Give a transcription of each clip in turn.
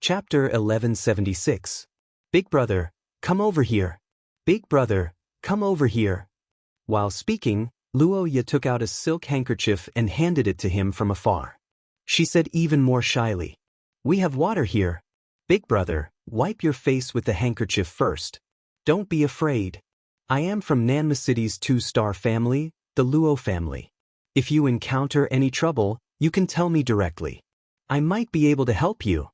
Chapter 1176. Big brother, come over here. Big brother, come over here. While speaking, Luo Ye took out a silk handkerchief and handed it to him from afar. She said even more shyly, "We have water here. Big brother, wipe your face with the handkerchief first. Don't be afraid. I am from Nanma City's 2-star family, the Luo family. If you encounter any trouble, you can tell me directly. I might be able to help you."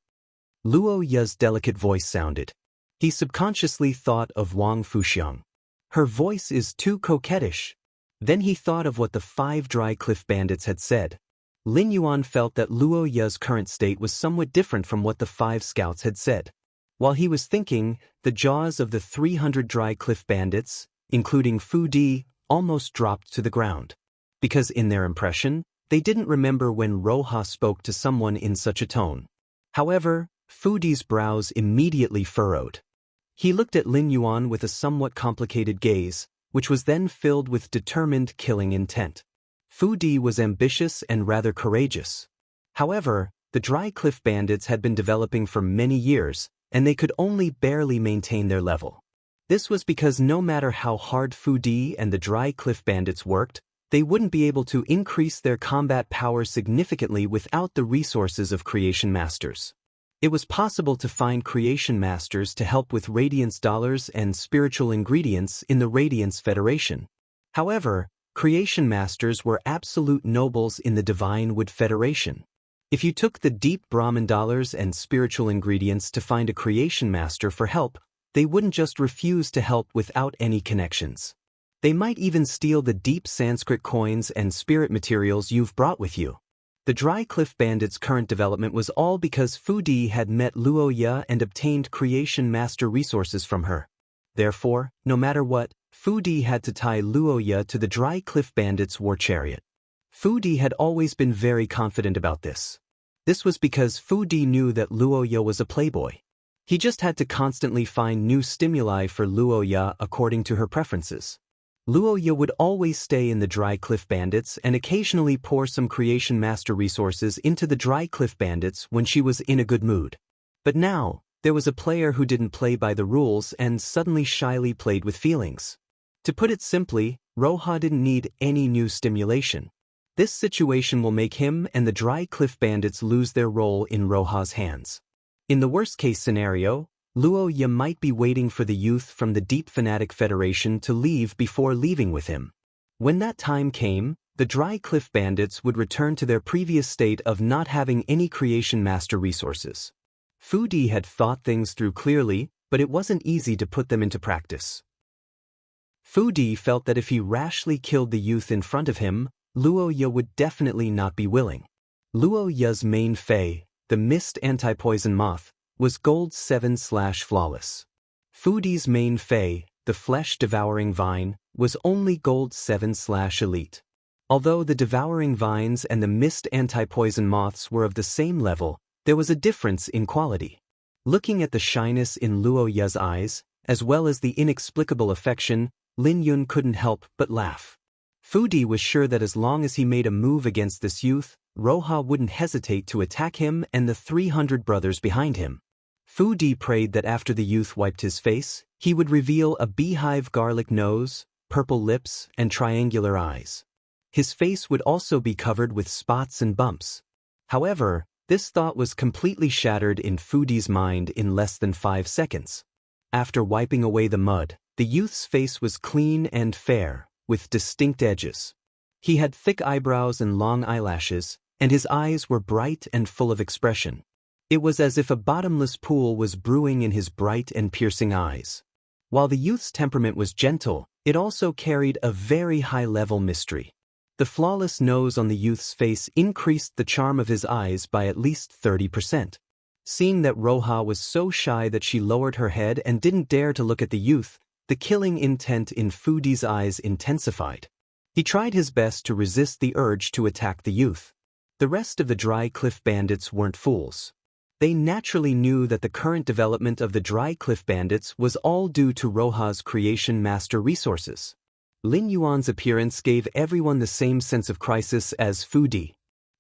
Luo Ye's delicate voice sounded. He subconsciously thought of Wang Fuxiang. Her voice is too coquettish. Then he thought of what the 5 dry cliff bandits had said. Lin Yuan felt that Luo Ye's current state was somewhat different from what the 5 scouts had said. While he was thinking, the jaws of the 300 dry cliff bandits, including Fu Di, almost dropped to the ground. Because in their impression, they didn't remember when Roha spoke to someone in such a tone. However, Fu Di's brows immediately furrowed. He looked at Lin Yuan with a somewhat complicated gaze, which was then filled with determined killing intent. Fu Di was ambitious and rather courageous. However, the dry cliff bandits had been developing for many years, and they could only barely maintain their level. This was because no matter how hard Fu Di and the dry cliff bandits worked, they wouldn't be able to increase their combat power significantly without the resources of creation masters. It was possible to find creation masters to help with radiance dollars and spiritual ingredients in the Radiance Federation. However, creation masters were absolute nobles in the Divine Wood Federation. If you took the deep Brahmin dollars and spiritual ingredients to find a creation master for help, they wouldn't just refuse to help without any connections. They might even steal the deep Sanskrit coins and spirit materials you've brought with you. The Dry Cliff Bandits' current development was all because Fu Di had met Luo Ye and obtained creation master resources from her. Therefore, no matter what, Fu Di had to tie Luo Ye to the Dry Cliff Bandits' war chariot. Fu Di had always been very confident about this. This was because Fu Di knew that Luo Ye was a playboy. He just had to constantly find new stimuli for Luo Ye according to her preferences. Luo Ye would always stay in the Dry Cliff Bandits and occasionally pour some creation master resources into the Dry Cliff Bandits when she was in a good mood. But now, there was a player who didn't play by the rules and suddenly shyly played with feelings. To put it simply, Roha didn't need any new stimulation. This situation will make him and the Dry Cliff Bandits lose their role in Roha's hands. In the worst-case scenario, Luo Ye might be waiting for the youth from the Deep Fanatic Federation to leave before leaving with him. When that time came, the Dry Cliff Bandits would return to their previous state of not having any creation master resources. Fu Di had thought things through clearly, but it wasn't easy to put them into practice. Fu Di felt that if he rashly killed the youth in front of him, Luo Ye would definitely not be willing. Luo Ye's main fei, the Mist Anti-Poison Moth, was Gold 7/Flawless. Fu Di's main fei, the Flesh Devouring Vine, was only Gold 7/Elite. Although the Devouring Vines and the Mist Anti-Poison Moths were of the same level, there was a difference in quality. Looking at the shyness in Luo Ye's eyes, as well as the inexplicable affection, Lin Yun couldn't help but laugh. Fu Di was sure that as long as he made a move against this youth, Roha wouldn't hesitate to attack him and the 300 brothers behind him. Fu Di prayed that after the youth wiped his face, he would reveal a beehive garlic nose, purple lips, and triangular eyes. His face would also be covered with spots and bumps. However, this thought was completely shattered in Fu Di's mind in less than 5 seconds. After wiping away the mud, the youth's face was clean and fair, with distinct edges. He had thick eyebrows and long eyelashes, and his eyes were bright and full of expression. It was as if a bottomless pool was brewing in his bright and piercing eyes. While the youth's temperament was gentle, it also carried a very high-level mystery. The flawless nose on the youth's face increased the charm of his eyes by at least 30%. Seeing that Roha was so shy that she lowered her head and didn't dare to look at the youth, the killing intent in Fu Di's eyes intensified. He tried his best to resist the urge to attack the youth. The rest of the Dry Cliff Bandits weren't fools. They naturally knew that the current development of the Dry Cliff Bandits was all due to Roha's creation master resources. Lin Yuan's appearance gave everyone the same sense of crisis as Fu Di.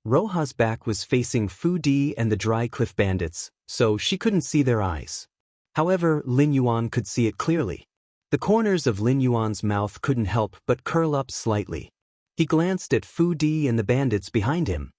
Roha's back was facing Fu Di and the Dry Cliff Bandits, so she couldn't see their eyes. However, Lin Yuan could see it clearly. The corners of Lin Yuan's mouth couldn't help but curl up slightly. He glanced at Fu Di and the bandits behind him.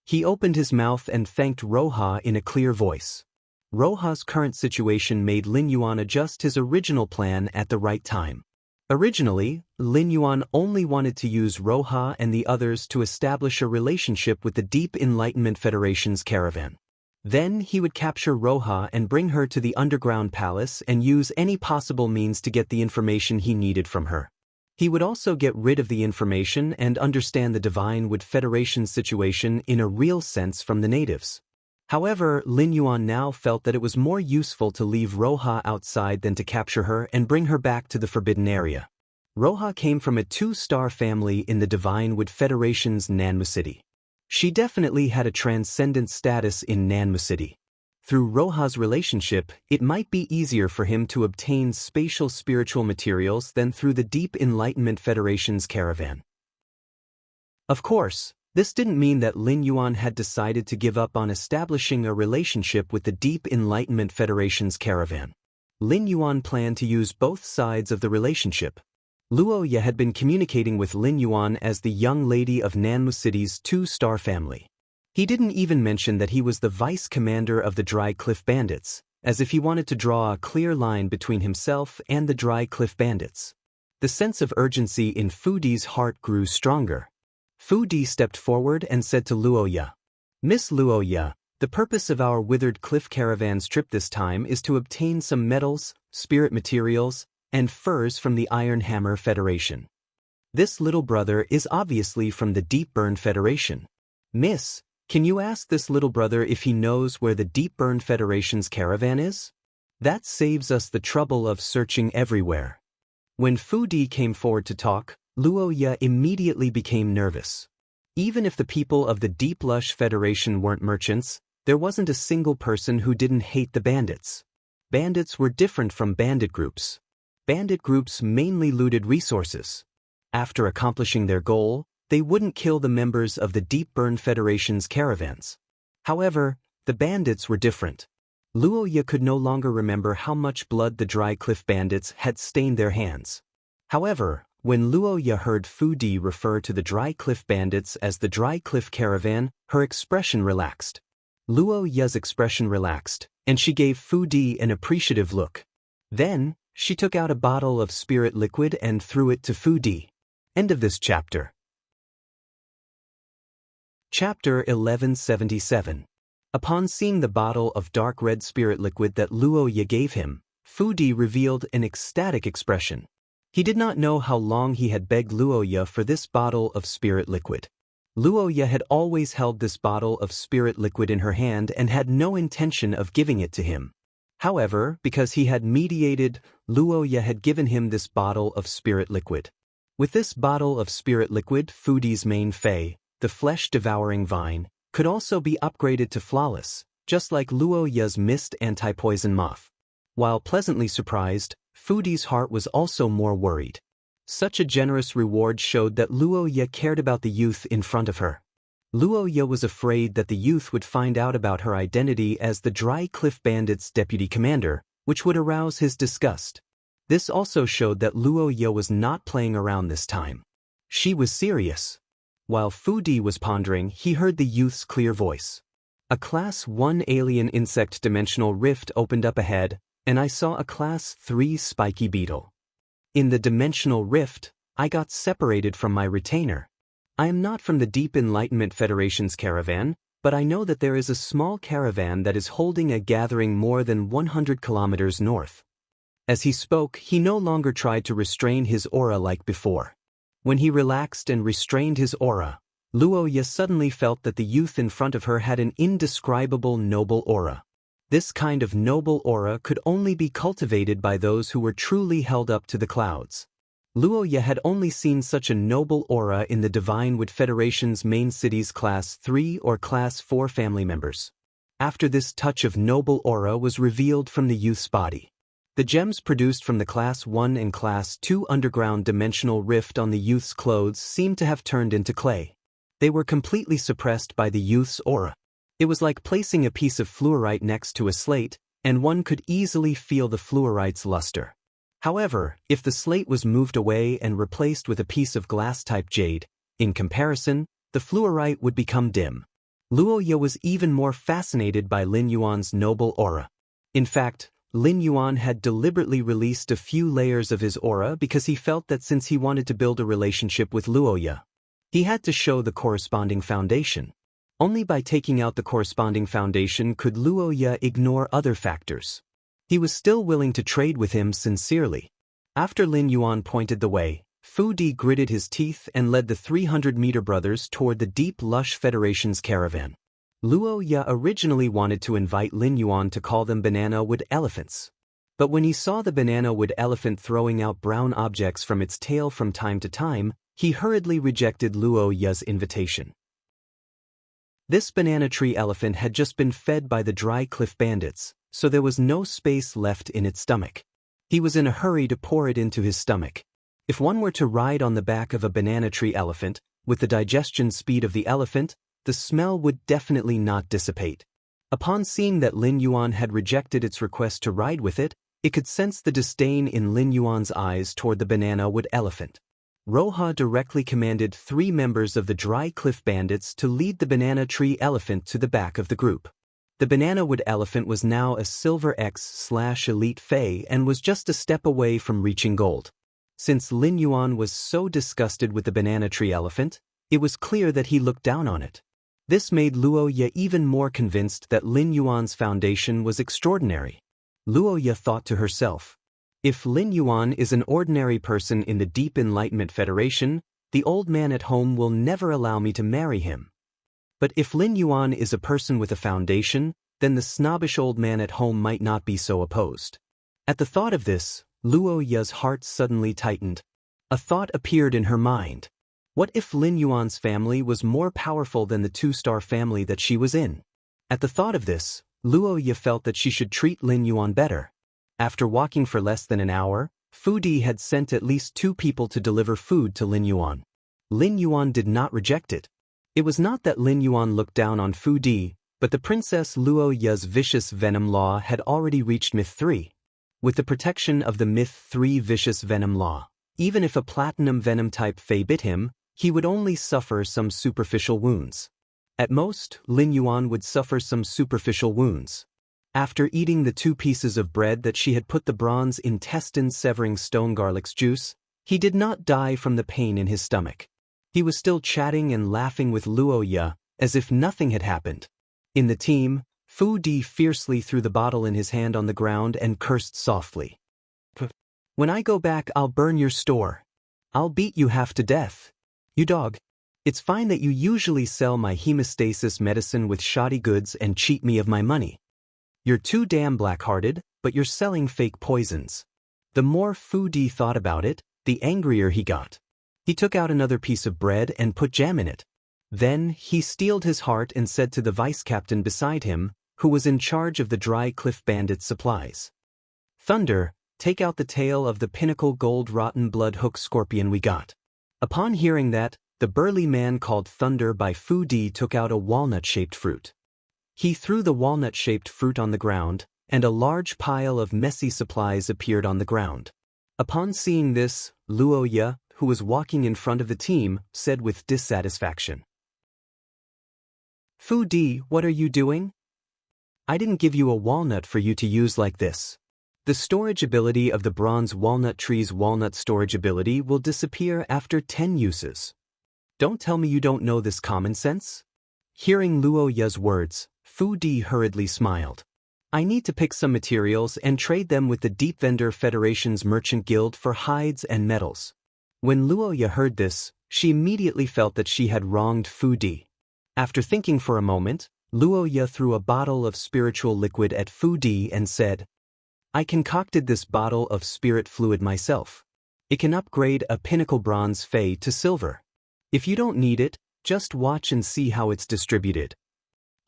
He opened his mouth and thanked Roha in a clear voice. Roha's current situation made Lin Yuan adjust his original plan at the right time. Originally, Lin Yuan only wanted to use Roha and the others to establish a relationship with the Deep Enlightenment Federation's caravan. Then he would capture Roha and bring her to the underground palace and use any possible means to get the information he needed from her. He would also get rid of the information and understand the Divine Wood Federation's situation in a real sense from the natives. However, Lin Yuan now felt that it was more useful to leave Roha outside than to capture her and bring her back to the Forbidden Area. Roha came from a 2-star family in the Divine Wood Federation's Nanmu City. She definitely had a transcendent status in Nanmu City. Through Roha's relationship, it might be easier for him to obtain spatial spiritual materials than through the Deep Enlightenment Federation's caravan. Of course, this didn't mean that Lin Yuan had decided to give up on establishing a relationship with the Deep Enlightenment Federation's caravan. Lin Yuan planned to use both sides of the relationship. Luo Ye had been communicating with Lin Yuan as the young lady of Nanmu City's 2-star family. He didn't even mention that he was the vice commander of the Dry Cliff Bandits, as if he wanted to draw a clear line between himself and the Dry Cliff Bandits. The sense of urgency in Fu Di's heart grew stronger. Fu Di stepped forward and said to Luo Ye, "Miss Luo Ye, the purpose of our Withered Cliff Caravan's trip this time is to obtain some metals, spirit materials, and furs from the Iron Hammer Federation. This little brother is obviously from the Deep Burn Federation. Miss, can you ask this little brother if he knows where the Deep Burn Federation's caravan is? That saves us the trouble of searching everywhere." When Fu Di came forward to talk, Luo Ye immediately became nervous. Even if the people of the Deep Lush Federation weren't merchants, there wasn't a single person who didn't hate the bandits. Bandits were different from bandit groups. Bandit groups mainly looted resources. After accomplishing their goal, they wouldn't kill the members of the Deep Burn Federation's caravans. However, the bandits were different. Luo Ye could no longer remember how much blood the Dry Cliff Bandits had stained their hands. However, when Luo Ye heard Fu Di refer to the Dry Cliff Bandits as the Dry Cliff Caravan, her expression relaxed. Luo Ye's expression relaxed, and she gave Fu Di an appreciative look. Then, she took out a bottle of spirit liquid and threw it to Fu Di. End of this chapter. Chapter 1177. Upon seeing the bottle of dark red spirit liquid that Luo Ye gave him, Fu Di revealed an ecstatic expression. He did not know how long he had begged Luo Ye for this bottle of spirit liquid. Luo Ye had always held this bottle of spirit liquid in her hand and had no intention of giving it to him. However, because he had mediated, Luo Ye had given him this bottle of spirit liquid. With this bottle of spirit liquid, Fu Di's main fei, the flesh-devouring vine, could also be upgraded to flawless, just like Luo Ye's mist anti-poison moth. While pleasantly surprised, Fu Di's heart was also more worried. Such a generous reward showed that Luo Ye cared about the youth in front of her. Luo Ye was afraid that the youth would find out about her identity as the Dry Cliff Bandits' deputy commander, which would arouse his disgust. This also showed that Luo Ye was not playing around this time. She was serious. While Fu Di was pondering, he heard the youth's clear voice. A Class 1 alien insect dimensional rift opened up ahead, and I saw a Class 3 spiky beetle. In the dimensional rift, I got separated from my retainer. I am not from the Deep Enlightenment Federation's caravan, but I know that there is a small caravan that is holding a gathering more than 100 kilometers north. As he spoke, he no longer tried to restrain his aura like before. When he relaxed and restrained his aura, Luo Ye suddenly felt that the youth in front of her had an indescribable noble aura. This kind of noble aura could only be cultivated by those who were truly held up to the clouds. Luo Ye had only seen such a noble aura in the Divine Wood Federation's main city's Class 3 or Class 4 family members. After this touch of noble aura was revealed from the youth's body. The gems produced from the Class 1 and Class 2 underground dimensional rift on the youth's clothes seemed to have turned into clay. They were completely suppressed by the youth's aura. It was like placing a piece of fluorite next to a slate, and one could easily feel the fluorite's luster. However, if the slate was moved away and replaced with a piece of glass-type jade, in comparison, the fluorite would become dim. Luo Ye was even more fascinated by Lin Yuan's noble aura. In fact, Lin Yuan had deliberately released a few layers of his aura because he felt that since he wanted to build a relationship with Luo Ye, he had to show the corresponding foundation. Only by taking out the corresponding foundation could Luo Ye ignore other factors. He was still willing to trade with him sincerely. After Lin Yuan pointed the way, Fu Di gritted his teeth and led the 300-meter brothers toward the deep lush Federation's caravan. Luo Ye originally wanted to invite Lin Yuan to call them banana wood elephants. But when he saw the banana wood elephant throwing out brown objects from its tail from time to time, he hurriedly rejected Luo Ye's invitation. This banana tree elephant had just been fed by the dry cliff bandits, so there was no space left in its stomach. He was in a hurry to pour it into his stomach. If one were to ride on the back of a banana tree elephant, with the digestion speed of the elephant, the smell would definitely not dissipate. Upon seeing that Lin Yuan had rejected its request to ride with it, it could sense the disdain in Lin Yuan's eyes toward the banana wood elephant. Roha directly commanded 3 members of the dry cliff bandits to lead the banana tree elephant to the back of the group. The banana wood elephant was now a Silver X/Elite Fae and was just a step away from reaching gold. Since Lin Yuan was so disgusted with the banana tree elephant, it was clear that he looked down on it. This made Luo Ye even more convinced that Lin Yuan's foundation was extraordinary. Luo Ye thought to herself, if Lin Yuan is an ordinary person in the Deep Enlightenment Federation, the old man at home will never allow me to marry him. But if Lin Yuan is a person with a foundation, then the snobbish old man at home might not be so opposed. At the thought of this, Luo Ye's heart suddenly tightened. A thought appeared in her mind. What if Lin Yuan's family was more powerful than the 2-star family that she was in? At the thought of this, Luo Ye felt that she should treat Lin Yuan better. After walking for less than an hour, Fu Di had sent at least 2 people to deliver food to Lin Yuan. Lin Yuan did not reject it. It was not that Lin Yuan looked down on Fu Di, but the Princess Luo Ye's vicious venom law had already reached Myth 3. With the protection of the Myth 3 vicious venom law, even if a platinum venom-type Fae bit him, he would only suffer some superficial wounds. At most, Lin Yuan would suffer some superficial wounds. After eating the 2 pieces of bread that she had put the bronze intestine-severing stone garlic's juice, he did not die from the pain in his stomach. He was still chatting and laughing with Luo Ye, as if nothing had happened. In the team, Fu Di fiercely threw the bottle in his hand on the ground and cursed softly. When I go back, I'll burn your store. I'll beat you half to death. You dog. It's fine that you usually sell my hemostasis medicine with shoddy goods and cheat me of my money. You're too damn black-hearted, but you're selling fake poisons. The more Fu Di thought about it, the angrier he got. He took out another piece of bread and put jam in it. Then, he steeled his heart and said to the vice-captain beside him, who was in charge of the dry cliff bandit supplies. Thunder, take out the tail of the pinnacle gold rotten blood hook scorpion we got. Upon hearing that, the burly man called Thunder by Fu Di took out a walnut-shaped fruit. He threw the walnut-shaped fruit on the ground, and a large pile of messy supplies appeared on the ground. Upon seeing this, Luo Ye, who was walking in front of the team, said with dissatisfaction, Fu Di, what are you doing? I didn't give you a walnut for you to use like this. The storage ability of the bronze walnut tree's walnut storage ability will disappear after 10 uses. Don't tell me you don't know this common sense? Hearing Luo Ye's words, Fu Di hurriedly smiled. I need to pick some materials and trade them with the Deep Vendor Federation's Merchant Guild for hides and metals. When Luo Ye heard this, she immediately felt that she had wronged Fu Di. After thinking for a moment, Luo Ye threw a bottle of spiritual liquid at Fu Di and said, I concocted this bottle of spirit fluid myself. It can upgrade a pinnacle bronze Fae to silver. If you don't need it, just watch and see how it's distributed.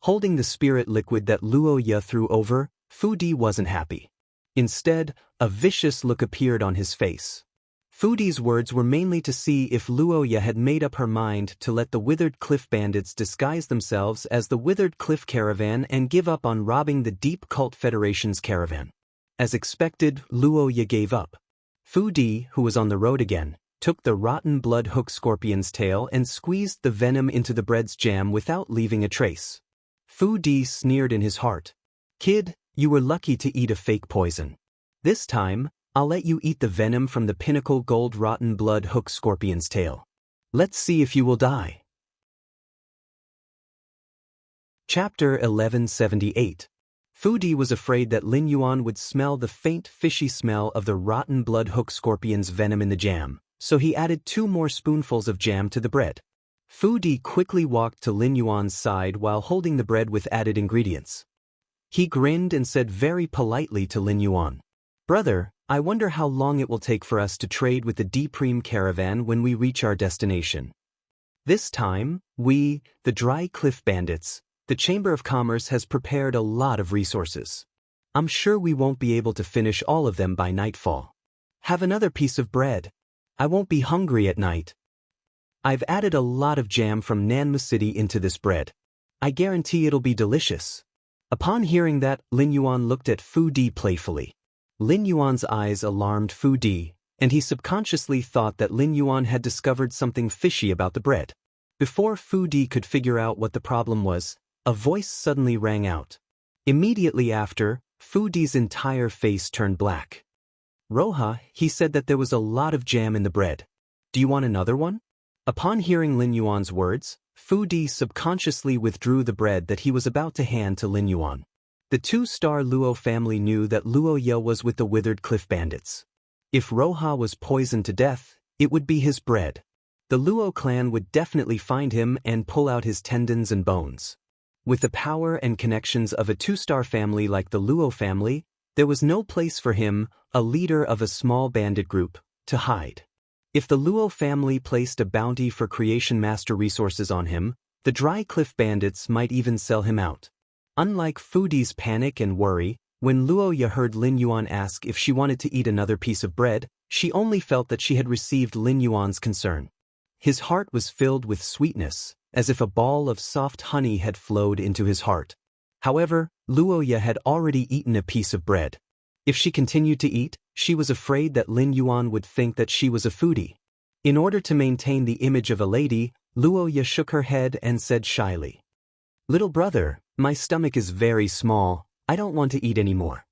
Holding the spirit liquid that Luo Ye threw over, Fu Di wasn't happy. Instead, a vicious look appeared on his face. Fudi's words were mainly to see if Luoya had made up her mind to let the Withered Cliff Bandits disguise themselves as the Withered Cliff Caravan and give up on robbing the Deep Cult Federation's caravan. As expected, Luoya gave up. Fudi, who was on the road again, took the rotten blood hook scorpion's tail and squeezed the venom into the bread's jam without leaving a trace. Fudi sneered in his heart. "Kid, you were lucky to eat a fake poison. This time, I'll let you eat the venom from the pinnacle gold rotten blood hook scorpion's tail. Let's see if you will die." Chapter 1178. Fudi was afraid that Lin Yuan would smell the faint fishy smell of the rotten blood hook scorpion's venom in the jam, so he added 2 more spoonfuls of jam to the bread. Fudi quickly walked to Lin Yuan's side while holding the bread with added ingredients. He grinned and said very politely to Lin Yuan, "Brother, I wonder how long it will take for us to trade with the Depreme caravan when we reach our destination. This time, we, the Dry Cliff Bandits, the Chamber of Commerce has prepared a lot of resources. I'm sure we won't be able to finish all of them by nightfall. Have another piece of bread. I won't be hungry at night. I've added a lot of jam from Nanma City into this bread. I guarantee it'll be delicious." Upon hearing that, Lin Yuan looked at Fudi playfully. Lin Yuan's eyes alarmed Fudi, and he subconsciously thought that Lin Yuan had discovered something fishy about the bread. Before Fudi could figure out what the problem was, a voice suddenly rang out. Immediately after, Fudi's entire face turned black. "Roha," he said that there was a lot of jam in the bread. "Do you want another one?" Upon hearing Lin Yuan's words, Fudi subconsciously withdrew the bread that he was about to hand to Lin Yuan. The 2-star Luo family knew that Luoya was with the Withered Cliff Bandits. If Roha was poisoned to death, it would be his bread. The Luo clan would definitely find him and pull out his tendons and bones. With the power and connections of a 2-star family like the Luo family, there was no place for him, a leader of a small bandit group, to hide. If the Luo family placed a bounty for Creation Master resources on him, the Dry Cliff Bandits might even sell him out. Unlike Fudi's panic and worry, when Luoya heard Lin Yuan ask if she wanted to eat another piece of bread, she only felt that she had received Lin Yuan's concern. His heart was filled with sweetness, as if a ball of soft honey had flowed into his heart. However, Luoya had already eaten a piece of bread. If she continued to eat, she was afraid that Lin Yuan would think that she was a foodie. In order to maintain the image of a lady, Luoya shook her head and said shyly, "Little brother, my stomach is very small, I don't want to eat anymore."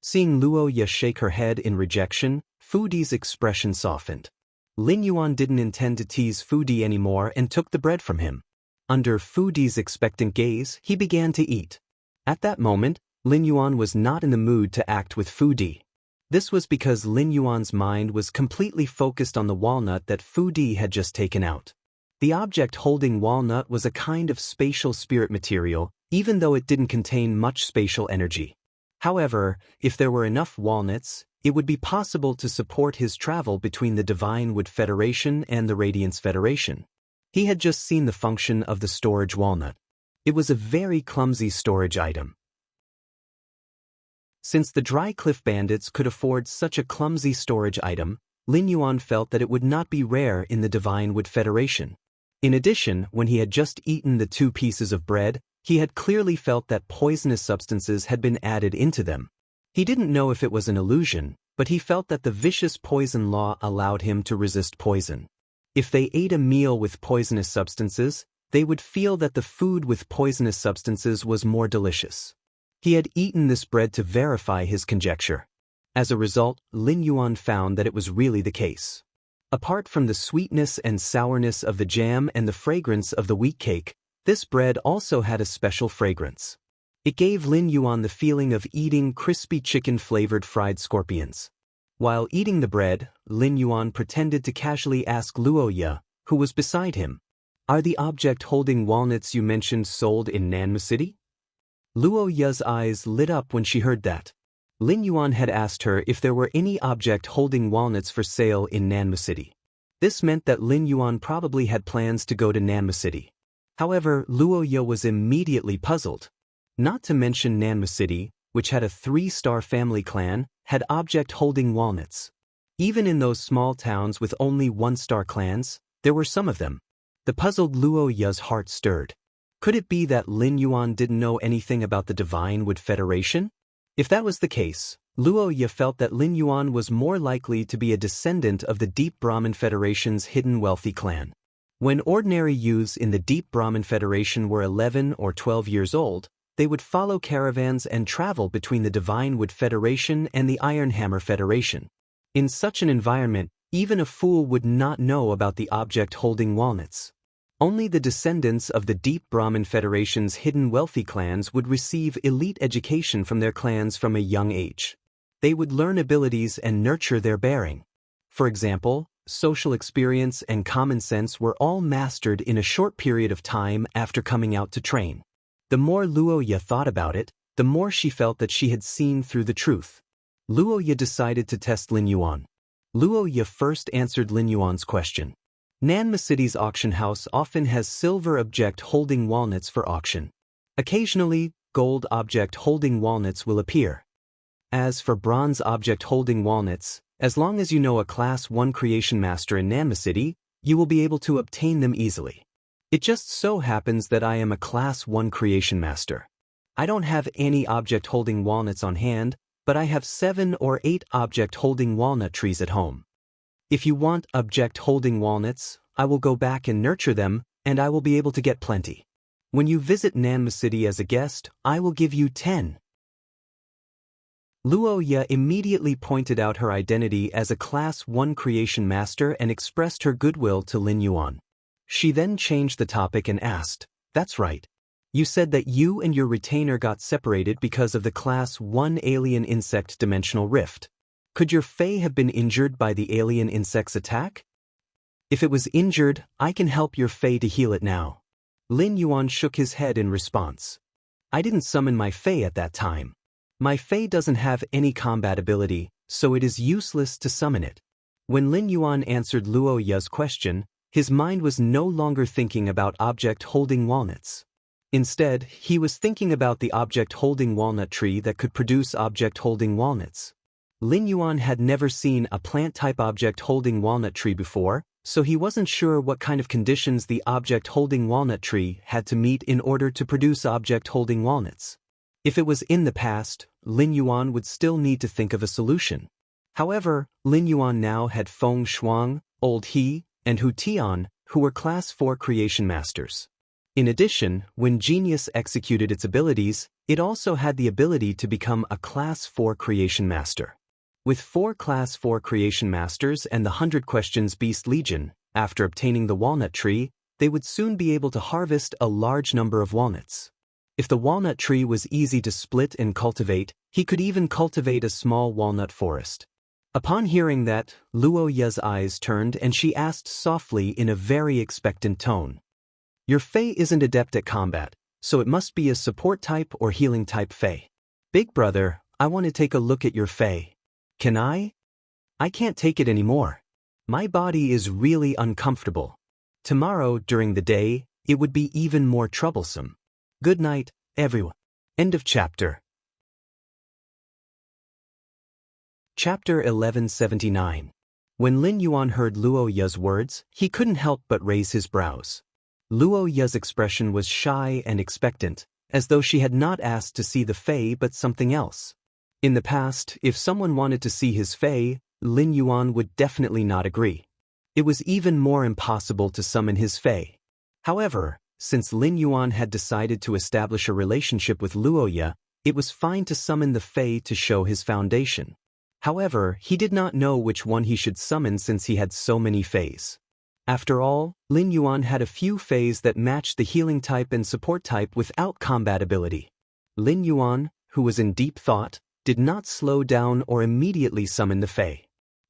Seeing Luoya shake her head in rejection, Fudi's expression softened. Lin Yuan didn't intend to tease Fudi anymore and took the bread from him. Under Fudi's expectant gaze, he began to eat. At that moment, Lin Yuan was not in the mood to act with Fudi. This was because Lin Yuan's mind was completely focused on the walnut that Fudi had just taken out. The object holding walnut was a kind of spatial spirit material, even though it didn't contain much spatial energy. However, if there were enough walnuts, it would be possible to support his travel between the Divine Wood Federation and the Radiance Federation. He had just seen the function of the storage walnut. It was a very clumsy storage item. Since the Dry Cliff Bandits could afford such a clumsy storage item, Lin Yuan felt that it would not be rare in the Divine Wood Federation. In addition, when he had just eaten the 2 pieces of bread, he had clearly felt that poisonous substances had been added into them. He didn't know if it was an illusion, but he felt that the vicious poison law allowed him to resist poison. If they ate a meal with poisonous substances, they would feel that the food with poisonous substances was more delicious. He had eaten this bread to verify his conjecture. As a result, Lin Yuan found that it was really the case. Apart from the sweetness and sourness of the jam and the fragrance of the wheat cake, this bread also had a special fragrance. It gave Lin Yuan the feeling of eating crispy chicken-flavored fried scorpions. While eating the bread, Lin Yuan pretended to casually ask Luoya, who was beside him, "Are the object holding walnuts you mentioned sold in Nanma City?" Luoya's eyes lit up when she heard that. Lin Yuan had asked her if there were any object holding walnuts for sale in Nanma City. This meant that Lin Yuan probably had plans to go to Nanma City. However, Luoya was immediately puzzled. Not to mention Nanma City, which had a 3-star family clan, had object holding walnuts. Even in those small towns with only one-star clans, there were some of them. The puzzled Luo Ye's heart stirred. Could it be that Lin Yuan didn't know anything about the Divine Wood Federation? If that was the case, Luo Ye felt that Lin Yuan was more likely to be a descendant of the Deep Brahmin Federation's hidden wealthy clan. When ordinary youths in the Deep Brahmin Federation were 11 or 12 years old, they would follow caravans and travel between the Divine Wood Federation and the Iron Hammer Federation. In such an environment, even a fool would not know about the object holding walnuts. Only the descendants of the Deep Brahmin Federation's hidden wealthy clans would receive elite education from their clans from a young age. They would learn abilities and nurture their bearing. For example, social experience and common sense were all mastered in a short period of time after coming out to train. The more Luo Ye thought about it, the more she felt that she had seen through the truth. Luo Ye decided to test Lin Yuan. Luo Ye first answered Lin Yuan's question. Nanma City's auction house often has silver object holding walnuts for auction. Occasionally, gold object holding walnuts will appear. As for bronze object holding walnuts, as long as you know a Class 1 creation master in Nanma City, you will be able to obtain them easily. It just so happens that I am a Class 1 creation master. I don't have any object holding walnuts on hand, but I have 7 or 8 object holding walnut trees at home. If you want object holding walnuts, I will go back and nurture them, and I will be able to get plenty. When you visit Nanma City as a guest, I will give you 10. Luo Ye immediately pointed out her identity as a Class 1 creation master and expressed her goodwill to Lin Yuan. She then changed the topic and asked, "That's right. You said that you and your retainer got separated because of the Class 1 alien insect dimensional rift. Could your Fae have been injured by the alien insect's attack? If it was injured, I can help your Fae to heal it now." Lin Yuan shook his head in response. "I didn't summon my Fae at that time. My Fae doesn't have any combat ability, so it is useless to summon it." When Lin Yuan answered Luo Ye's question, his mind was no longer thinking about object holding walnuts. Instead, he was thinking about the object holding walnut tree that could produce object holding walnuts. Lin Yuan had never seen a plant-type object-holding walnut tree before, so he wasn't sure what kind of conditions the object-holding walnut tree had to meet in order to produce object-holding walnuts. If it was in the past, Lin Yuan would still need to think of a solution. However, Lin Yuan now had Feng Shuang, Old He, and Hu Tian, who were Class 4 creation masters. In addition, when Genius executed its abilities, it also had the ability to become a Class 4 creation master. With 4 Class 4 creation masters and the 100 Questions Beast Legion, after obtaining the walnut tree, they would soon be able to harvest a large number of walnuts. If the walnut tree was easy to split and cultivate, he could even cultivate a small walnut forest. Upon hearing that, Luo Ye's eyes turned and she asked softly in a very expectant tone, "Your Fae isn't adept at combat, so it must be a support type or healing type Fae. Big brother, I want to take a look at your Fae. Can I? I can't take it anymore. My body is really uncomfortable. Tomorrow, during the day, it would be even more troublesome. Good night, everyone." End of chapter. Chapter 1179. When Lin Yuan heard Luo Ye's words, he couldn't help but raise his brows. Luo Ye's expression was shy and expectant, as though she had not asked to see the Fae but something else. In the past, if someone wanted to see his Fae, Lin Yuan would definitely not agree. It was even more impossible to summon his Fae. However, since Lin Yuan had decided to establish a relationship with Luo Ye, it was fine to summon the Fae to show his foundation. However, he did not know which one he should summon since he had so many Faes. After all, Lin Yuan had a few Faes that matched the healing type and support type without combat ability. Lin Yuan, who was in deep thought, did not slow down or immediately summon the Fae.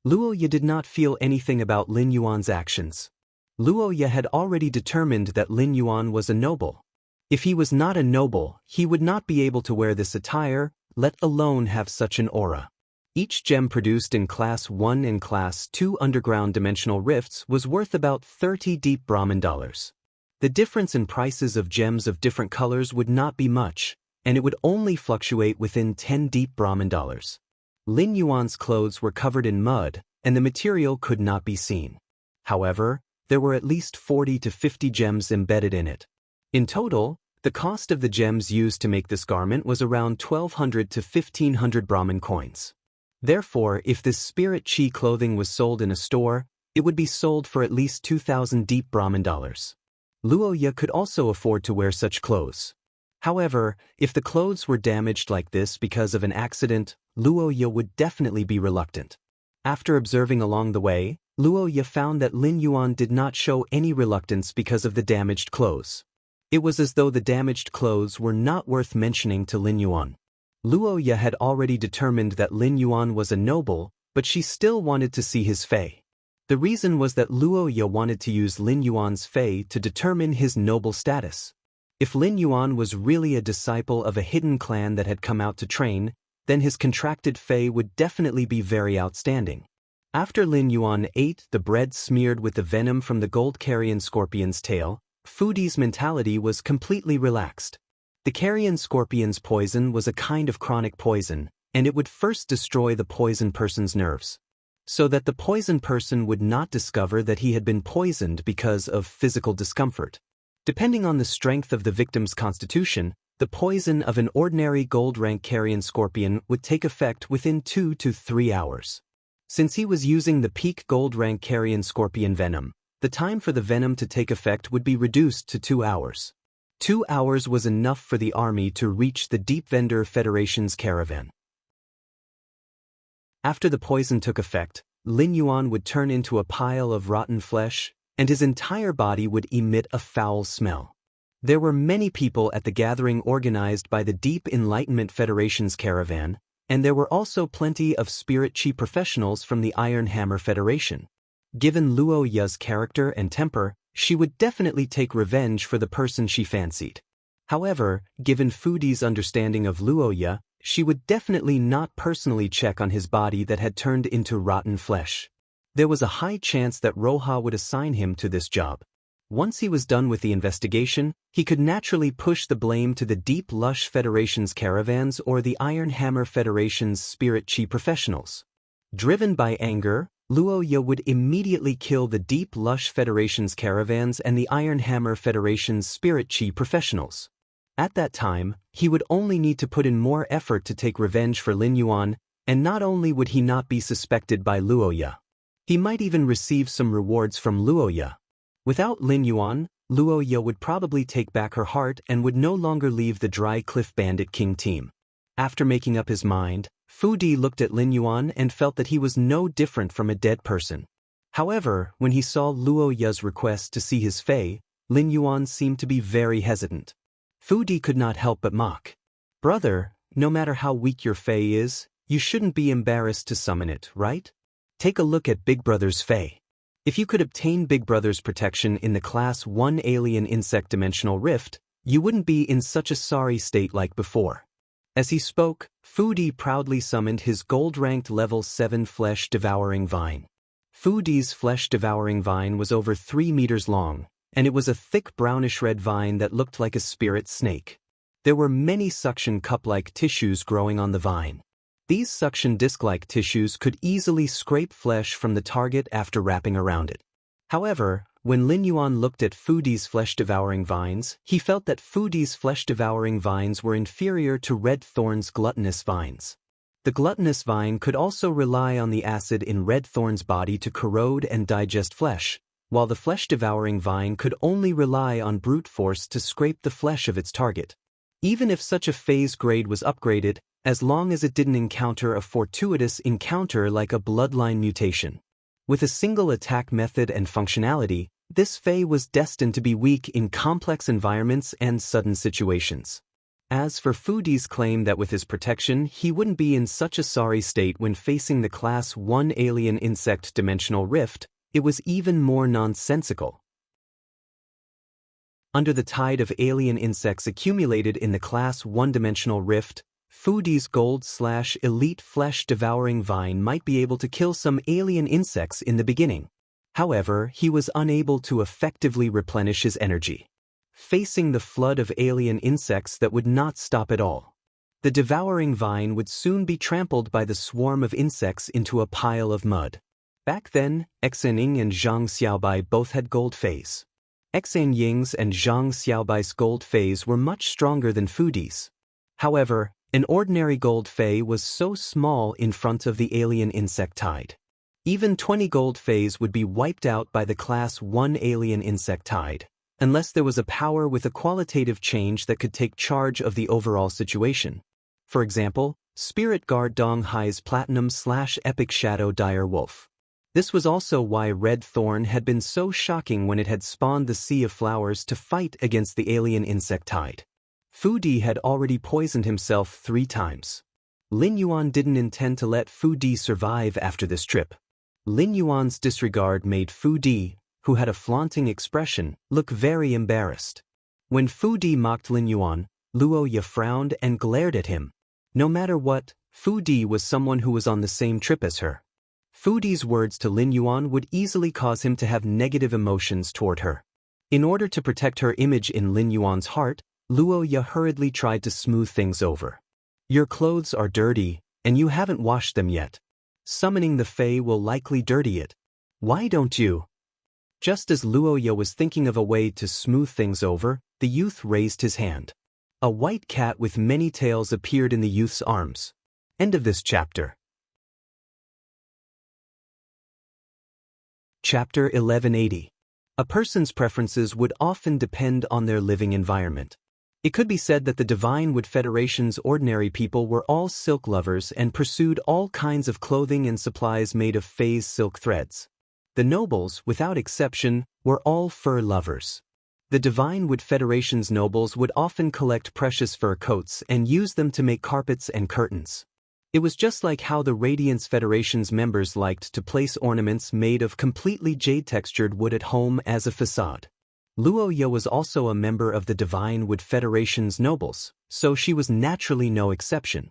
Luo Ye did not feel anything about Lin Yuan's actions. Luo Ye had already determined that Lin Yuan was a noble. If he was not a noble, he would not be able to wear this attire, let alone have such an aura. Each gem produced in Class 1 and Class 2 underground dimensional rifts was worth about 30 deep Brahmin dollars. The difference in prices of gems of different colors would not be much, and it would only fluctuate within 10 deep Brahmin dollars. Lin Yuan's clothes were covered in mud, and the material could not be seen. However, there were at least 40 to 50 gems embedded in it. In total, the cost of the gems used to make this garment was around 1,200 to 1,500 Brahmin coins. Therefore, if this spirit chi clothing was sold in a store, it would be sold for at least 2,000 deep Brahmin dollars. Luoya could also afford to wear such clothes. However, if the clothes were damaged like this because of an accident, Luoya would definitely be reluctant. After observing along the way, Luoya found that Lin Yuan did not show any reluctance because of the damaged clothes. It was as though the damaged clothes were not worth mentioning to Lin Yuan. Luoya had already determined that Lin Yuan was a noble, but she still wanted to see his fei. The reason was that Luoya wanted to use Lin Yuan's fei to determine his noble status. If Lin Yuan was really a disciple of a hidden clan that had come out to train, then his contracted fei would definitely be very outstanding. After Lin Yuan ate the bread smeared with the venom from the gold carrion scorpion's tail, Fudi's mentality was completely relaxed. The carrion scorpion's poison was a kind of chronic poison, and it would first destroy the poisoned person's nerves, so that the poisoned person would not discover that he had been poisoned because of physical discomfort. Depending on the strength of the victim's constitution, the poison of an ordinary gold-rank carrion scorpion would take effect within 2 to 3 hours. Since he was using the peak gold-rank carrion scorpion venom, the time for the venom to take effect would be reduced to 2 hours. 2 hours was enough for the army to reach the Deep Vendor Federation's caravan. After the poison took effect, Lin Yuan would turn into a pile of rotten flesh, and his entire body would emit a foul smell. There were many people at the gathering organized by the Deep Enlightenment Federation's caravan, and there were also plenty of spirit chi professionals from the Iron Hammer Federation. Given Luoya's character and temper, she would definitely take revenge for the person she fancied. However, given Fudi's understanding of Luoya, she would definitely not personally check on his body that had turned into rotten flesh. There was a high chance that Roha would assign him to this job. Once he was done with the investigation, he could naturally push the blame to the Deep Lush Federation's caravans or the Iron Hammer Federation's spirit chi professionals. Driven by anger, Luoya would immediately kill the Deep Lush Federation's caravans and the Iron Hammer Federation's spirit chi professionals. At that time, he would only need to put in more effort to take revenge for Lin Yuan, and not only would he not be suspected by Luoya, he might even receive some rewards from Luoya. Without Lin Yuan, Luoya would probably take back her heart and would no longer leave the Dry Cliff Bandit King team. After making up his mind, Fudi looked at Lin Yuan and felt that he was no different from a dead person. However, when he saw Luoya's request to see his fei, Lin Yuan seemed to be very hesitant. Fudi could not help but mock. "Brother, no matter how weak your fei is, you shouldn't be embarrassed to summon it, right? Take a look at Big Brother's fei. If you could obtain Big Brother's protection in the Class 1 Alien Insect Dimensional Rift, you wouldn't be in such a sorry state like before." As he spoke, Fudi proudly summoned his gold-ranked level 7 flesh-devouring vine. Fudi's flesh-devouring vine was over 3 meters long, and it was a thick brownish-red vine that looked like a spirit snake. There were many suction cup-like tissues growing on the vine. These suction disc-like tissues could easily scrape flesh from the target after wrapping around it. However, when Lin Yuan looked at Fudi's flesh-devouring vines, he felt that Fudi's flesh-devouring vines were inferior to Red Thorn's gluttonous vines. The gluttonous vine could also rely on the acid in Red Thorn's body to corrode and digest flesh, while the flesh-devouring vine could only rely on brute force to scrape the flesh of its target. Even if such a phase grade was upgraded, as long as it didn't encounter a fortuitous encounter like a bloodline mutation. With a single attack method and functionality, this fei was destined to be weak in complex environments and sudden situations. As for Fudi's claim that with his protection he wouldn't be in such a sorry state when facing the Class 1 Alien Insect Dimensional Rift, it was even more nonsensical. Under the tide of alien insects accumulated in the Class 1 Dimensional Rift, Fudi's gold/elite flesh-devouring vine might be able to kill some alien insects in the beginning. However, he was unable to effectively replenish his energy, facing the flood of alien insects that would not stop at all. The devouring vine would soon be trampled by the swarm of insects into a pile of mud. Back then, Xan Ying and Zhang Xiaobai both had gold phase. Xan Ying's and Zhang Xiaobai's gold phase were much stronger than Fu Di's. However, an ordinary gold phase was so small in front of the alien insect tide. Even 20 gold phase would be wiped out by the Class 1 alien insect tide, unless there was a power with a qualitative change that could take charge of the overall situation. For example, Spirit Guard Dong Hai's Platinum/Epic Shadow Dire Wolf. This was also why Red Thorn had been so shocking when it had spawned the Sea of Flowers to fight against the alien insect tide. Fu Di had already poisoned himself 3 times. Lin Yuan didn't intend to let Fu Di survive after this trip. Lin Yuan's disregard made Fu Di, who had a flaunting expression, look very embarrassed. When Fu Di mocked Lin Yuan, Luo Ye frowned and glared at him. No matter what, Fu Di was someone who was on the same trip as her. Fu Di's words to Lin Yuan would easily cause him to have negative emotions toward her. In order to protect her image in Lin Yuan's heart, Luo Ye hurriedly tried to smooth things over. Your clothes are dirty, and you haven't washed them yet. Summoning the Fae will likely dirty it. Why don't you? Just as Luo Ye was thinking of a way to smooth things over, the youth raised his hand. A white cat with many tails appeared in the youth's arms. End of this chapter. Chapter 1180. A person's preferences would often depend on their living environment. It could be said that the Divine Wood Federation's ordinary people were all silk lovers and pursued all kinds of clothing and supplies made of phase silk threads. The nobles, without exception, were all fur lovers. The Divine Wood Federation's nobles would often collect precious fur coats and use them to make carpets and curtains. It was just like how the Radiance Federation's members liked to place ornaments made of completely jade-textured wood at home as a facade. Luo Ye was also a member of the Divine Wood Federation's nobles, so she was naturally no exception.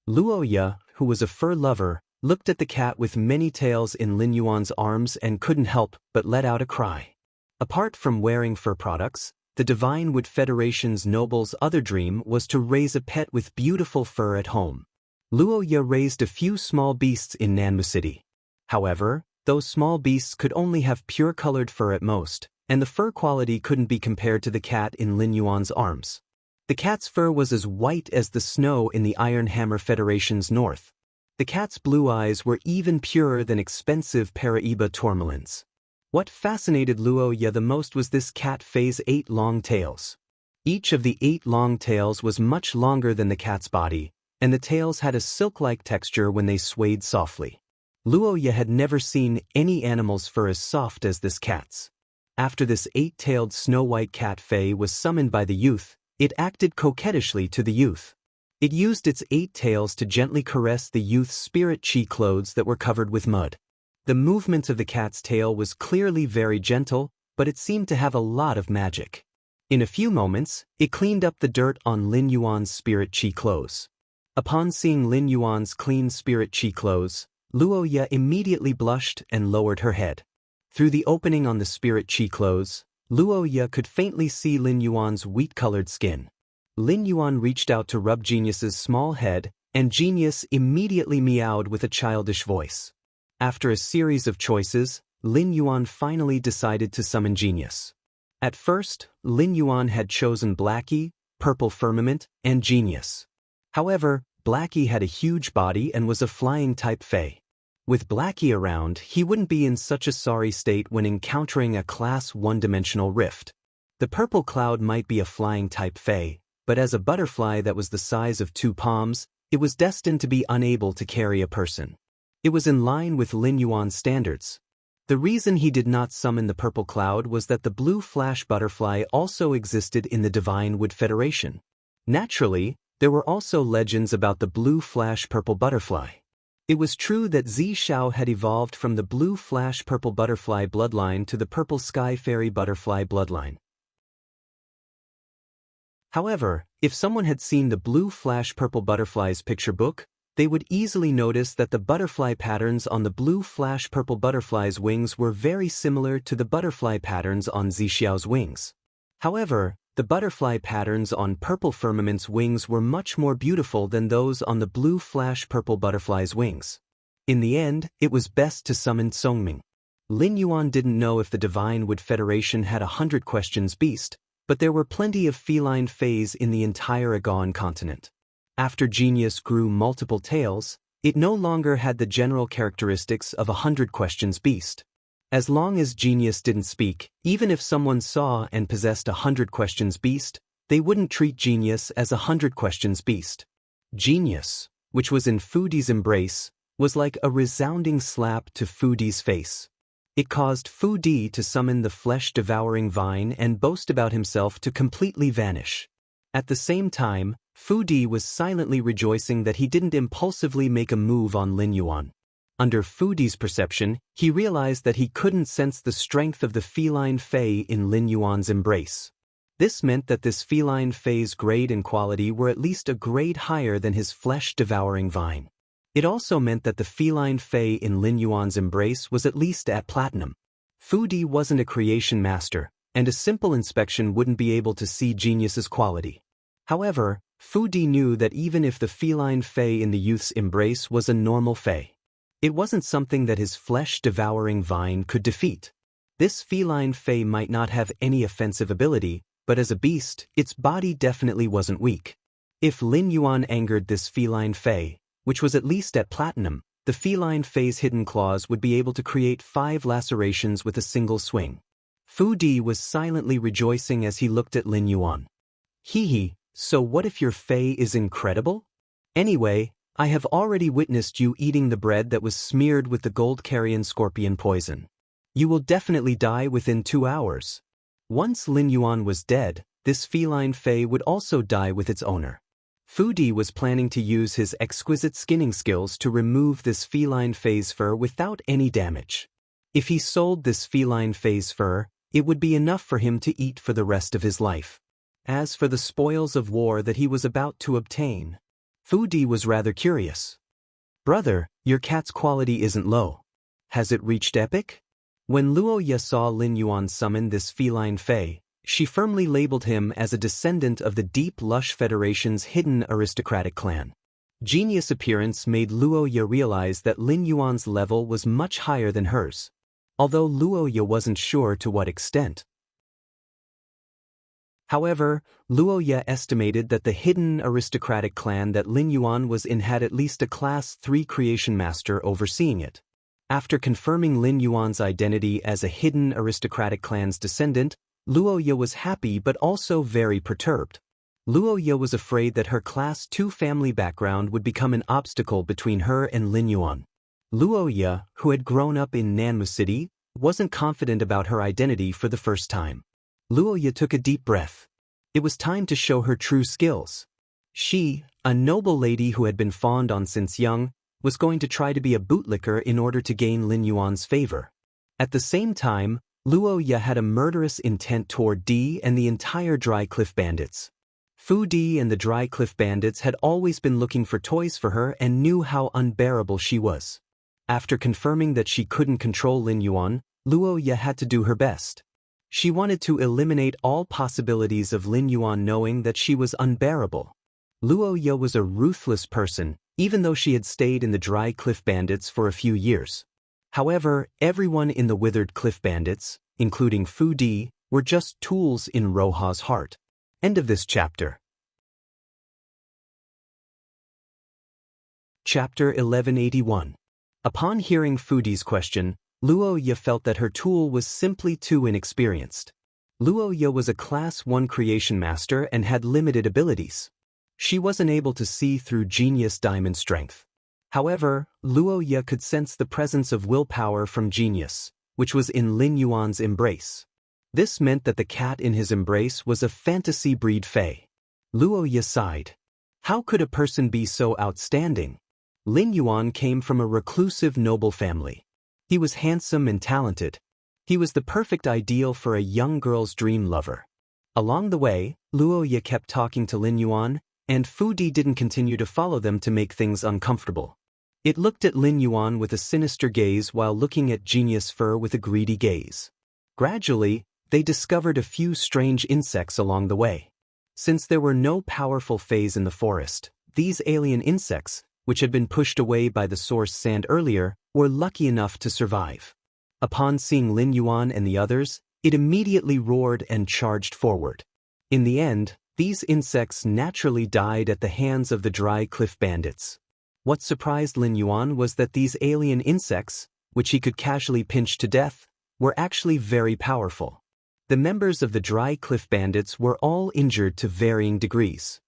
Luo Ye, who was a fur lover, looked at the cat with many tails in Lin Yuan's arms and couldn't help but let out a cry. Apart from wearing fur products, the Divine Wood Federation's nobles' other dream was to raise a pet with beautiful fur at home. Luo Ye raised a few small beasts in Nanmu City. However, those small beasts could only have pure-colored fur at most, and the fur quality couldn't be compared to the cat in Lin Yuan's arms. The cat's fur was as white as the snow in the Iron Hammer Federation's north. The cat's blue eyes were even purer than expensive Paraiba tourmalines. What fascinated Luo Ye the most was this cat Fae's 8 long tails. Each of the 8 long tails was much longer than the cat's body, and the tails had a silk-like texture when they swayed softly. Luo Ye had never seen any animal's fur as soft as this cat's. After this 8-tailed snow-white cat Fae was summoned by the youth, it acted coquettishly to the youth. It used its 8 tails to gently caress the youth's spirit chi clothes that were covered with mud. The movement of the cat's tail was clearly very gentle, but it seemed to have a lot of magic. In a few moments, it cleaned up the dirt on Lin Yuan's spirit chi clothes. Upon seeing Lin Yuan's clean spirit chi clothes, Luo Ye immediately blushed and lowered her head. Through the opening on the spirit chi clothes, Luo Ye could faintly see Lin Yuan's wheat-colored skin. Lin Yuan reached out to rub Genius's small head, and Genius immediately meowed with a childish voice. After a series of choices, Lin Yuan finally decided to summon Genius. At first, Lin Yuan had chosen Blackie, Purple Firmament, and Genius. However, Blackie had a huge body and was a flying-type Fae. With Blackie around, he wouldn't be in such a sorry state when encountering a Class 1-dimensional rift. The purple cloud might be a flying-type Fae, but as a butterfly that was the size of 2 palms, it was destined to be unable to carry a person. It was in line with Lin Yuan's standards. The reason he did not summon the purple cloud was that the blue flash butterfly also existed in the Divine Wood Federation. Naturally, there were also legends about the blue flash purple butterfly. It was true that Zi Xiao had evolved from the blue flash purple butterfly bloodline to the purple sky fairy butterfly bloodline. However, if someone had seen the blue flash purple butterfly's picture book, they would easily notice that the butterfly patterns on the blue flash purple butterfly's wings were very similar to the butterfly patterns on Zi Xiao's wings. However, the butterfly patterns on Purple Firmament's wings were much more beautiful than those on the blue flash purple butterfly's wings. In the end, it was best to summon Songming. Lin Yuan didn't know if the Divine Wood Federation had 100 questions beast, but there were plenty of feline fays in the entire Agawan continent. After Genius grew multiple tails, it no longer had the general characteristics of 100 questions beast. As long as Genius didn't speak, even if someone saw and possessed 100 questions beast, they wouldn't treat Genius as 100 questions beast. Genius, which was in Fu Di's embrace, was like a resounding slap to Fu Di's face. It caused Fu Di to summon the flesh-devouring vine and boast about himself to completely vanish. At the same time, Fu Di was silently rejoicing that he didn't impulsively make a move on Lin Yuan. Under Fu Di's perception, he realized that he couldn't sense the strength of the feline fey in Lin Yuan's embrace. This meant that this feline fey's grade and quality were at least a grade higher than his flesh-devouring vine. It also meant that the feline fey in Lin Yuan's embrace was at least at platinum. Fu Di wasn't a creation master, and a simple inspection wouldn't be able to see Genius's quality. However, Fu Di knew that even if the feline fey in the youth's embrace was a normal fey, it wasn't something that his flesh-devouring vine could defeat. This feline fey might not have any offensive ability, but as a beast, its body definitely wasn't weak. If Lin Yuan angered this feline fey, which was at least at platinum, the feline fey's hidden claws would be able to create 5 lacerations with a single swing. Fu Di was silently rejoicing as he looked at Lin Yuan. Hee, so what if your fey is incredible? Anyway, I have already witnessed you eating the bread that was smeared with the gold carrion scorpion poison. You will definitely die within 2 hours. Once Lin Yuan was dead, this feline fey would also die with its owner. Fu Di was planning to use his exquisite skinning skills to remove this feline fey's fur without any damage. If he sold this feline fey's fur, it would be enough for him to eat for the rest of his life. As for the spoils of war that he was about to obtain, Fu Di was rather curious. Brother, your cat's quality isn't low. Has it reached epic? When Luo Ye saw Lin Yuan summon this feline fey, she firmly labeled him as a descendant of the Deep Lush Federation's hidden aristocratic clan. Genius appearance made Luo Ye realize that Lin Yuan's level was much higher than hers, although Luo Ye wasn't sure to what extent. However, Luo Ye estimated that the hidden aristocratic clan that Lin Yuan was in had at least a Class 3 creation master overseeing it. After confirming Lin Yuan's identity as a hidden aristocratic clan's descendant, Luo Ye was happy but also very perturbed. Luo Ye was afraid that her Class 2 family background would become an obstacle between her and Lin Yuan. Luo Ye, who had grown up in Nanmu City, wasn't confident about her identity for the first time. Luo Ye took a deep breath. It was time to show her true skills. She, a noble lady who had been fawned on since young, was going to try to be a bootlicker in order to gain Lin Yuan's favor. At the same time, Luo Ye had a murderous intent toward Di and the entire Dry Cliff Bandits. Fu Di and the Dry Cliff Bandits had always been looking for toys for her and knew how unbearable she was. After confirming that she couldn't control Lin Yuan, Luo Ye had to do her best. She wanted to eliminate all possibilities of Lin Yuan knowing that she was unbearable. Luo Ye was a ruthless person, even though she had stayed in the Dry Cliff Bandits for a few years. However, everyone in the Withered Cliff Bandits, including Fu Di, were just tools in Roha's heart. End of this chapter. Chapter 1181. Upon hearing Fu Di's question, Luo Ye felt that her tool was simply too inexperienced. Luo Ye was a Class 1 creation master and had limited abilities. She wasn't able to see through Genius Diamond strength. However, Luo Ye could sense the presence of willpower from Genius, which was in Lin Yuan's embrace. This meant that the cat in his embrace was a fantasy breed fey. Luo Ye sighed. How could a person be so outstanding? Lin Yuan came from a reclusive noble family. He was handsome and talented. He was the perfect ideal for a young girl's dream lover. Along the way, Luo Ye kept talking to Lin Yuan, and Fu Di didn't continue to follow them to make things uncomfortable. It looked at Lin Yuan with a sinister gaze while looking at Genius Fur with a greedy gaze. Gradually, they discovered a few strange insects along the way. Since there were no powerful fays in the forest, these alien insects, which had been pushed away by the source sand earlier, were lucky enough to survive. Upon seeing Lin Yuan and the others, it immediately roared and charged forward. In the end, these insects naturally died at the hands of the dry cliff bandits. What surprised Lin Yuan was that these alien insects, which he could casually pinch to death, were actually very powerful. The members of the dry cliff bandits were all injured to varying degrees.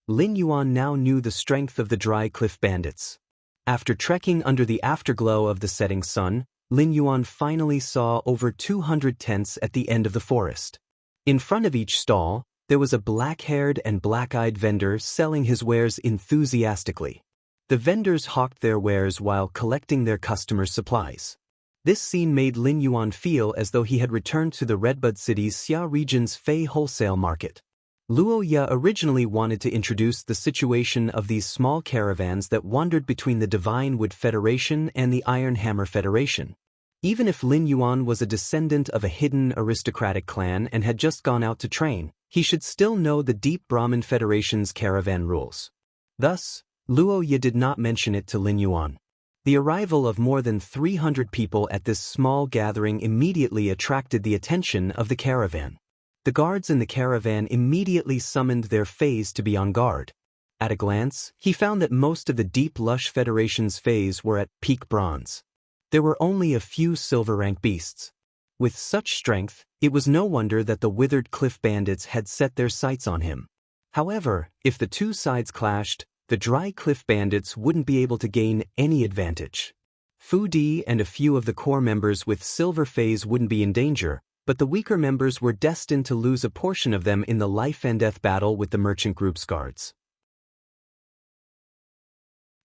Lin Yuan now knew the strength of the dry cliff bandits. After trekking under the afterglow of the setting sun, Lin Yuan finally saw over 200 tents at the end of the forest. In front of each stall, there was a black-haired and black-eyed vendor selling his wares enthusiastically. The vendors hawked their wares while collecting their customers' supplies. This scene made Lin Yuan feel as though he had returned to the Redbud City's Xia region's Fei wholesale market. Luo Ye originally wanted to introduce the situation of these small caravans that wandered between the Divine Wood Federation and the Iron Hammer Federation. Even if Lin Yuan was a descendant of a hidden aristocratic clan and had just gone out to train, he should still know the Deep Brahmin Federation's caravan rules. Thus, Luo Ye did not mention it to Lin Yuan. The arrival of more than 300 people at this small gathering immediately attracted the attention of the caravan. The guards in the caravan immediately summoned their Feis to be on guard. At a glance, he found that most of the Deep Lush Federation's Feis were at peak bronze. There were only a few silver-rank beasts. With such strength, it was no wonder that the withered cliff bandits had set their sights on him. However, if the two sides clashed, the dry cliff bandits wouldn't be able to gain any advantage. Fu Di and a few of the core members with silver Feis wouldn't be in danger, but the weaker members were destined to lose a portion of them in the life-and-death battle with the merchant group's guards.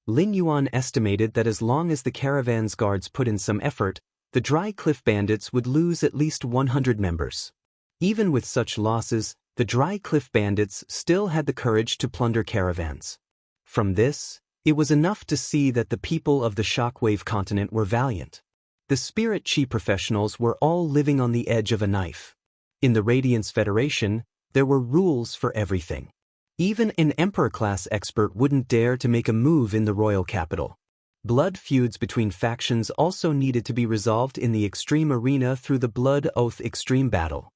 Lin Yuan estimated that as long as the caravan's guards put in some effort, the dry cliff bandits would lose at least 100 members. Even with such losses, the dry cliff bandits still had the courage to plunder caravans. From this, it was enough to see that the people of the Shockwave continent were valiant. The Spirit Chi professionals were all living on the edge of a knife. In the Radiance Federation, there were rules for everything. Even an Emperor-class expert wouldn't dare to make a move in the royal capital. Blood feuds between factions also needed to be resolved in the Extreme Arena through the Blood Oath Extreme Battle.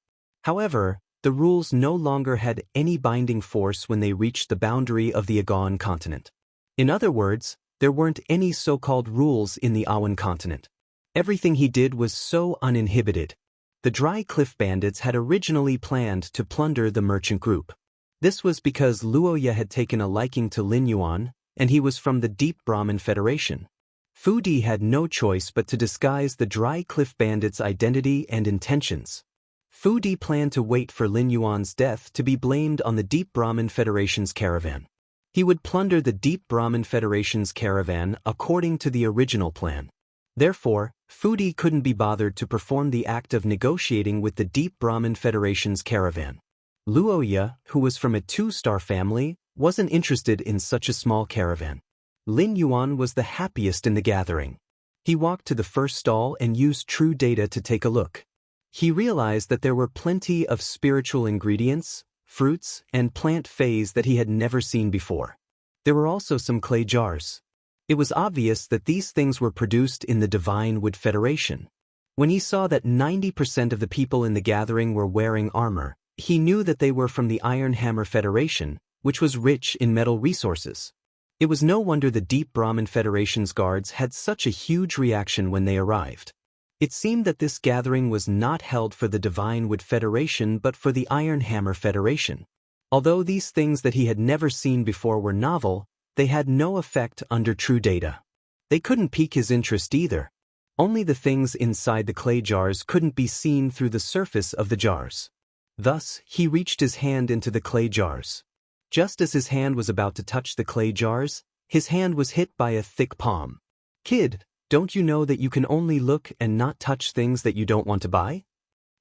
However, the rules no longer had any binding force when they reached the boundary of the Agon continent. In other words, there weren't any so-called rules in the Awan continent. Everything he did was so uninhibited. The Dry Cliff Bandits had originally planned to plunder the merchant group. This was because Luo Ye had taken a liking to Lin Yuan, and he was from the Deep Brahmin Federation. Fu Di had no choice but to disguise the Dry Cliff Bandits' identity and intentions. Fu Di planned to wait for Lin Yuan's death to be blamed on the Deep Brahmin Federation's caravan. He would plunder the Deep Brahmin Federation's caravan according to the original plan. Therefore, Fu Di couldn't be bothered to perform the act of negotiating with the Deep Brahmin Federation's caravan. Luo Ye, who was from a 2-star family, wasn't interested in such a small caravan. Lin Yuan was the happiest in the gathering. He walked to the first stall and used true data to take a look. He realized that there were plenty of spiritual ingredients, fruits, and plant phase that he had never seen before. There were also some clay jars. It was obvious that these things were produced in the Divine Wood Federation. When he saw that 90% of the people in the gathering were wearing armor, he knew that they were from the Iron Hammer Federation, which was rich in metal resources. It was no wonder the Deep Brahmin Federation's guards had such a huge reaction when they arrived. It seemed that this gathering was not held for the Divine Wood Federation but for the Iron Hammer Federation. Although these things that he had never seen before were novel, they had no effect under true data. They couldn't pique his interest either. Only the things inside the clay jars couldn't be seen through the surface of the jars. Thus, he reached his hand into the clay jars. Just as his hand was about to touch the clay jars, his hand was hit by a thick palm. "Kid, don't you know that you can only look and not touch things that you don't want to buy?"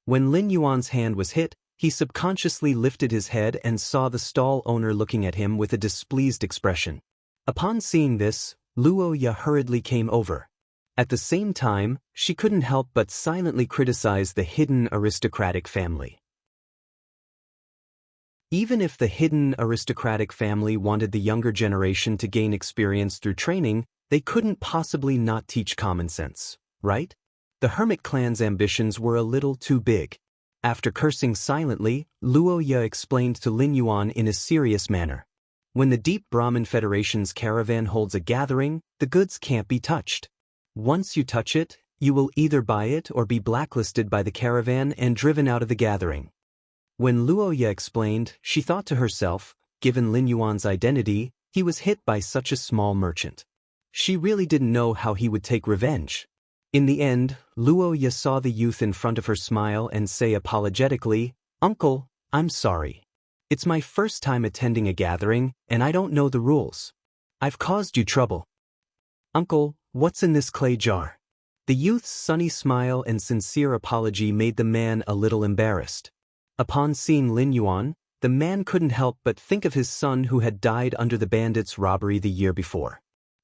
When Lin Yuan's hand was hit, he subconsciously lifted his head and saw the stall owner looking at him with a displeased expression. Upon seeing this, Luo Ye hurriedly came over. At the same time, she couldn't help but silently criticize the hidden aristocratic family. Even if the hidden aristocratic family wanted the younger generation to gain experience through training, they couldn't possibly not teach common sense, right? The hermit clan's ambitions were a little too big. After cursing silently, Luo Ye explained to Lin Yuan in a serious manner. When the Deep Brahmin Federation's caravan holds a gathering, the goods can't be touched. Once you touch it, you will either buy it or be blacklisted by the caravan and driven out of the gathering. When Luo Ye explained, she thought to herself, given Lin Yuan's identity, he was hit by such a small merchant. She really didn't know how he would take revenge. In the end, Luo Ye saw the youth in front of her smile and say apologetically, "Uncle, I'm sorry. It's my first time attending a gathering, and I don't know the rules. I've caused you trouble. Uncle, what's in this clay jar?" The youth's sunny smile and sincere apology made the man a little embarrassed. Upon seeing Lin Yuan, the man couldn't help but think of his son who had died under the bandits' robbery the year before.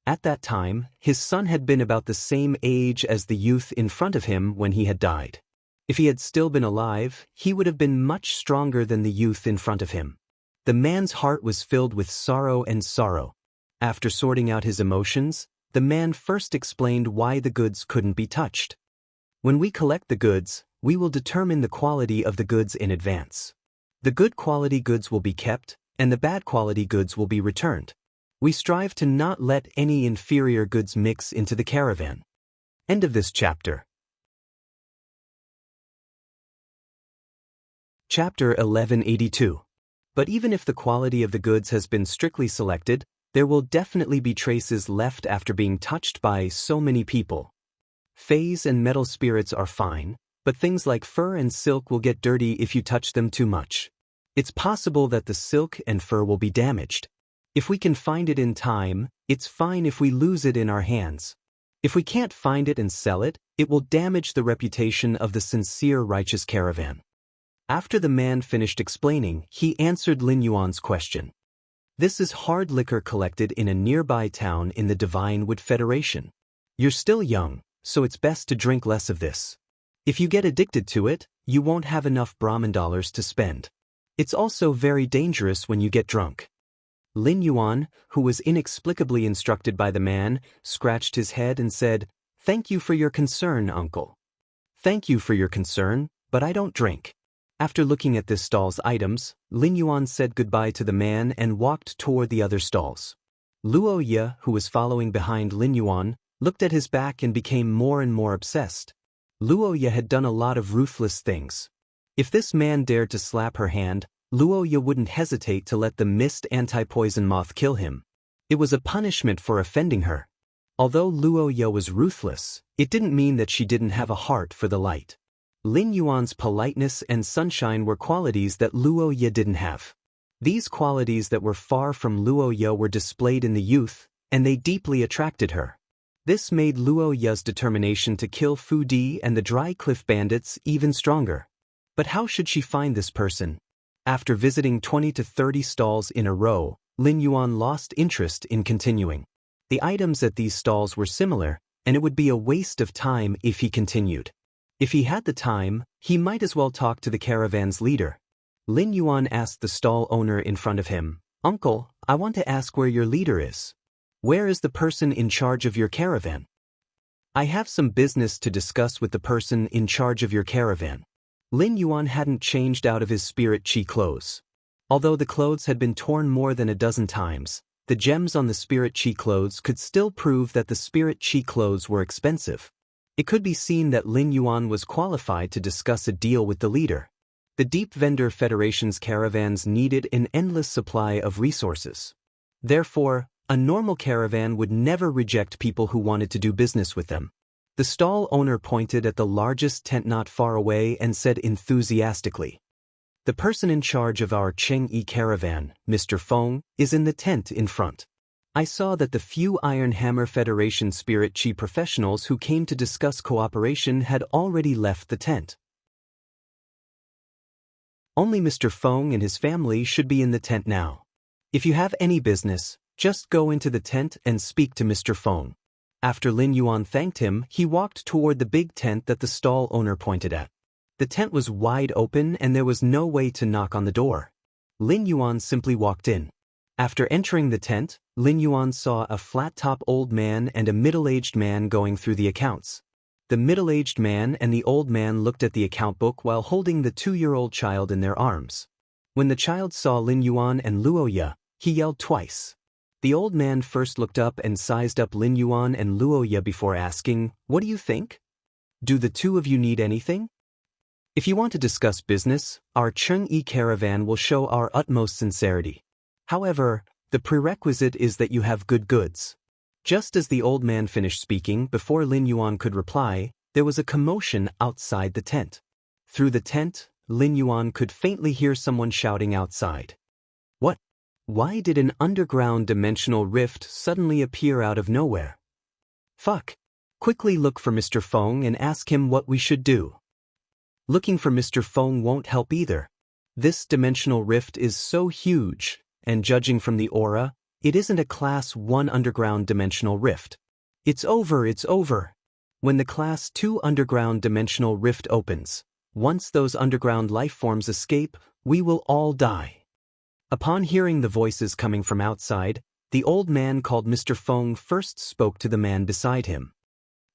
At that time, his son had been about the same age as the youth in front of him when he had died. If he had still been alive, he would have been much stronger than the youth in front of him. The man's heart was filled with sorrow and sorrow. After sorting out his emotions, the man first explained why the goods couldn't be touched. When we collect the goods, we will determine the quality of the goods in advance. The good quality goods will be kept, and the bad quality goods will be returned. We strive to not let any inferior goods mix into the caravan. End of this chapter. Chapter 1182. But even if the quality of the goods has been strictly selected, there will definitely be traces left after being touched by so many people. Phase and metal spirits are fine, but things like fur and silk will get dirty if you touch them too much. It's possible that the silk and fur will be damaged. If we can find it in time, it's fine if we lose it in our hands. If we can't find it and sell it, it will damage the reputation of the sincere righteous caravan. After the man finished explaining, he answered Lin Yuan's question. This is hard liquor collected in a nearby town in the Divine Wood Federation. You're still young, so it's best to drink less of this. If you get addicted to it, you won't have enough Brahmin dollars to spend. It's also very dangerous when you get drunk. Lin Yuan, who was inexplicably instructed by the man, scratched his head and said, "Thank you for your concern, uncle." "Thank you for your concern, but I don't drink." After looking at this stall's items, Lin Yuan said goodbye to the man and walked toward the other stalls. Luo Ye, who was following behind Lin Yuan, looked at his back and became more and more obsessed. Luo Ye had done a lot of ruthless things. If this man dared to slap her hand, Luo Ye wouldn't hesitate to let the mist anti-poison moth kill him. It was a punishment for offending her. Although Luo Ye was ruthless, it didn't mean that she didn't have a heart for the light. Lin Yuan's politeness and sunshine were qualities that Luo Ye didn't have. These qualities that were far from Luo Ye were displayed in the youth, and they deeply attracted her. This made Luo Ye's determination to kill Fu Di and the Dry Cliff Bandits even stronger. But how should she find this person? After visiting 20 to 30 stalls in a row, Lin Yuan lost interest in continuing. The items at these stalls were similar, and it would be a waste of time if he continued. If he had the time, he might as well talk to the caravan's leader. Lin Yuan asked the stall owner in front of him, "Uncle, I want to ask where your leader is. Where is the person in charge of your caravan?" "I have some business to discuss with the person in charge of your caravan." Lin Yuan hadn't changed out of his spirit chi clothes. Although the clothes had been torn more than a dozen times, the gems on the spirit chi clothes could still prove that the spirit chi clothes were expensive. It could be seen that Lin Yuan was qualified to discuss a deal with the leader. The Deep Vendor Federation's caravans needed an endless supply of resources. Therefore, a normal caravan would never reject people who wanted to do business with them. The stall owner pointed at the largest tent not far away and said enthusiastically, "The person in charge of our Chengyi caravan, Mr. Feng, is in the tent in front." I saw that the few Iron Hammer Federation Spirit Chi professionals who came to discuss cooperation had already left the tent. Only Mr. Feng and his family should be in the tent now. If you have any business, just go into the tent and speak to Mr. Feng. After Lin Yuan thanked him, he walked toward the big tent that the stall owner pointed at. The tent was wide open and there was no way to knock on the door. Lin Yuan simply walked in. After entering the tent, Lin Yuan saw a flat-top old man and a middle-aged man going through the accounts. The middle-aged man and the old man looked at the account book while holding the 2-year-old child in their arms. When the child saw Lin Yuan and Luo Ye, he yelled twice. The old man first looked up and sized up Lin Yuan and Luo Ye before asking, "What do you think? Do the two of you need anything? If you want to discuss business, our Chengyi caravan will show our utmost sincerity. However, the prerequisite is that you have good goods." Just as the old man finished speaking, before Lin Yuan could reply, there was a commotion outside the tent. Through the tent, Lin Yuan could faintly hear someone shouting outside. "What? Why did an underground dimensional rift suddenly appear out of nowhere? Fuck. Quickly look for Mr. Feng and ask him what we should do." Looking for Mr. Feng won't help either. This dimensional rift is so huge, and judging from the aura, it isn't a Class 1 underground dimensional rift. It's over. When the Class 2 underground dimensional rift opens, once those underground life forms escape, we will all die. Upon hearing the voices coming from outside, the old man called Mr. Feng first spoke to the man beside him.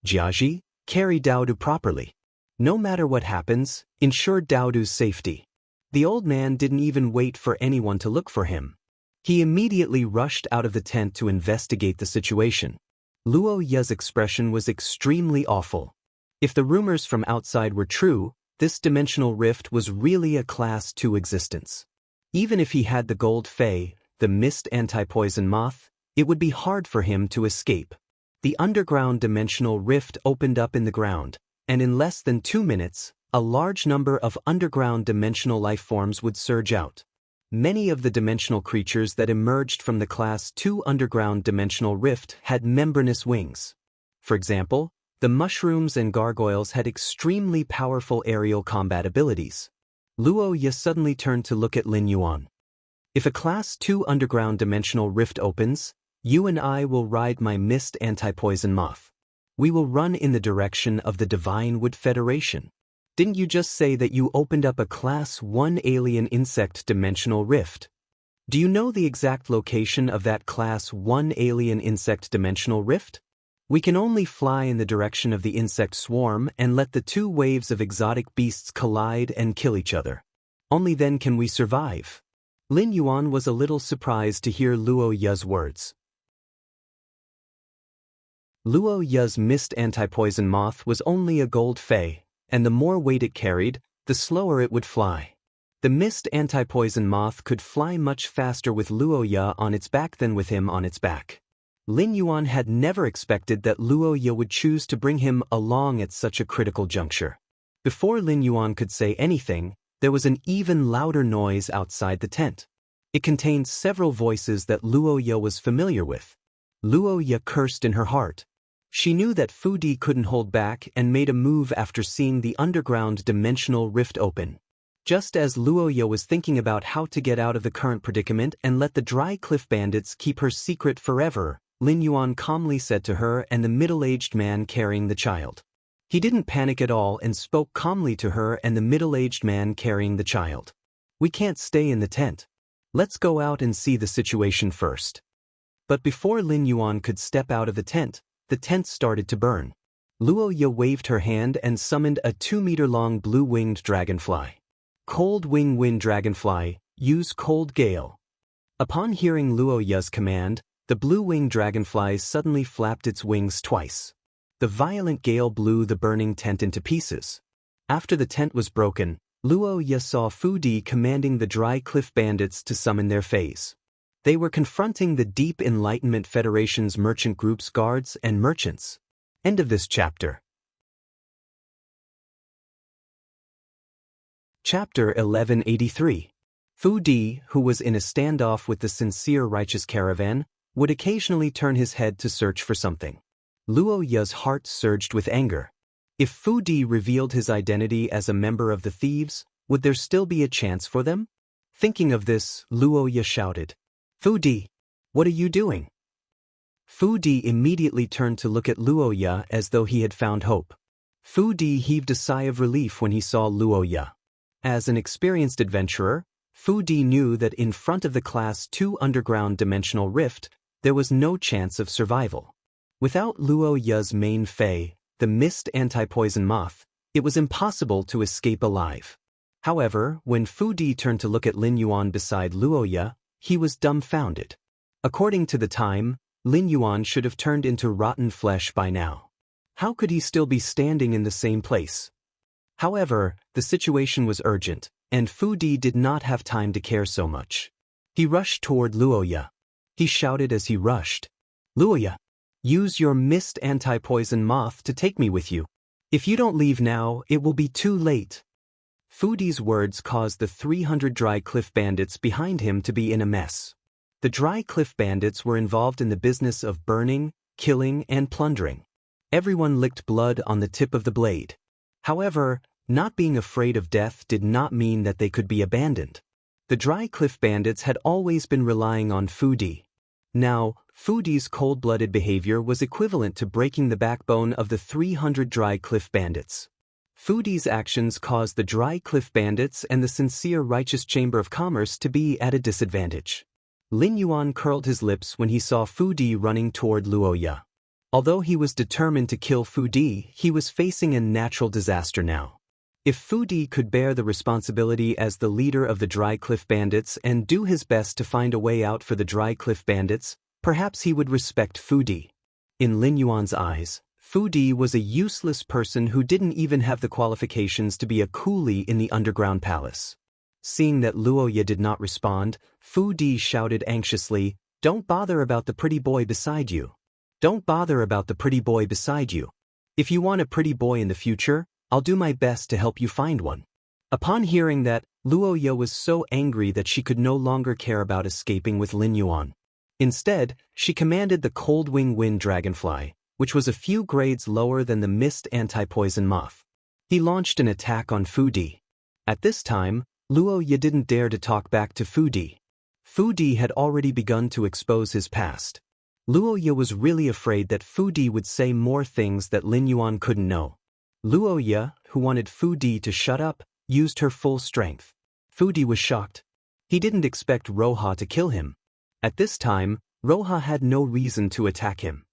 "Jiaji, carry Daodu properly. No matter what happens, ensure Daodu's safety." The old man didn't even wait for anyone to look for him. He immediately rushed out of the tent to investigate the situation. Luo Ye's expression was extremely awful. If the rumors from outside were true, this dimensional rift was really a Class 2 existence. Even if he had the gold fei, the mist anti-poison moth, it would be hard for him to escape. The underground dimensional rift opened up in the ground, and in less than 2 minutes, a large number of underground dimensional life forms would surge out. Many of the dimensional creatures that emerged from the Class 2 underground dimensional rift had membranous wings. For example, the mushrooms and gargoyles had extremely powerful aerial combat abilities. Luo Ye suddenly turned to look at Lin Yuan. "If a Class 2 underground dimensional rift opens, you and I will ride my mist anti-poison moth. We will run in the direction of the Divine Wood Federation. Didn't you just say that you opened up a Class 1 alien insect dimensional rift? Do you know the exact location of that Class 1 alien insect dimensional rift? We can only fly in the direction of the insect swarm and let the 2 waves of exotic beasts collide and kill each other. Only then can we survive." Lin Yuan was a little surprised to hear Luo Ye's words. Luo Ye's mist anti-poison moth was only a gold fei, and the more weight it carried, the slower it would fly. The mist anti-poison moth could fly much faster with Luo Ye on its back than with him on its back. Lin Yuan had never expected that Luo Ye would choose to bring him along at such a critical juncture. Before Lin Yuan could say anything, there was an even louder noise outside the tent. It contained several voices that Luo Ye was familiar with. Luo Ye cursed in her heart. She knew that Fu Di couldn't hold back and made a move after seeing the underground dimensional rift open. Just as Luo Ye was thinking about how to get out of the current predicament and let the Dry Cliff Bandits keep her secret forever, Lin Yuan calmly said to her and the middle-aged man carrying the child. He didn't panic at all and spoke calmly to her and the middle-aged man carrying the child. "We can't stay in the tent. Let's go out and see the situation first." But before Lin Yuan could step out of the tent started to burn. Luo Ye waved her hand and summoned a 2-meter-long blue-winged dragonfly. "Cold Wing Wind Dragonfly, use Cold Gale." Upon hearing Luo Ye's command, the blue-winged dragonfly suddenly flapped its wings twice. The violent gale blew the burning tent into pieces. After the tent was broken, Luo Ye saw Fu Di commanding the Dry Cliff Bandits to summon their fays. They were confronting the Deep Enlightenment Federation's merchant group's guards and merchants. End of this chapter. Chapter 1183. Fu Di, who was in a standoff with the sincere righteous caravan, would occasionally turn his head to search for something. Luo Ye's heart surged with anger. If Fu Di revealed his identity as a member of the thieves, would there still be a chance for them? Thinking of this, Luo Ye shouted, "Fu Di, what are you doing?" Fu Di immediately turned to look at Luo Ye as though he had found hope. Fu Di heaved a sigh of relief when he saw Luo Ye. As an experienced adventurer, Fu Di knew that in front of the Class 2 underground dimensional rift, there was no chance of survival. Without Luo Ye's main Fei, the mist anti-poison moth, it was impossible to escape alive. However, when Fu Di turned to look at Lin Yuan beside Luo Ye, he was dumbfounded. According to the time, Lin Yuan should have turned into rotten flesh by now. How could he still be standing in the same place? However, the situation was urgent, and Fu Di did not have time to care so much. He rushed toward Luo Ye. He shouted as he rushed, "Luo Ye, use your mist anti-poison moth to take me with you. If you don't leave now, it will be too late." Fu Di's words caused the 300 dry cliff bandits behind him to be in a mess. The dry cliff bandits were involved in the business of burning, killing, and plundering. Everyone licked blood on the tip of the blade. However, not being afraid of death did not mean that they could be abandoned. The dry cliff bandits had always been relying on Fu Di. Now, Fu Di's cold-blooded behavior was equivalent to breaking the backbone of the 300 dry cliff bandits. Fu Di's actions caused the dry cliff bandits and the sincere righteous Chamber of Commerce to be at a disadvantage. Lin Yuan curled his lips when he saw Fu Di running toward Luo Ye. Although he was determined to kill Fu Di, he was facing a natural disaster now. If Fu Di could bear the responsibility as the leader of the dry cliff bandits and do his best to find a way out for the dry cliff bandits, perhaps he would respect Fu Di. In Lin Yuan's eyes, Fu Di was a useless person who didn't even have the qualifications to be a coolie in the underground palace. Seeing that Luo Ye did not respond, Fu Di shouted anxiously, "Don't bother about the pretty boy beside you. Don't bother about the pretty boy beside you. If you want a pretty boy in the future, I'll do my best to help you find one." Upon hearing that, Luo Ye was so angry that she could no longer care about escaping with Lin Yuan. Instead, she commanded the Cold Wing Wind Dragonfly, which was a few grades lower than the mist anti-poison moth. He launched an attack on Fu Di. At this time, Luo Ye didn't dare to talk back to Fu Di. Fu Di had already begun to expose his past. Luo Ye was really afraid that Fu Di would say more things that Lin Yuan couldn't know. Luo Ye, who wanted Fu Di to shut up, used her full strength. Fu Di was shocked. He didn't expect Roha to kill him. At this time, Roha had no reason to attack him.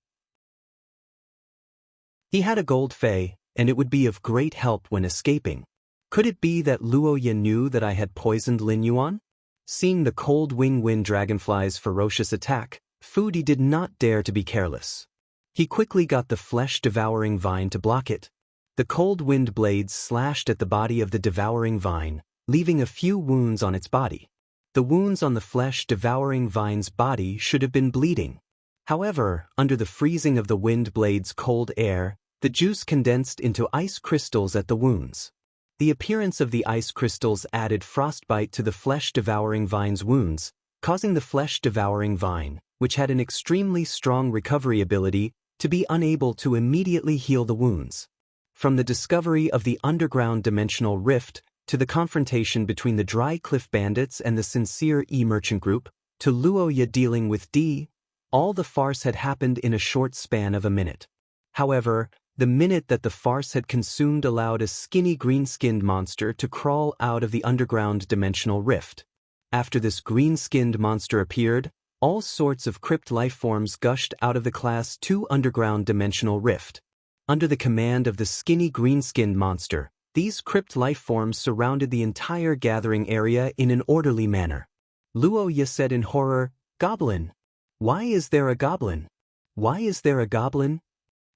He had a gold fei, and it would be of great help when escaping. Could it be that Luo Ye knew that I had poisoned Lin Yuan? Seeing the Cold Wing Wind Dragonfly's ferocious attack, Fu Di did not dare to be careless. He quickly got the flesh-devouring vine to block it. The cold wind blades slashed at the body of the devouring vine, leaving a few wounds on its body. The wounds on the flesh-devouring vine's body should have been bleeding. However, under the freezing of the wind blade's cold air, the juice condensed into ice crystals at the wounds. The appearance of the ice crystals added frostbite to the flesh-devouring vine's wounds, causing the flesh-devouring vine, which had an extremely strong recovery ability, to be unable to immediately heal the wounds. From the discovery of the underground dimensional rift, to the confrontation between the Dry Cliff Bandits and the sincere E-Merchant Group, to Luo Ye dealing with D, all the farce had happened in a short span of a minute. However, the minute that the farce had consumed allowed a skinny green-skinned monster to crawl out of the underground dimensional rift. After this green-skinned monster appeared, all sorts of crypt life forms gushed out of the Class 2 underground dimensional rift. Under the command of the skinny green-skinned monster, these crypt life forms surrounded the entire gathering area in an orderly manner. Luo Ye said in horror, "Goblin! Why is there a goblin? Why is there a goblin?"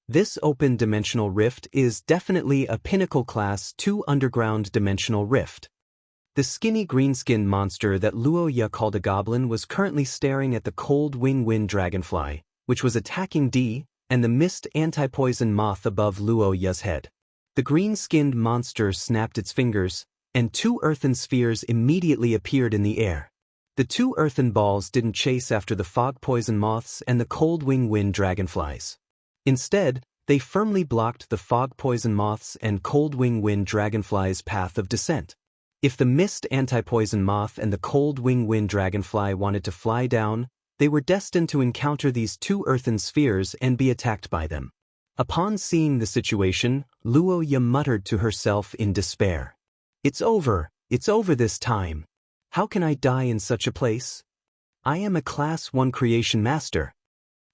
This open dimensional rift is definitely a pinnacle Class 2 underground dimensional rift. The skinny green-skinned monster that Luo Ye called a goblin was currently staring at the Cold Wing Wind Dragonfly, which was attacking D, and the mist anti-poison moth above Luo Ye's head. The green-skinned monster snapped its fingers, and 2 earthen spheres immediately appeared in the air. The 2 earthen balls didn't chase after the fog poison moths and the cold wing wind dragonflies. Instead, they firmly blocked the fog poison moths and cold wing wind dragonflies' path of descent. If the mist anti-poison moth and the cold wing wind dragonfly wanted to fly down, they were destined to encounter these 2 earthen spheres and be attacked by them. Upon seeing the situation, Luo Ye muttered to herself in despair. It's over this time. How can I die in such a place? I am a Class 1 creation master.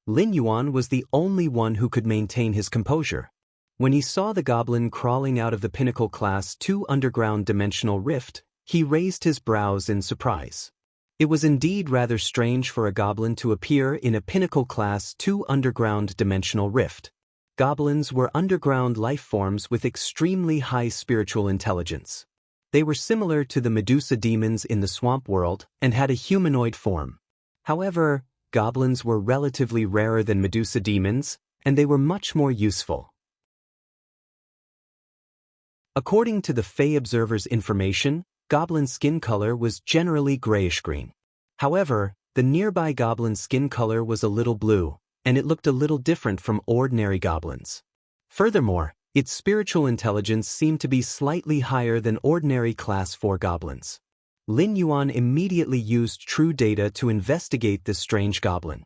Lin Yuan was the only one who could maintain his composure. When he saw the goblin crawling out of the pinnacle Class 2 underground dimensional rift, he raised his brows in surprise. It was indeed rather strange for a goblin to appear in a pinnacle Class 2 underground dimensional rift. Goblins were underground life forms with extremely high spiritual intelligence. They were similar to the Medusa demons in the swamp world and had a humanoid form. However, goblins were relatively rarer than Medusa demons, and they were much more useful. According to the Fey Observer's information, goblin skin color was generally grayish-green. However, the nearby goblin's skin color was a little blue, and it looked a little different from ordinary goblins. Furthermore, its spiritual intelligence seemed to be slightly higher than ordinary Class 4 goblins. Lin Yuan immediately used true data to investigate this strange goblin.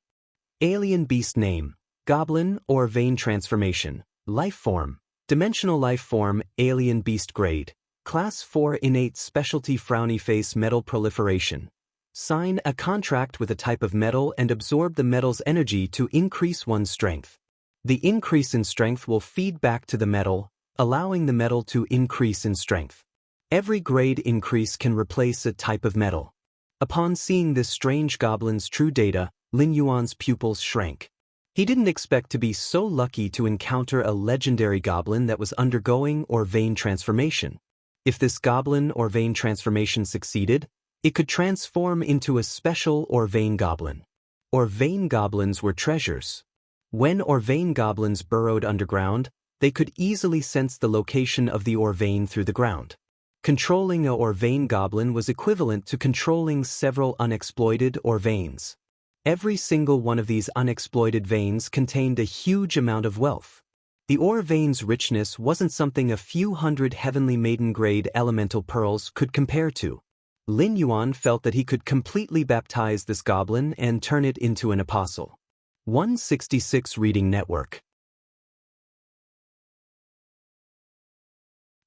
Alien beast name, goblin or vein transformation, life form, dimensional life form, alien beast grade, Class 4 innate specialty frowny face metal proliferation. Sign a contract with a type of metal and absorb the metal's energy to increase one's strength. The increase in strength will feed back to the metal, allowing the metal to increase in strength. Every grade increase can replace a type of metal. Upon seeing this strange goblin's true data, Lin Yuan's pupils shrank. He didn't expect to be so lucky to encounter a legendary goblin that was undergoing or vein transformation. If this goblin or vein transformation succeeded, it could transform into a special or vein goblin. Or vein goblins were treasures. When or vein goblins burrowed underground, they could easily sense the location of the or vein through the ground. Controlling a or vein goblin was equivalent to controlling several unexploited or veins. Every single one of these unexploited veins contained a huge amount of wealth. The ore vein's richness wasn't something a few hundred heavenly maiden-grade elemental pearls could compare to. Lin Yuan felt that he could completely baptize this goblin and turn it into an apostle. 166 Reading Network.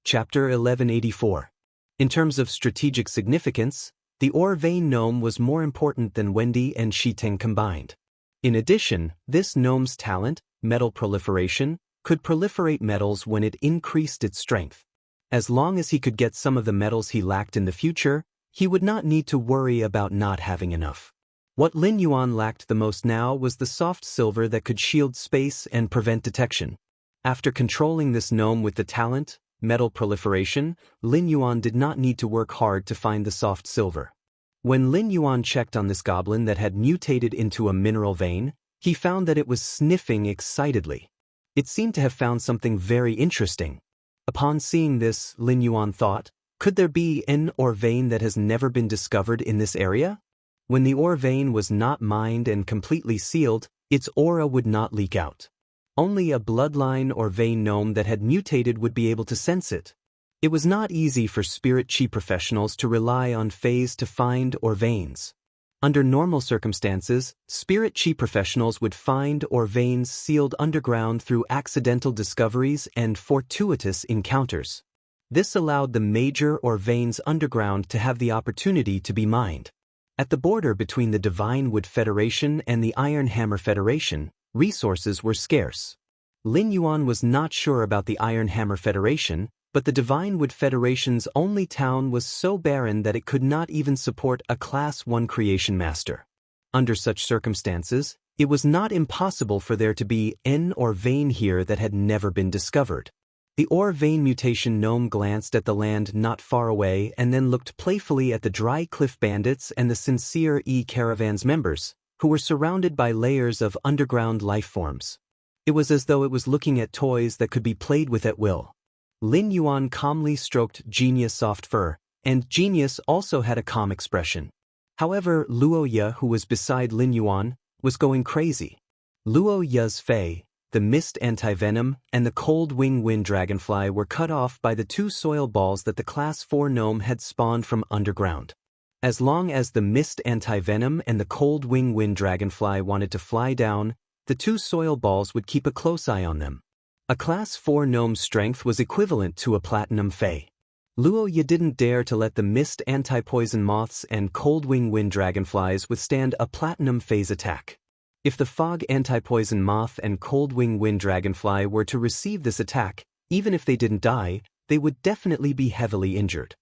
Chapter 1184. In terms of strategic significance, the ore vein gnome was more important than Wendy and Shiteng combined. In addition, this gnome's talent, metal proliferation, could proliferate metals when it increased its strength. As long as he could get some of the metals he lacked in the future, he would not need to worry about not having enough. What Lin Yuan lacked the most now was the soft silver that could shield space and prevent detection. After controlling this gnome with the talent, metal proliferation, Lin Yuan did not need to work hard to find the soft silver. When Lin Yuan checked on this goblin that had mutated into a mineral vein, he found that it was sniffing excitedly. It seemed to have found something very interesting. Upon seeing this, Lin Yuan thought, could there be an ore vein that has never been discovered in this area? When the ore vein was not mined and completely sealed, its aura would not leak out. Only a bloodline or vein gnome that had mutated would be able to sense it. It was not easy for spirit chi professionals to rely on Fays to find ore veins. Under normal circumstances, spirit chi professionals would find ore veins sealed underground through accidental discoveries and fortuitous encounters. This allowed the major ore veins underground to have the opportunity to be mined. At the border between the Divine Wood Federation and the Iron Hammer Federation, resources were scarce. Lin Yuan was not sure about the Iron Hammer Federation, but the Divine Wood Federation's only town was so barren that it could not even support a Class 1 creation master. Under such circumstances, it was not impossible for there to be an ore vein here that had never been discovered. The ore vein mutation gnome glanced at the land not far away and then looked playfully at the Dry Cliff Bandits and the Sincere Caravan's members, who were surrounded by layers of underground life forms. It was as though it was looking at toys that could be played with at will. Lin Yuan calmly stroked Genius' soft fur, and Genius also had a calm expression. However, Luo Ye, who was beside Lin Yuan, was going crazy. Luo Ye's Fei, the Mist Anti-Venom, and the Cold Wing Wind Dragonfly were cut off by the two soil balls that the Class 4 gnome had spawned from underground. As long as the Mist Anti-Venom and the Cold Wing Wind Dragonfly wanted to fly down, the two soil balls would keep a close eye on them. A Class 4 gnome's strength was equivalent to a Platinum Fey. Luo Ye didn't dare to let the mist anti-poison moths and cold-wing wind dragonflies withstand a platinum phase attack. If the fog anti-poison moth and cold-wing wind dragonfly were to receive this attack, even if they didn't die, they would definitely be heavily injured.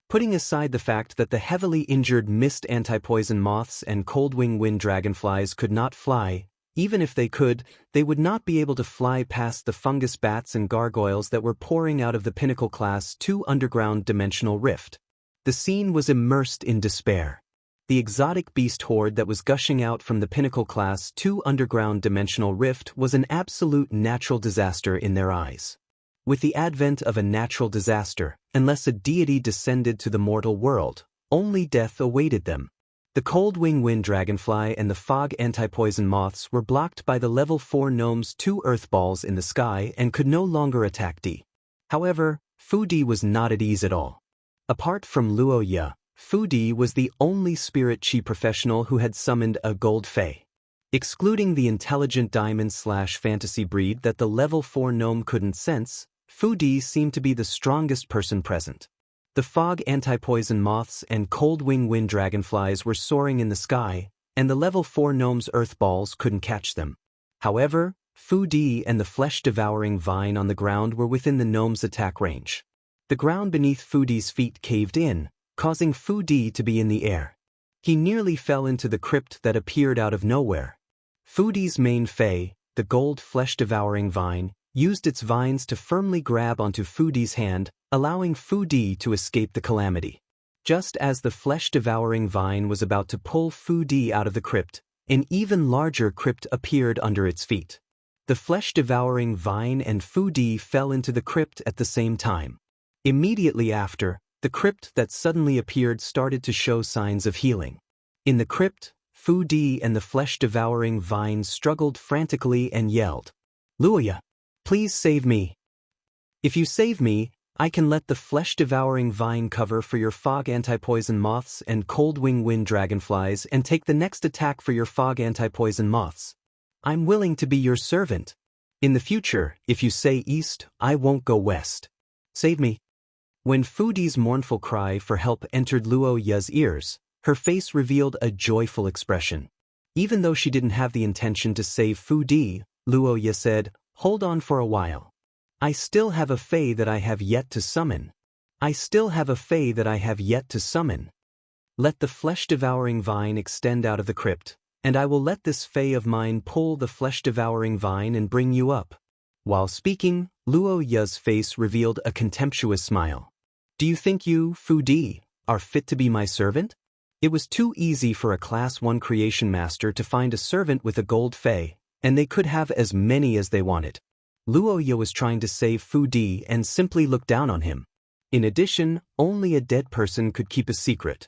Putting aside the fact that the heavily injured mist anti-poison moths and cold-wing wind dragonflies could not fly, even if they could, they would not be able to fly past the fungus bats and gargoyles that were pouring out of the Pinnacle Class 2 underground dimensional rift. The scene was immersed in despair. The exotic beast horde that was gushing out from the Pinnacle Class 2 underground dimensional rift was an absolute natural disaster in their eyes. With the advent of a natural disaster, unless a deity descended to the mortal world, only death awaited them. The cold-wing wind dragonfly and the fog anti-poison moths were blocked by the level 4 gnome's 2 earth balls in the sky and could no longer attack D. However, Fu Di was not at ease at all. Apart from Luo Ye, Fu Di was the only spirit chi professional who had summoned a gold fae. Excluding the intelligent diamond/fantasy breed that the level 4 gnome couldn't sense, Fu Di seemed to be the strongest person present. The fog anti-poison moths and cold-wing wind dragonflies were soaring in the sky, and the level 4 gnome's earth balls couldn't catch them. However, Fu Di and the flesh-devouring vine on the ground were within the gnome's attack range. The ground beneath Fu Di's feet caved in, causing Fu Di to be in the air. He nearly fell into the crypt that appeared out of nowhere. Fu Di's main fae, the gold flesh-devouring vine, used its vines to firmly grab onto Fu Di's hand, allowing Fu Di to escape the calamity. Just as the flesh-devouring vine was about to pull Fu Di out of the crypt, an even larger crypt appeared under its feet. The flesh-devouring vine and Fu Di fell into the crypt at the same time. Immediately after, the crypt that suddenly appeared started to show signs of healing. In the crypt, Fu Di and the flesh-devouring vine struggled frantically and yelled, "Luo Ye, please save me. If you save me, I can let the flesh-devouring vine cover for your fog anti-poison moths and cold-wing wind dragonflies and take the next attack for your fog anti-poison moths. I'm willing to be your servant. In the future, if you say east, I won't go west. Save me." When Fu Di's mournful cry for help entered Luo Ye's ears, her face revealed a joyful expression. Even though she didn't have the intention to save Fu Di, Luo Ye said, "Hold on for a while. I still have a fae that I have yet to summon. I still have a fae that I have yet to summon. Let the flesh-devouring vine extend out of the crypt, and I will let this fae of mine pull the flesh-devouring vine and bring you up." While speaking, Luo Ye's face revealed a contemptuous smile. "Do you think you, Fu Di, are fit to be my servant?" It was too easy for a Class 1 creation master to find a servant with a gold fae, and they could have as many as they wanted. Luo Ye was trying to save Fu Di and simply looked down on him. In addition, only a dead person could keep a secret.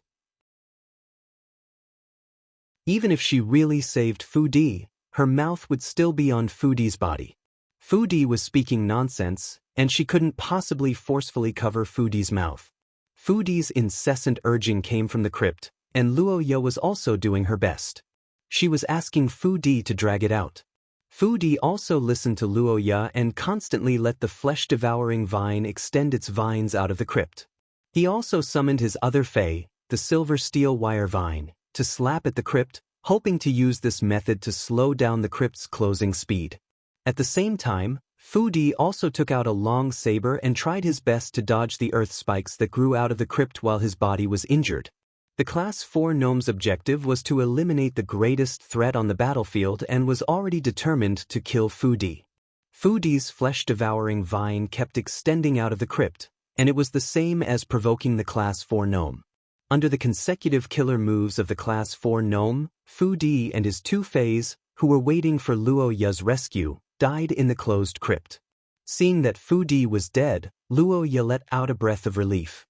Even if she really saved Fu Di, her mouth would still be on Fu Di's body. Fu Di was speaking nonsense, and she couldn't possibly forcefully cover Fu Di's mouth. Fu Di's incessant urging came from the crypt, and Luo Ye was also doing her best. She was asking Fu Di to drag it out. Fu Di also listened to Luo Ye and constantly let the flesh-devouring vine extend its vines out of the crypt. He also summoned his other fae, the silver steel wire vine, to slap at the crypt, hoping to use this method to slow down the crypt's closing speed. At the same time, Fu Di also took out a long saber and tried his best to dodge the earth spikes that grew out of the crypt while his body was injured. The Class 4 gnome's objective was to eliminate the greatest threat on the battlefield and was already determined to kill Fu Di. Fu Di's flesh-devouring vine kept extending out of the crypt, and it was the same as provoking the Class 4 gnome. Under the consecutive killer moves of the Class 4 gnome, Fu Di and his 2 faes, who were waiting for Luo Ye's rescue, died in the closed crypt. Seeing that Fu Di was dead, Luo Ye let out a breath of relief.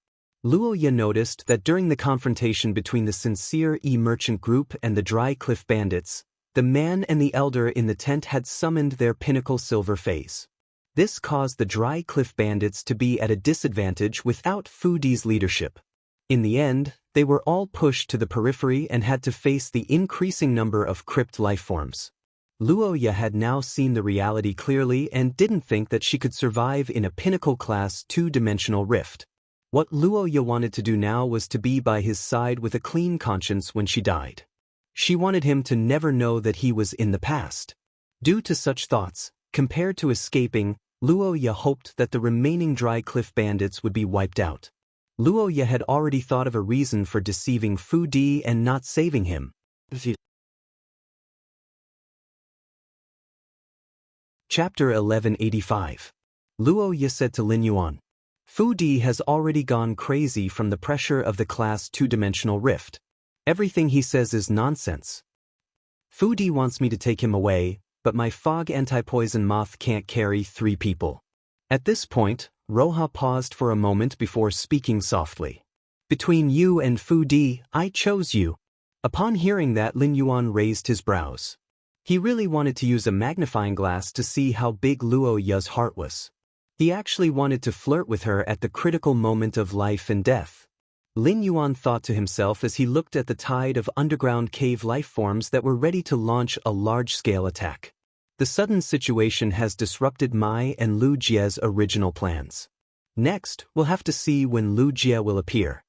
Luo Ye noticed that during the confrontation between the Sincere E-Merchant group and the Dry Cliff Bandits, the man and the elder in the tent had summoned their pinnacle silver faes. This caused the Dry Cliff Bandits to be at a disadvantage without Fu Di's leadership. In the end, they were all pushed to the periphery and had to face the increasing number of crypt lifeforms. Luoya had now seen the reality clearly and didn't think that she could survive in a pinnacle-class two-dimensional rift. What Luoya wanted to do now was to be by his side with a clean conscience when she died. She wanted him to never know that he was in the past. Due to such thoughts, compared to escaping, Luoya hoped that the remaining dry cliff bandits would be wiped out. Luoya had already thought of a reason for deceiving Fu Di and not saving him. Chapter 1185. Luoya said to Lin Yuan, Fu Di has already gone crazy from the pressure of the class two-dimensional rift. Everything he says is nonsense. Fu Di wants me to take him away, but my fog anti-poison moth can't carry 3 people. At this point, Roha paused for a moment before speaking softly. Between you and Fu Di, I chose you. Upon hearing that, Lin Yuan raised his brows. He really wanted to use a magnifying glass to see how big Luoya's heart was. He actually wanted to flirt with her at the critical moment of life and death. Lin Yuan thought to himself as he looked at the tide of underground cave life forms that were ready to launch a large-scale attack. The sudden situation has disrupted Mai and Lu Jie's original plans. Next, we'll have to see when Lu Jie will appear.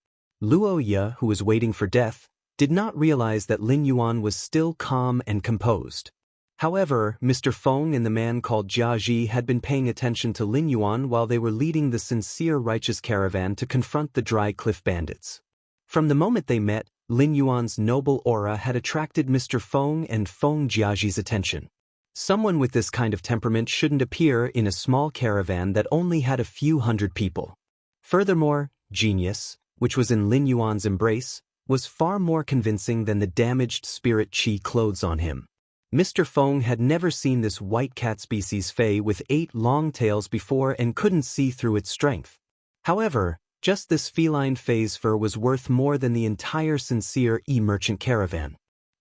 Luoya, who was waiting for death, did not realize that Lin Yuan was still calm and composed. However, Mr. Feng and the man called Jia Ji had been paying attention to Lin Yuan while they were leading the sincere righteous caravan to confront the dry cliff bandits. From the moment they met, Lin Yuan's noble aura had attracted Mr. Feng and Feng Jiaji's attention. Someone with this kind of temperament shouldn't appear in a small caravan that only had a few hundred people. Furthermore, genius, which was in Lin Yuan's embrace, was far more convincing than the damaged spirit qi clothes on him. Mr. Feng had never seen this white cat species fey with 8 long tails before and couldn't see through its strength. However, just this feline fey's fur was worth more than the entire sincere merchant caravan.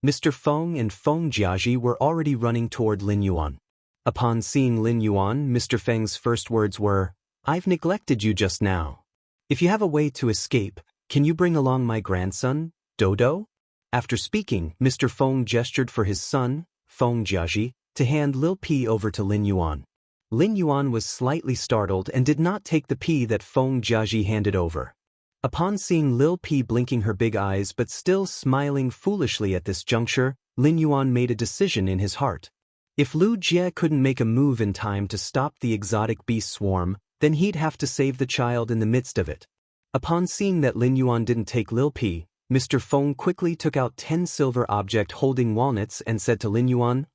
Mr. Feng and Feng Jiaji were already running toward Lin Yuan. Upon seeing Lin Yuan, Mr. Feng's first words were, "I've neglected you just now. If you have a way to escape, can you bring along my grandson, Dodo?" After speaking, Mr. Feng gestured for his son, Feng Jiaji, to hand Lil Pi over to Lin Yuan. Lin Yuan was slightly startled and did not take the Pi that Feng Jiaji handed over. Upon seeing Lil Pi blinking her big eyes but still smiling foolishly at this juncture, Lin Yuan made a decision in his heart. If Lu Jie couldn't make a move in time to stop the exotic beast swarm, then he'd have to save the child in the midst of it. Upon seeing that Lin Yuan didn't take Lil Pi, Mr. Feng quickly took out 10 silver object holding walnuts and said to Lin Yuan,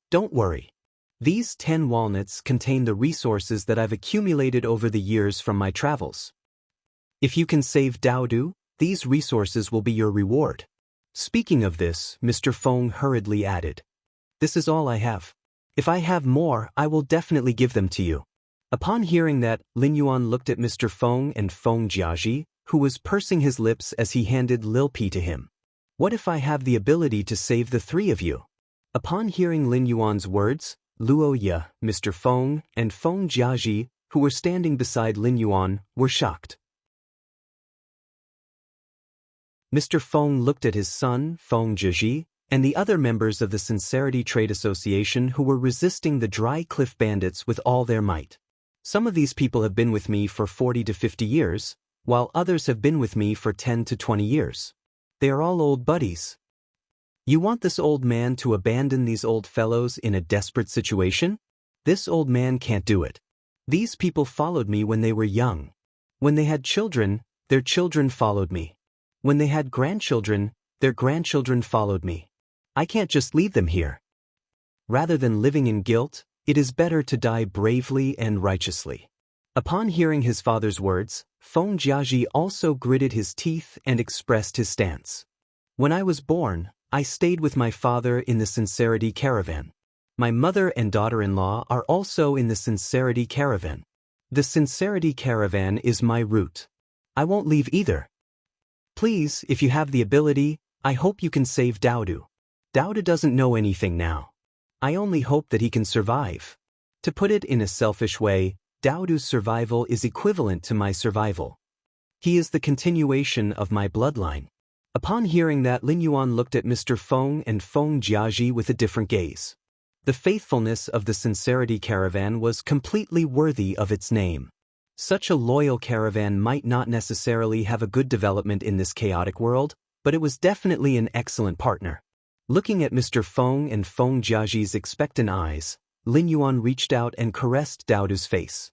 "Don't worry. These 10 walnuts contain the resources that I've accumulated over the years from my travels. If you can save Daodu, these resources will be your reward." Speaking of this, Mr. Feng hurriedly added, "This is all I have. If I have more, I will definitely give them to you." Upon hearing that, Lin Yuan looked at Mr. Feng and Feng Jiaji, who was pursing his lips as he handed Lil Pi to him. "What if I have the ability to save the 3 of you?" Upon hearing Lin Yuan's words, Luoya, Mr. Feng, and Feng Jiaji, who were standing beside Lin Yuan, were shocked. Mr. Feng looked at his son, Feng Jiaji, and the other members of the Sincerity Trade Association who were resisting the dry cliff bandits with all their might. "Some of these people have been with me for 40 to 50 years, while others have been with me for 10 to 20 years. They are all old buddies. You want this old man to abandon these old fellows in a desperate situation? This old man can't do it. These people followed me when they were young. When they had children, their children followed me. When they had grandchildren, their grandchildren followed me. I can't just leave them here. Rather than living in guilt, it is better to die bravely and righteously." Upon hearing his father's words, Feng Jiaji also gritted his teeth and expressed his stance. "When I was born, I stayed with my father in the Sincerity Caravan. My mother and daughter-in-law are also in the Sincerity Caravan. The Sincerity Caravan is my route. I won't leave either. Please, if you have the ability, I hope you can save Daodu. Daodu doesn't know anything now. I only hope that he can survive. To put it in a selfish way, Daodu's survival is equivalent to my survival. He is the continuation of my bloodline. Upon hearing that, Lin Yuan looked at Mr. Feng and Feng Jiaji with a different gaze. The faithfulness of the Sincerity Caravan was completely worthy of its name. Such a loyal caravan might not necessarily have a good development in this chaotic world, but it was definitely an excellent partner. Looking at Mr. Feng and Feng Jiaji's expectant eyes, Lin Yuan reached out and caressed Daoist's face.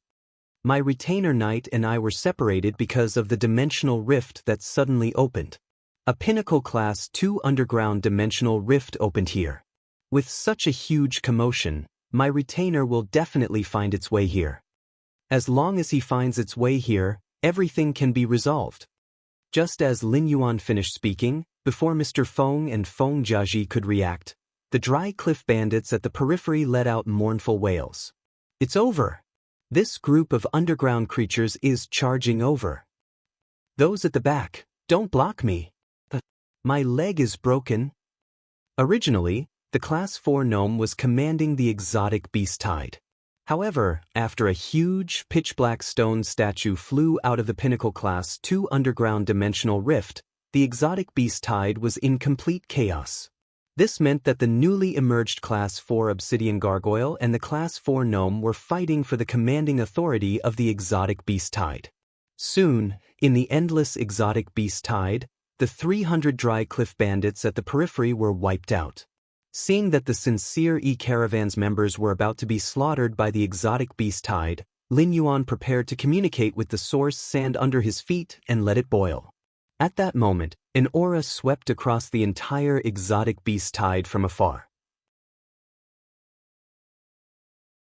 My retainer knight and I were separated because of the dimensional rift that suddenly opened. A Pinnacle Class 2 underground dimensional rift opened here. With such a huge commotion, my retainer will definitely find its way here. As long as he finds its way here, everything can be resolved. Just as Lin Yuan finished speaking, before Mr. Feng and Feng Jiaji could react, the dry cliff bandits at the periphery let out mournful wails. It's over. This group of underground creatures is charging over. Those at the back, don't block me. My leg is broken. Originally, the Class 4 gnome was commanding the exotic beast tide. However, after a huge, pitch-black stone statue flew out of the Pinnacle Class 2 underground dimensional rift, the exotic beast tide was in complete chaos. This meant that the newly emerged Class 4 obsidian gargoyle and the Class 4 gnome were fighting for the commanding authority of the exotic beast tide. Soon, in the endless exotic beast tide, the 300 dry cliff bandits at the periphery were wiped out. Seeing that the Sincere Caravan's members were about to be slaughtered by the exotic beast tide, Lin Yuan prepared to communicate with the source sand under his feet and let it boil. At that moment, an aura swept across the entire exotic beast tide from afar.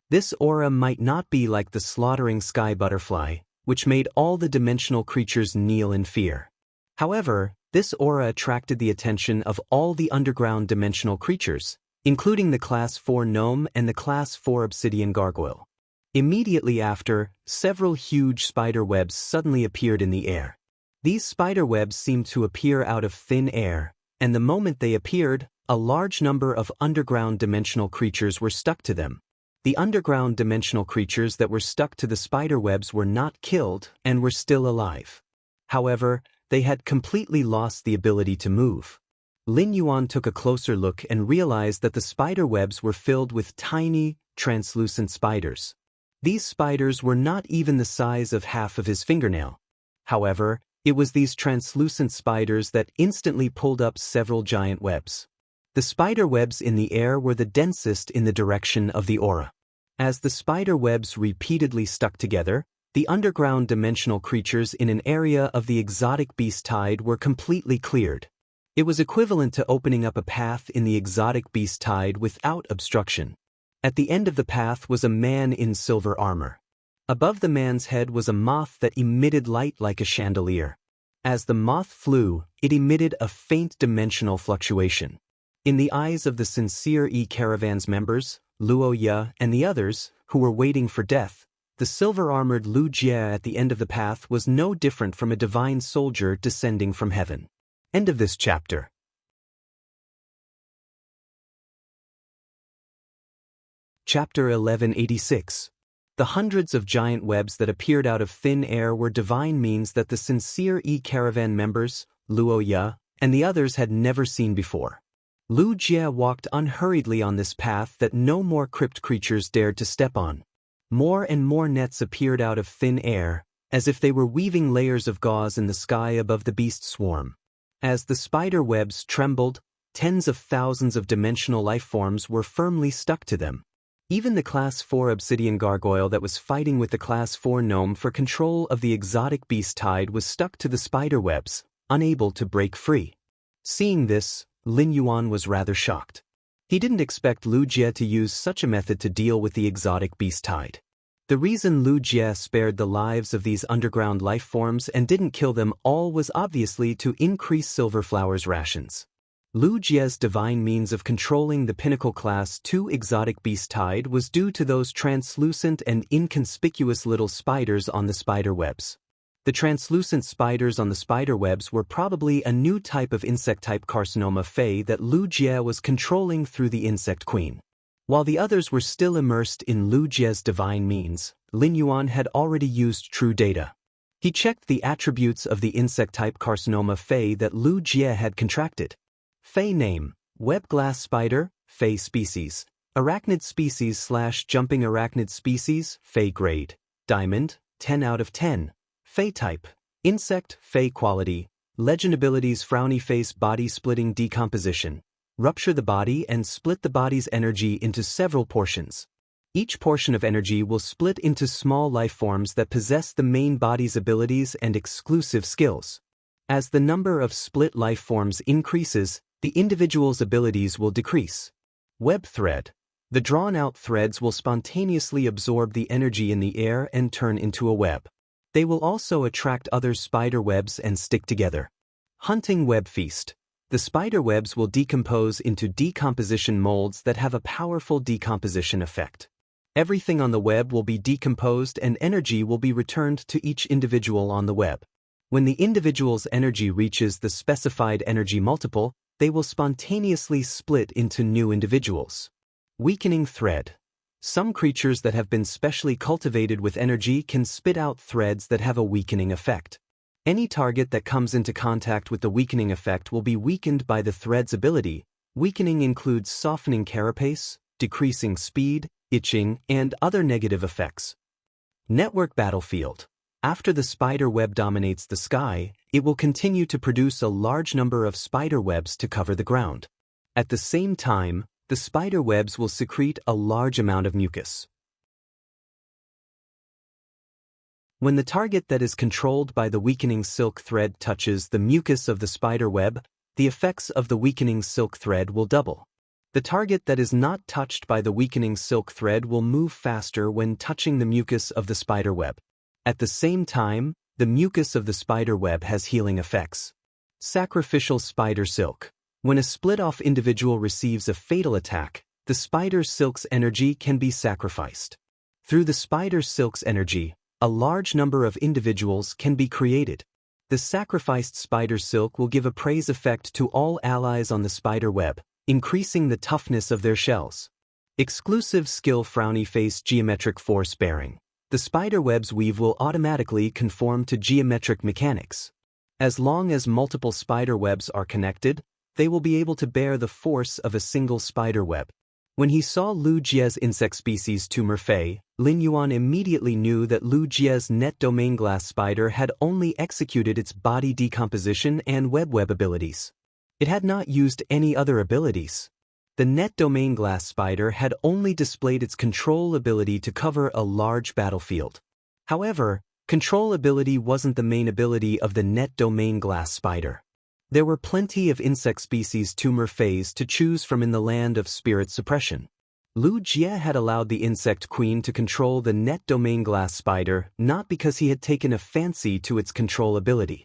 This aura might not be like the slaughtering sky butterfly, which made all the dimensional creatures kneel in fear. However, this aura attracted the attention of all the underground dimensional creatures, including the Class 4 gnome and the Class 4 obsidian gargoyle. Immediately after, several huge spider webs suddenly appeared in the air. These spider webs seemed to appear out of thin air, and the moment they appeared, a large number of underground dimensional creatures were stuck to them. The underground dimensional creatures that were stuck to the spider webs were not killed and were still alive. However, they had completely lost the ability to move. Lin Yuan took a closer look and realized that the spider webs were filled with tiny, translucent spiders. These spiders were not even the size of half of his fingernail. However, it was these translucent spiders that instantly pulled up several giant webs. The spider webs in the air were the densest in the direction of the aura. As the spider webs repeatedly stuck together, the underground dimensional creatures in an area of the exotic beast tide were completely cleared. It was equivalent to opening up a path in the exotic beast tide without obstruction. At the end of the path was a man in silver armor. Above the man's head was a moth that emitted light like a chandelier. As the moth flew, it emitted a faint dimensional fluctuation. In the eyes of the Sincere Caravan's members, Luo Ye and the others, who were waiting for death, the silver-armored Lu Jie at the end of the path was no different from a divine soldier descending from heaven. End of this chapter. Chapter 1186. The hundreds of giant webs that appeared out of thin air were divine means that the Sincere Caravan members, Luo Ye, and the others had never seen before. Lu Jie walked unhurriedly on this path that no more crypt creatures dared to step on. More and more nets appeared out of thin air, as if they were weaving layers of gauze in the sky above the beast swarm. As the spider webs trembled, tens of thousands of dimensional life forms were firmly stuck to them. Even the Class 4 obsidian gargoyle that was fighting with the Class 4 gnome for control of the exotic beast tide was stuck to the spider webs, unable to break free. Seeing this, Lin Yuan was rather shocked. He didn't expect Lu Jie to use such a method to deal with the exotic beast tide. The reason Lu Jie spared the lives of these underground life forms and didn't kill them all was obviously to increase Silverflower's rations. Lu Jie's divine means of controlling the Pinnacle Class 2 exotic beast tide was due to those translucent and inconspicuous little spiders on the spider webs. The translucent spiders on the spider webs were probably a new type of insect-type carcinoma Fey that Lu Jie was controlling through the Insect Queen. While the others were still immersed in Lu Jie's divine means, Lin Yuan had already used true data. He checked the attributes of the insect-type carcinoma Fei that Lu Jie had contracted. Fei name: web glass spider, Fei species. Arachnid species/jumping arachnid species, Fei grade. Diamond, 10 out of 10. Fei type: insect, Fei quality. Legend abilities: frowny face, body splitting decomposition. Rupture the body and split the body's energy into several portions. Each portion of energy will split into small life forms that possess the main body's abilities and exclusive skills. As the number of split life forms increases, the individual's abilities will decrease. Web thread: the drawn-out threads will spontaneously absorb the energy in the air and turn into a web. They will also attract other spider webs and stick together. Hunting web feast: the spider webs will decompose into decomposition molds that have a powerful decomposition effect. Everything on the web will be decomposed and energy will be returned to each individual on the web. When the individual's energy reaches the specified energy multiple, they will spontaneously split into new individuals. Weakening thread: some creatures that have been specially cultivated with energy can spit out threads that have a weakening effect. Any target that comes into contact with the weakening effect will be weakened by the thread's ability. Weakening includes softening carapace, decreasing speed, itching, and other negative effects. Network battlefield: after the spider web dominates the sky, it will continue to produce a large number of spider webs to cover the ground. At the same time, the spider webs will secrete a large amount of mucus. When the target that is controlled by the weakening silk thread touches the mucus of the spider web, the effects of the weakening silk thread will double. The target that is not touched by the weakening silk thread will move faster when touching the mucus of the spider web. At the same time, the mucus of the spider web has healing effects. Sacrificial spider silk: when a split-off individual receives a fatal attack, the spider silk's energy can be sacrificed. Through the spider silk's energy, a large number of individuals can be created. The sacrificed spider silk will give a praise effect to all allies on the spider web, increasing the toughness of their shells. Exclusive skill: frowny face, geometric force bearing. The spider web's weave will automatically conform to geometric mechanics. As long as multiple spider webs are connected, they will be able to bear the force of a single spider web. When he saw Lu Jie's insect species tumor Fei, Lin Yuan immediately knew that Lu Jie's net domain glass spider had only executed its body decomposition and web abilities. It had not used any other abilities. The net domain glass spider had only displayed its control ability to cover a large battlefield. However, control ability wasn't the main ability of the net domain glass spider. There were plenty of insect species tumor Feis to choose from in the land of spirit suppression. Lu Jie had allowed the insect queen to control the net domain glass spider not because he had taken a fancy to its control ability.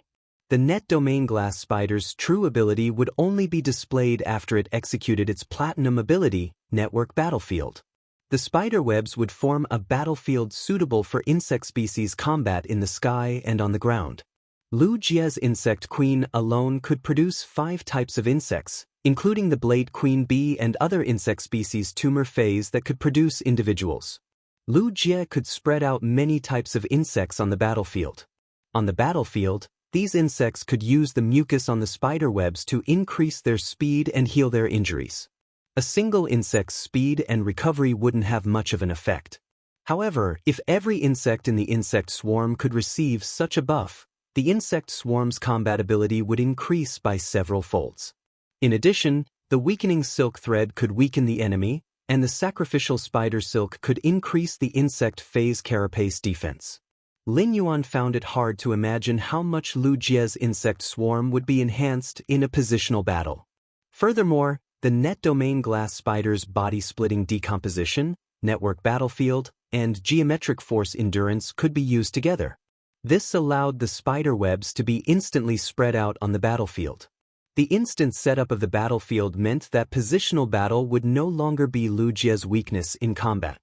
The net domain glass spider's true ability would only be displayed after it executed its platinum ability, network battlefield. The spider webs would form a battlefield suitable for insect species combat in the sky and on the ground. Lu Jie's insect queen alone could produce 5 types of insects, including the blade queen bee and other insect species tumor Feis that could produce individuals. Lu Jie could spread out many types of insects on the battlefield. On the battlefield, these insects could use the mucus on the spider webs to increase their speed and heal their injuries. A single insect's speed and recovery wouldn't have much of an effect. However, if every insect in the insect swarm could receive such a buff, the insect swarm's combat ability would increase by several folds. In addition, the weakening silk thread could weaken the enemy, and the sacrificial spider silk could increase the insect phase carapace defense. Lin Yuan found it hard to imagine how much Lu Jie's insect swarm would be enhanced in a positional battle. Furthermore, the net domain glass spider's body-splitting decomposition, network battlefield, and geometric force endurance could be used together. This allowed the spider webs to be instantly spread out on the battlefield. The instant setup of the battlefield meant that positional battle would no longer be Lu Jie's weakness in combat.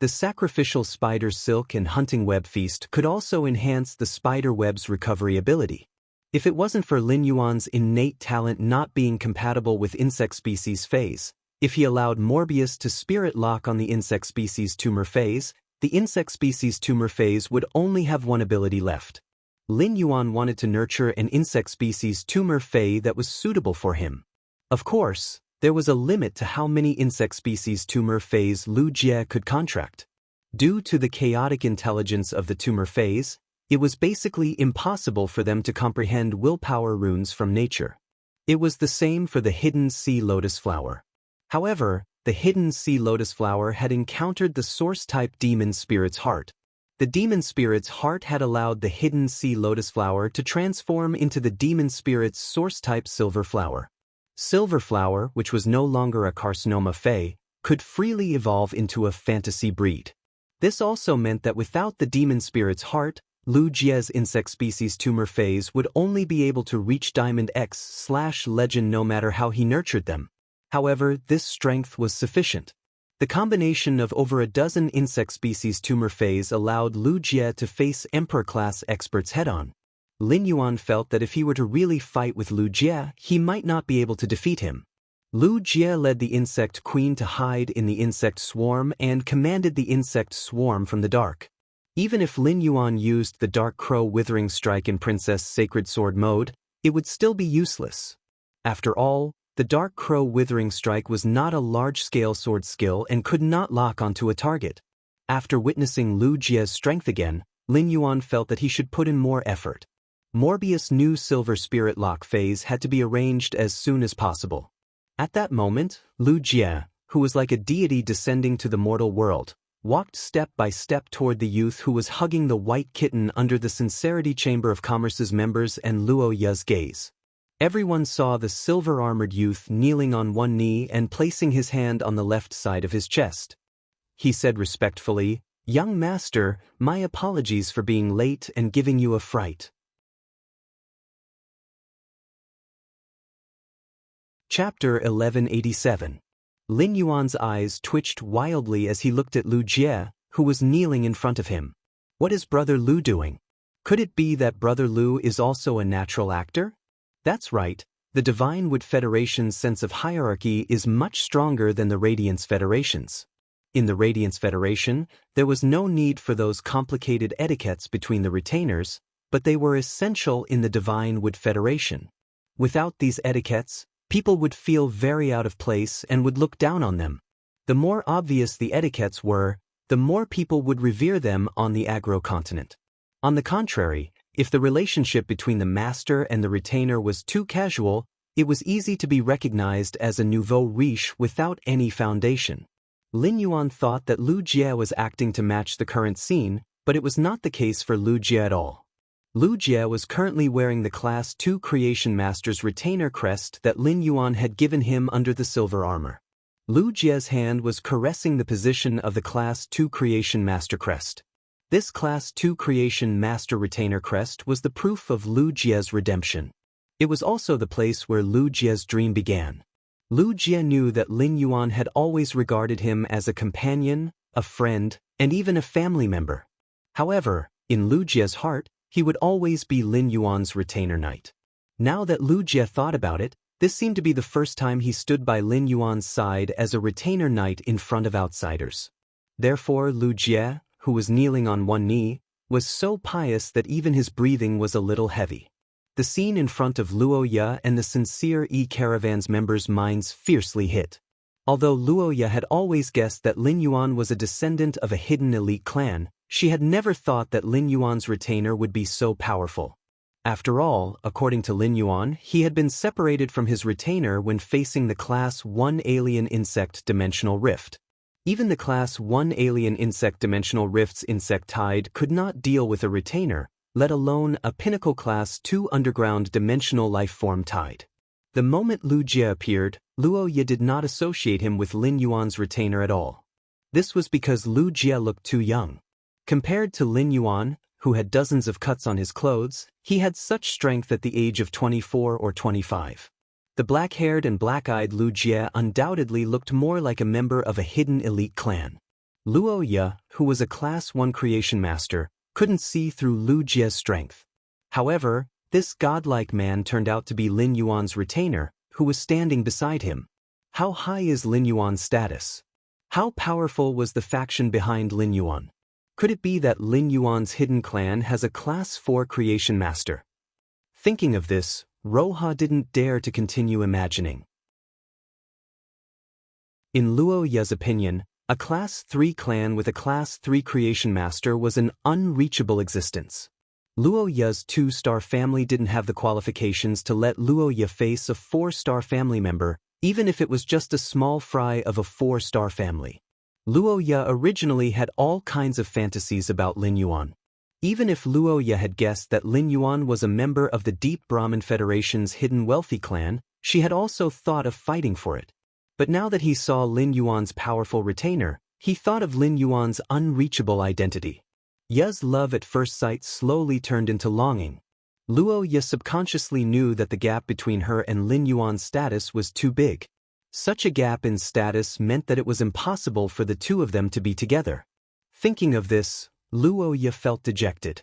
The sacrificial spider silk and hunting web feast could also enhance the spider web's recovery ability. If it wasn't for Lin Yuan's innate talent not being compatible with insect species phase, if he allowed Morbius to spirit lock on the insect species tumor phase, the insect species tumor phase would only have one ability left. Lin Yuan wanted to nurture an insect species tumor phase that was suitable for him. Of course, there was a limit to how many insect species tumor phase Lu Jie could contract. Due to the chaotic intelligence of the tumor phase, it was basically impossible for them to comprehend willpower runes from nature. It was the same for the hidden sea lotus flower. However, the hidden sea lotus flower had encountered the source-type demon spirit's heart. The demon spirit's heart had allowed the hidden sea lotus flower to transform into the demon spirit's source-type silver flower. Silver flower, which was no longer a carcinoma fae, could freely evolve into a fantasy breed. This also meant that without the demon spirit's heart, Lu Jie's insect species tumor phase would only be able to reach Diamond X/Legend no matter how he nurtured them. However, this strength was sufficient. The combination of over a dozen insect species tumor phase allowed Lu Jie to face Emperor-class experts head-on. Lin Yuan felt that if he were to really fight with Lu Jie, he might not be able to defeat him. Lu Jie led the insect queen to hide in the insect swarm and commanded the insect swarm from the dark. Even if Lin Yuan used the Dark Crow Withering Strike in Princess Sacred Sword mode, it would still be useless. After all, the Dark Crow Withering Strike was not a large-scale sword skill and could not lock onto a target. After witnessing Lu Jie's strength again, Lin Yuan felt that he should put in more effort. Morbius' new Silver Spirit Lock phase had to be arranged as soon as possible. At that moment, Lu Jie, who was like a deity descending to the mortal world, walked step by step toward the youth who was hugging the white kitten under the Sincerity Chamber of Commerce's members and Luo Ye's gaze. Everyone saw the silver-armored youth kneeling on one knee and placing his hand on the left side of his chest. He said respectfully, "Young master, my apologies for being late and giving you a fright." Chapter 1187. Lin Yuan's eyes twitched wildly as he looked at Lu Jie, who was kneeling in front of him. What is Brother Lu doing? Could it be that Brother Lu is also a natural actor? That's right, the Divine Wood Federation's sense of hierarchy is much stronger than the Radiance Federation's. In the Radiance Federation, there was no need for those complicated etiquettes between the retainers, but they were essential in the Divine Wood Federation. Without these etiquettes, people would feel very out of place and would look down on them. The more obvious the etiquettes were, the more people would revere them on the Agro continent. On the contrary, if the relationship between the master and the retainer was too casual, it was easy to be recognized as a nouveau riche without any foundation. Lin Yuan thought that Lu Jie was acting to match the current scene, but it was not the case for Lu Jie at all. Lu Jie was currently wearing the Class 2 Creation Master's retainer crest that Lin Yuan had given him under the silver armor. Lu Jie's hand was caressing the position of the Class 2 Creation Master crest. This Class 2 Creation Master retainer crest was the proof of Lu Jie's redemption. It was also the place where Lu Jie's dream began. Lu Jie knew that Lin Yuan had always regarded him as a companion, a friend, and even a family member. However, in Lu Jie's heart, he would always be Lin Yuan's retainer knight. Now that Lu Jie thought about it, this seemed to be the first time he stood by Lin Yuan's side as a retainer knight in front of outsiders. Therefore, Lu Jie, who was kneeling on one knee, was so pious that even his breathing was a little heavy. The scene in front of Luo Ye and the Sincere Caravan's members' minds fiercely hit. Although Luo Ye had always guessed that Lin Yuan was a descendant of a hidden elite clan, she had never thought that Lin Yuan's retainer would be so powerful. After all, according to Lin Yuan, he had been separated from his retainer when facing the Class 1 Alien Insect Dimensional Rift. Even the Class 1 Alien Insect Dimensional Rift's Insect Tide could not deal with a retainer, let alone a Pinnacle Class 2 Underground Dimensional Lifeform Tide. The moment Lu Jie appeared, Luo Ye did not associate him with Lin Yuan's retainer at all. This was because Lu Jie looked too young. Compared to Lin Yuan, who had dozens of cuts on his clothes, he had such strength at the age of 24 or 25. The black-haired and black-eyed Lu Jie undoubtedly looked more like a member of a hidden elite clan. Luo Ye, who was a Class 1 Creation Master, couldn't see through Lu Jie's strength. However, this godlike man turned out to be Lin Yuan's retainer, who was standing beside him. How high is Lin Yuan's status? How powerful was the faction behind Lin Yuan? Could it be that Lin Yuan's hidden clan has a Class 4 creation master? Thinking of this, Roha didn't dare to continue imagining. In Luo Ye's opinion, a Class 3 clan with a Class 3 creation master was an unreachable existence. Luo Ye's 2-star family didn't have the qualifications to let Luo Ye face a 4-star family member, even if it was just a small fry of a 4-star family. Luo Ye originally had all kinds of fantasies about Lin Yuan. Even if Luo Ye had guessed that Lin Yuan was a member of the Deep Brahmin Federation's hidden wealthy clan, she had also thought of fighting for it. But now that he saw Lin Yuan's powerful retainer, he thought of Lin Yuan's unreachable identity. Ye's love at first sight slowly turned into longing. Luo Ye subconsciously knew that the gap between her and Lin Yuan's status was too big. Such a gap in status meant that it was impossible for the two of them to be together. Thinking of this, Luo Ye felt dejected.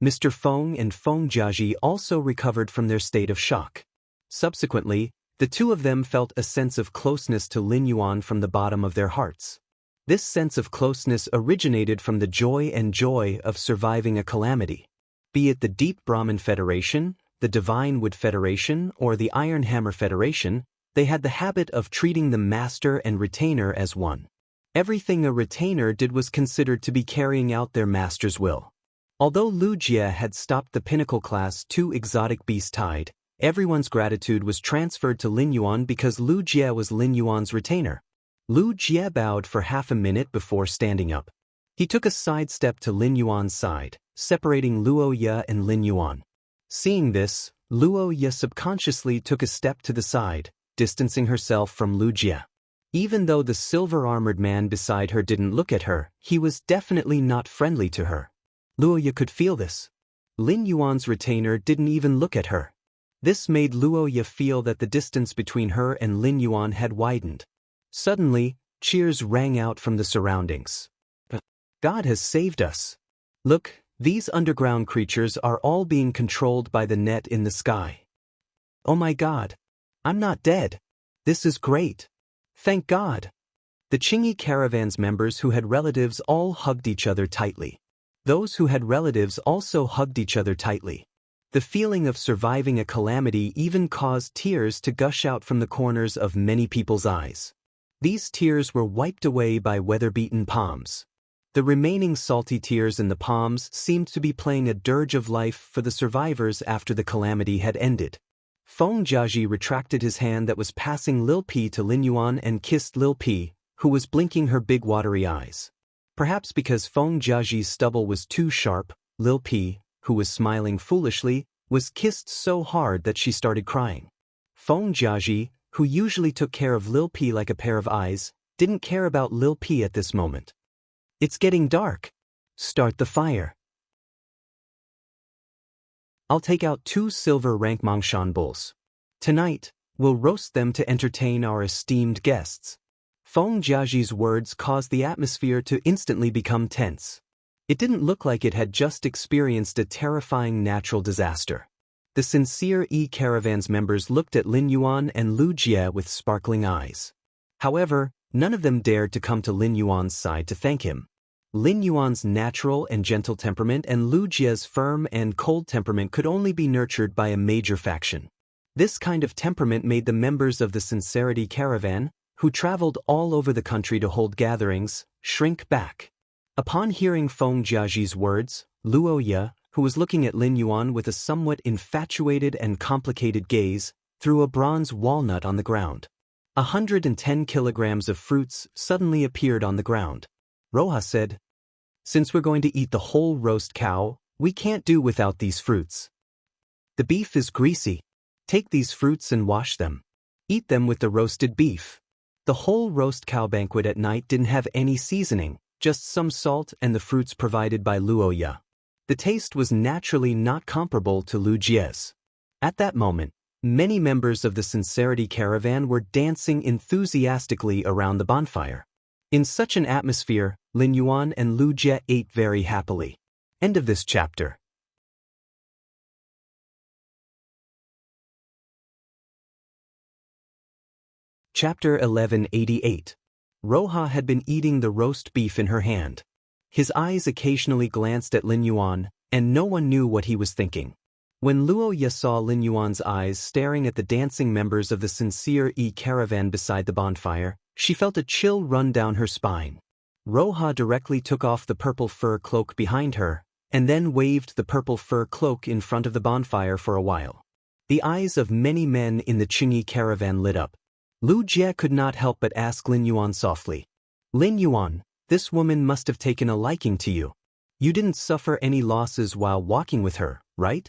Mr. Feng and Feng Jiaji also recovered from their state of shock. Subsequently, the two of them felt a sense of closeness to Lin Yuan from the bottom of their hearts. This sense of closeness originated from the joy of surviving a calamity. Be it the Deep Brahmin Federation, the Divine Wood Federation, or the Iron Hammer Federation, they had the habit of treating the master and retainer as one. Everything a retainer did was considered to be carrying out their master's will. Although Lu Jie had stopped the Pinnacle Class 2 exotic beast tide, everyone's gratitude was transferred to Lin Yuan because Lu Jie was Lin Yuan's retainer. Lu Jie bowed for half a minute before standing up. He took a side step to Lin Yuan's side, separating Luo Ye and Lin Yuan. Seeing this, Luo Ye subconsciously took a step to the side, distancing herself from Lu Jie. Even though the silver-armored man beside her didn't look at her, he was definitely not friendly to her. Luo Ye could feel this. Lin Yuan's retainer didn't even look at her. This made Luo Ye feel that the distance between her and Lin Yuan had widened. Suddenly, cheers rang out from the surroundings. God has saved us. Look, these underground creatures are all being controlled by the net in the sky. Oh my God. I'm not dead. This is great. Thank God. The Qingyi caravan's members who had relatives all hugged each other tightly. Those who had relatives also hugged each other tightly. The feeling of surviving a calamity even caused tears to gush out from the corners of many people's eyes. These tears were wiped away by weather-beaten palms. The remaining salty tears in the palms seemed to be playing a dirge of life for the survivors after the calamity had ended. Feng Jiaji retracted his hand that was passing Lil Pi to Lin Yuan and kissed Lil Pi, who was blinking her big watery eyes. Perhaps because Feng Jiaji's stubble was too sharp, Lil Pi, who was smiling foolishly, was kissed so hard that she started crying. Feng Jiaji, who usually took care of Lil Pi like a pair of eyes, didn't care about Lil Pi at this moment. It's getting dark. Start the fire. I'll take out 2 silver rank Mongshan bulls. Tonight, we'll roast them to entertain our esteemed guests. Feng Jiaji's words caused the atmosphere to instantly become tense. It didn't look like it had just experienced a terrifying natural disaster. The sincere caravan's members looked at Lin Yuan and Lu Jie with sparkling eyes. However, none of them dared to come to Lin Yuan's side to thank him. Lin Yuan's natural and gentle temperament and Lu Jie's firm and cold temperament could only be nurtured by a major faction. This kind of temperament made the members of the Sincerity Caravan, who traveled all over the country to hold gatherings, shrink back. Upon hearing Feng Jiaji's words, Luo Ye, who was looking at Lin Yuan with a somewhat infatuated and complicated gaze, threw a bronze walnut on the ground. 110 kilograms of fruits suddenly appeared on the ground. Roha said, "Since we're going to eat the whole roast cow, we can't do without these fruits. The beef is greasy. Take these fruits and wash them. Eat them with the roasted beef." The whole roast cow banquet at night didn't have any seasoning, just some salt and the fruits provided by Luo Ye. The taste was naturally not comparable to Lu Jie's. At that moment, many members of the Sincerity Caravan were dancing enthusiastically around the bonfire. In such an atmosphere, Lin Yuan and Lu Jie ate very happily. End of this chapter. Chapter 1188. Roha had been eating the roast beef in her hand. His eyes occasionally glanced at Lin Yuan, and no one knew what he was thinking. When Luo Ye saw Lin Yuan's eyes staring at the dancing members of the Sincere caravan beside the bonfire, she felt a chill run down her spine. Roha directly took off the purple fur cloak behind her, and then waved the purple fur cloak in front of the bonfire for a while. The eyes of many men in the Qingyi caravan lit up. Lu Jie could not help but ask Lin Yuan softly. Lin Yuan, this woman must have taken a liking to you. You didn't suffer any losses while walking with her, right?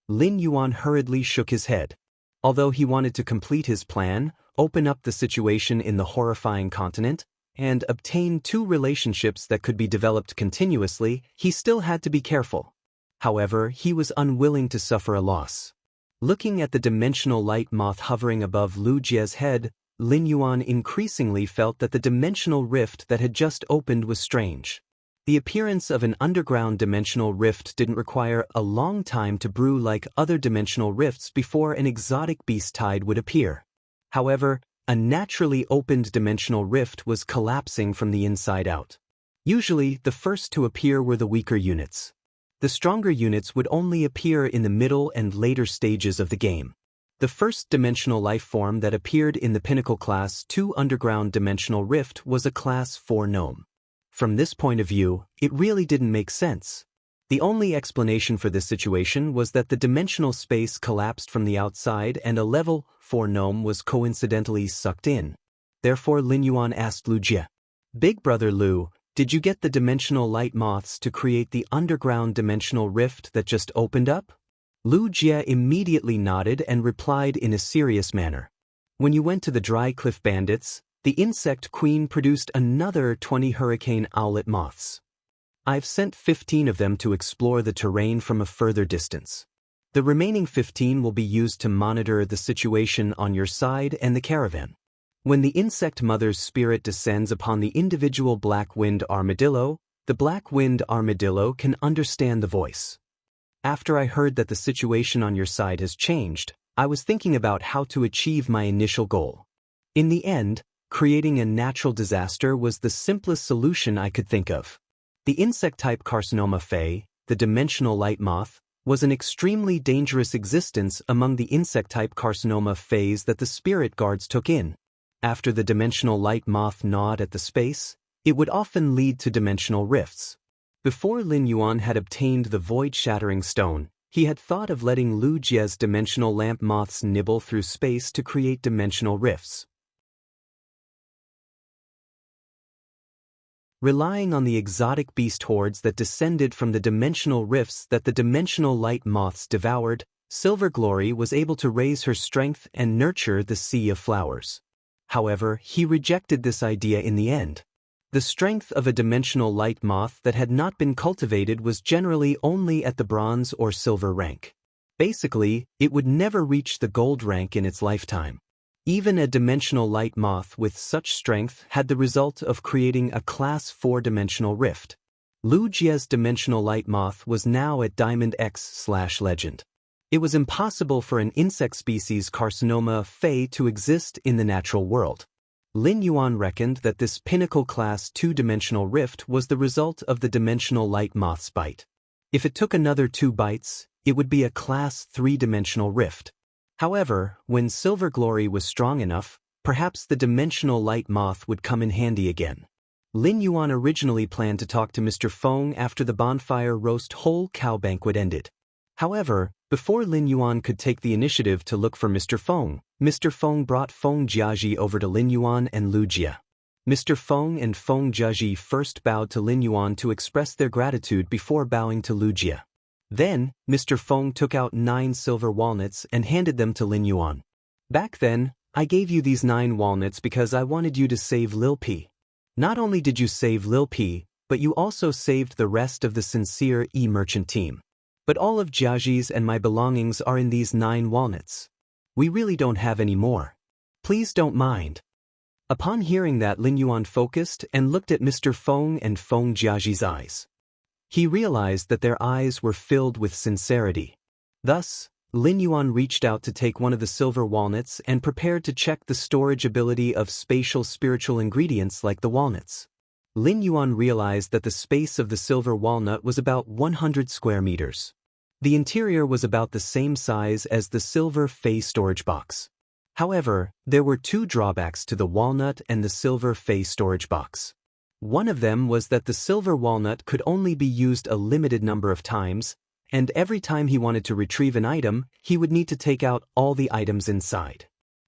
Lin Yuan hurriedly shook his head. Although he wanted to complete his plan, open up the situation in the horrifying continent, and obtain 2 relationships that could be developed continuously, he still had to be careful. However, he was unwilling to suffer a loss. Looking at the dimensional light moth hovering above Lu Jie's head, Lin Yuan increasingly felt that the dimensional rift that had just opened was strange. The appearance of an underground dimensional rift didn't require a long time to brew like other dimensional rifts before an exotic beast tide would appear. However, a naturally opened dimensional rift was collapsing from the inside out. Usually, the first to appear were the weaker units. The stronger units would only appear in the middle and later stages of the game. The first dimensional life form that appeared in the Pinnacle Class 2 underground dimensional rift was a Class 4 gnome. From this point of view, it really didn't make sense. The only explanation for this situation was that the dimensional space collapsed from the outside and a level 4 gnome was coincidentally sucked in. Therefore Lin Yuan asked Lu Jie, "Big brother Lu, did you get the dimensional light moths to create the underground dimensional rift that just opened up?" Lu Jie immediately nodded and replied in a serious manner. "When you went to the Dry Cliff Bandits, the insect queen produced another 20 hurricane owlet moths. I've sent 15 of them to explore the terrain from a further distance. The remaining 15 will be used to monitor the situation on your side and the caravan. When the insect mother's spirit descends upon the individual black-winged armadillo, the black-winged armadillo can understand the voice. After I heard that the situation on your side has changed, I was thinking about how to achieve my initial goal. In the end, creating a natural disaster was the simplest solution I could think of. The insect-type carcinoma fey, the dimensional light moth, was an extremely dangerous existence among the insect-type carcinoma feys that the spirit guards took in. After the dimensional light moth gnawed at the space, it would often lead to dimensional rifts. Before Lin Yuan had obtained the void-shattering stone, he had thought of letting Lu Jie's dimensional lamp moths nibble through space to create dimensional rifts. Relying on the exotic beast hordes that descended from the dimensional rifts that the dimensional light moths devoured, Silver Glory was able to raise her strength and nurture the sea of flowers. However, he rejected this idea in the end. The strength of a dimensional light moth that had not been cultivated was generally only at the bronze or silver rank. Basically, it would never reach the gold rank in its lifetime. Even a dimensional light moth with such strength had the result of creating a Class 4 dimensional rift. Lu Jie's dimensional light moth was now at Diamond X/Legend. It was impossible for an insect species carcinoma fey to exist in the natural world. Lin Yuan reckoned that this Pinnacle Class 2 dimensional rift was the result of the dimensional light moth's bite. If it took another 2 bites, it would be a Class 3 dimensional rift. However, when Silver Glory was strong enough, perhaps the dimensional light moth would come in handy again. Lin Yuan originally planned to talk to Mr. Feng after the bonfire roast whole cow banquet ended. However, before Lin Yuan could take the initiative to look for Mr. Feng brought Feng Jiaji over to Lin Yuan and Lu Jie. Mr. Feng and Feng Jiaji first bowed to Lin Yuan to express their gratitude before bowing to Lu Jie. Then, Mr. Feng took out 9 silver walnuts and handed them to Lin Yuan. "Back then, I gave you these 9 walnuts because I wanted you to save Lil P. Not only did you save Lil P, but you also saved the rest of the Sincere merchant team. But all of Jiaji's and my belongings are in these 9 walnuts. We really don't have any more. Please don't mind." Upon hearing that, Lin Yuan focused and looked at Mr. Feng and Feng Jiaji's eyes. He realized that their eyes were filled with sincerity. Thus, Lin Yuan reached out to take one of the silver walnuts and prepared to check the storage ability of spatial spiritual ingredients like the walnuts. Lin Yuan realized that the space of the silver walnut was about 100 square meters. The interior was about the same size as the silver Fey storage box. However, there were two drawbacks to the walnut and the silver Fey storage box. One of them was that the silver walnut could only be used a limited number of times, and every time he wanted to retrieve an item, he would need to take out all the items inside.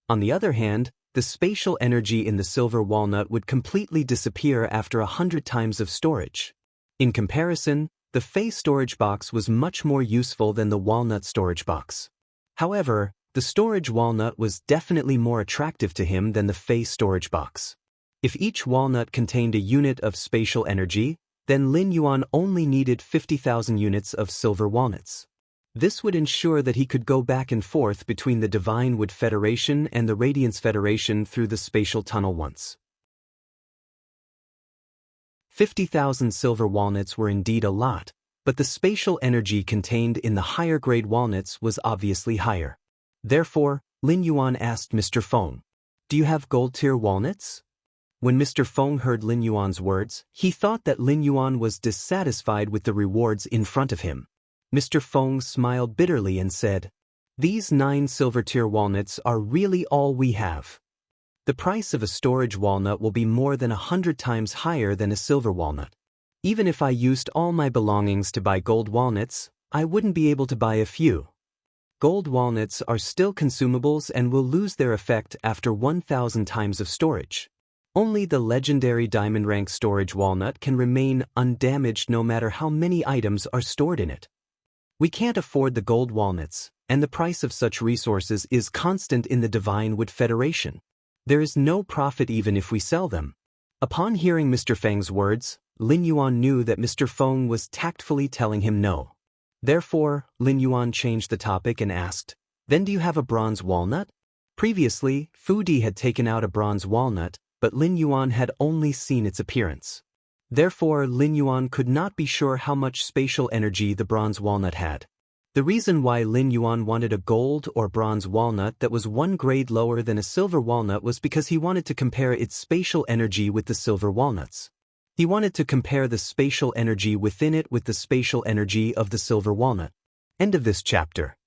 On the other hand, the spatial energy in the silver walnut would completely disappear after 100 times of storage. In comparison, the Fey storage box was much more useful than the walnut storage box. However, the storage walnut was definitely more attractive to him than the Fey storage box. If each walnut contained a unit of spatial energy, then Lin Yuan only needed 50,000 units of silver walnuts. This would ensure that he could go back and forth between the Divine Wood Federation and the Radiance Federation through the spatial tunnel once. 50,000 silver walnuts were indeed a lot, but the spatial energy contained in the higher-grade walnuts was obviously higher. Therefore, Lin Yuan asked Mr. Feng, "Do you have gold-tier walnuts?" When Mr. Feng heard Lin Yuan's words, he thought that Lin Yuan was dissatisfied with the rewards in front of him. Mr. Feng smiled bitterly and said, "These 9 silver-tier walnuts are really all we have. The price of a storage walnut will be more than 100 times higher than a silver walnut. Even if I used all my belongings to buy gold walnuts, I wouldn't be able to buy a few. Gold walnuts are still consumables and will lose their effect after 1,000 times of storage. Only the legendary diamond rank storage walnut can remain undamaged no matter how many items are stored in it. We can't afford the gold walnuts, and the price of such resources is constant in the Divine Wood Federation. There is no profit even if we sell them." Upon hearing Mr. Feng's words, Lin Yuan knew that Mr. Feng was tactfully telling him no. Therefore, Lin Yuan changed the topic and asked, "Then do you have a bronze walnut?" Previously, Fu Di had taken out a bronze walnut, but Lin Yuan had only seen its appearance. Therefore, Lin Yuan could not be sure how much spatial energy the bronze walnut had. The reason why Lin Yuan wanted a gold or bronze walnut that was 1 grade lower than a silver walnut was because he wanted to compare its spatial energy with the silver walnuts. He wanted to compare the spatial energy within it with the spatial energy of the silver walnut. End of this chapter.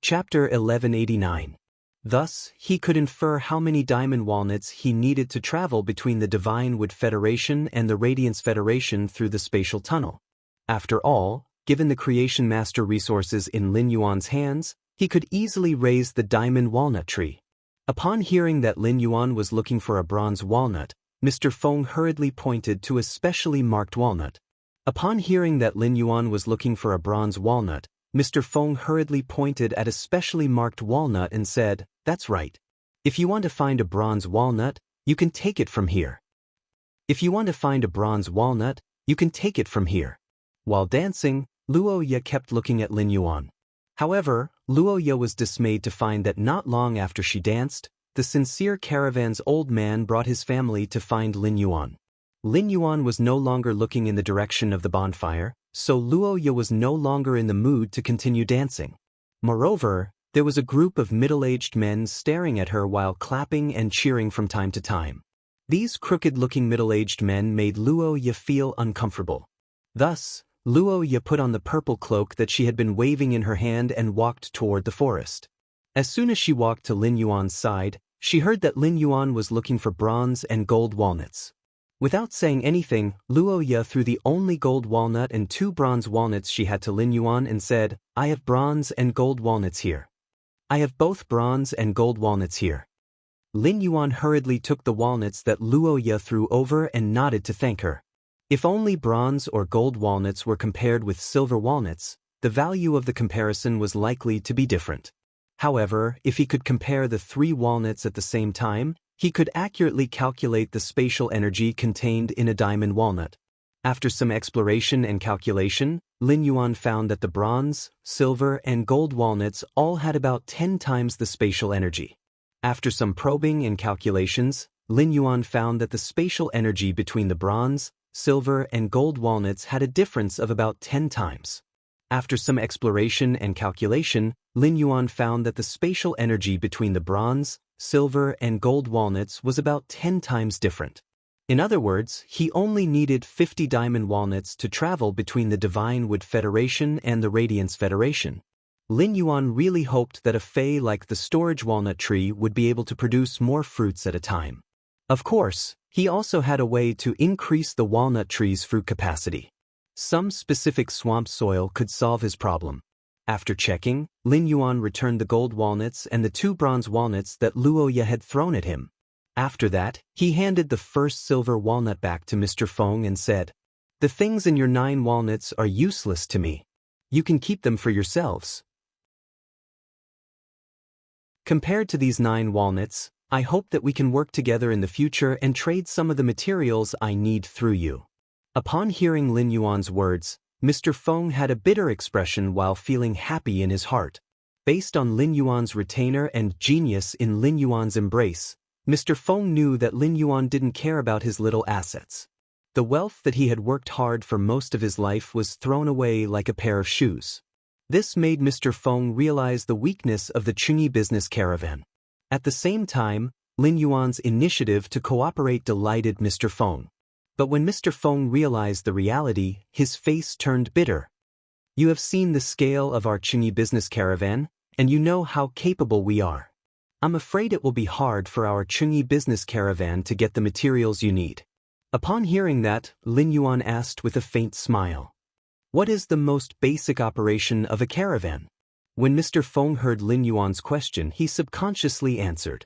Chapter 1189. Thus, he could infer how many diamond walnuts he needed to travel between the Divine Wood Federation and the Radiance Federation through the spatial tunnel. After all, given the Creation Master resources in Lin Yuan's hands, he could easily raise the diamond walnut tree. Upon hearing that Lin Yuan was looking for a bronze walnut, Mr. Feng hurriedly pointed to a specially marked walnut. Upon hearing that Lin Yuan was looking for a bronze walnut, Mr. Feng hurriedly pointed at a specially marked walnut and said, "That's right. If you want to find a bronze walnut, you can take it from here. If you want to find a bronze walnut, you can take it from here." While dancing, Luo Ye kept looking at Lin Yuan. However, Luo Ye was dismayed to find that not long after she danced, the sincere caravan's old man brought his family to find Lin Yuan. Lin Yuan was no longer looking in the direction of the bonfire, so Luo Ye was no longer in the mood to continue dancing. Moreover, there was a group of middle-aged men staring at her while clapping and cheering from time to time. These crooked-looking middle-aged men made Luo Ye feel uncomfortable. Thus, Luo Ye put on the purple cloak that she had been waving in her hand and walked toward the forest. As soon as she walked to Lin Yuan's side, she heard that Lin Yuan was looking for bronze and gold walnuts. Without saying anything, Luo Ye threw the only gold walnut and 2 bronze walnuts she had to Lin Yuan and said, "I have bronze and gold walnuts here. I have both bronze and gold walnuts here." Lin Yuan hurriedly took the walnuts that Luo Ye threw over and nodded to thank her. If only bronze or gold walnuts were compared with silver walnuts, the value of the comparison was likely to be different. However, if he could compare the 3 walnuts at the same time, he could accurately calculate the spatial energy contained in a diamond walnut. After some exploration and calculation, Lin Yuan found that the bronze, silver, and gold walnuts all had about 10 times the spatial energy. After some probing and calculations, Lin Yuan found that the spatial energy between the bronze, silver, and gold walnuts had a difference of about 10 times. After some exploration and calculation, Lin Yuan found that the spatial energy between the bronze, silver, and gold walnuts was about 10 times different. In other words, he only needed 50 diamond walnuts to travel between the Divine Wood Federation and the Radiance Federation. Lin Yuan really hoped that a fei like the storage walnut tree would be able to produce more fruits at a time. Of course, he also had a way to increase the walnut tree's fruit capacity. Some specific swamp soil could solve his problem. After checking, Lin Yuan returned the gold walnuts and the 2 bronze walnuts that Luo Ye had thrown at him. After that, he handed the first silver walnut back to Mr. Feng and said, "The things in your 9 walnuts are useless to me. You can keep them for yourselves. Compared to these 9 walnuts, I hope that we can work together in the future and trade some of the materials I need through you." Upon hearing Lin Yuan's words, Mr. Feng had a bitter expression while feeling happy in his heart. Based on Lin Yuan's retainer and genius in Lin Yuan's embrace, Mr. Feng knew that Lin Yuan didn't care about his little assets. The wealth that he had worked hard for most of his life was thrown away like a pair of shoes. This made Mr. Feng realize the weakness of the Qingyi business caravan. At the same time, Lin Yuan's initiative to cooperate delighted Mr. Feng. But when Mr. Feng realized the reality, his face turned bitter. "You have seen the scale of our Qingyi business caravan, and you know how capable we are. I'm afraid it will be hard for our Qingyi business caravan to get the materials you need." Upon hearing that, Lin Yuan asked with a faint smile, "What is the most basic operation of a caravan?" When Mr. Feng heard Lin Yuan's question, he subconsciously answered,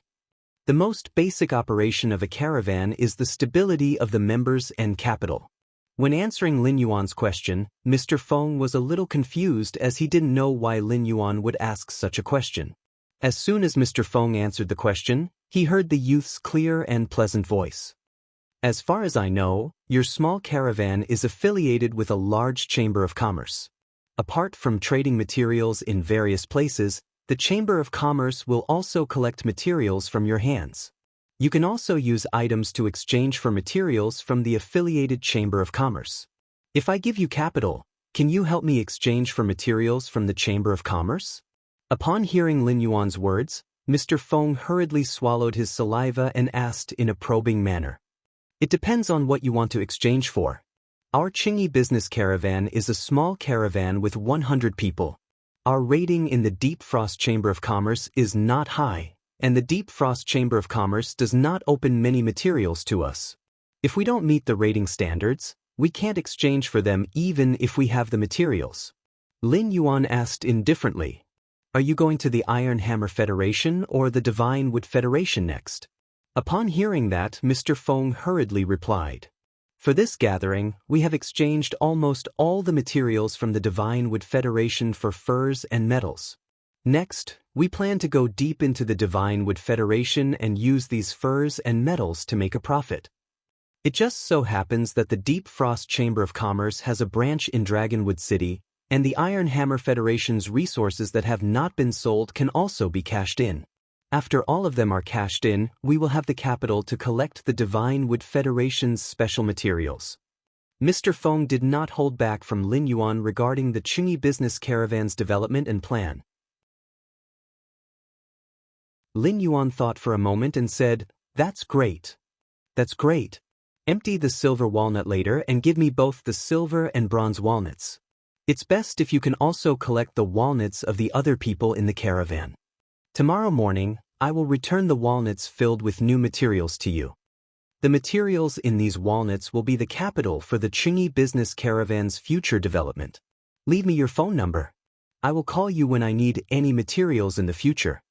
"The most basic operation of a caravan is the stability of the members and capital." When answering Lin Yuan's question, Mr. Feng was a little confused as he didn't know why Lin Yuan would ask such a question. As soon as Mr. Feng answered the question, he heard the youth's clear and pleasant voice. "As far as I know, your small caravan is affiliated with a large chamber of commerce. Apart from trading materials in various places, the Chamber of Commerce will also collect materials from your hands. You can also use items to exchange for materials from the affiliated Chamber of Commerce. If I give you capital, can you help me exchange for materials from the Chamber of Commerce?" Upon hearing Lin Yuan's words, Mr. Feng hurriedly swallowed his saliva and asked in a probing manner, "It depends on what you want to exchange for. Our Qingyi business caravan is a small caravan with 100 people. Our rating in the Deep Frost Chamber of Commerce is not high, and the Deep Frost Chamber of Commerce does not open many materials to us. If we don't meet the rating standards, we can't exchange for them even if we have the materials." Lin Yuan asked indifferently, "Are you going to the Iron Hammer Federation or the Divine Wood Federation next?" Upon hearing that, Mr. Feng hurriedly replied, "For this gathering, we have exchanged almost all the materials from the Divine Wood Federation for furs and metals. Next, we plan to go deep into the Divine Wood Federation and use these furs and metals to make a profit. It just so happens that the Deep Frost Chamber of Commerce has a branch in Dragonwood City, and the Iron Hammer Federation's resources that have not been sold can also be cashed in. After all of them are cashed in, we will have the capital to collect the Divine Wood Federation's special materials." Mr. Feng did not hold back from Lin Yuan regarding the Qingyi business caravan's development and plan. Lin Yuan thought for a moment and said, "That's great. That's great. Empty the silver walnut later and give me both the silver and bronze walnuts. It's best if you can also collect the walnuts of the other people in the caravan. Tomorrow morning, I will return the walnuts filled with new materials to you. The materials in these walnuts will be the capital for the Qingyi business caravan's future development. Leave me your phone number. I will call you when I need any materials in the future."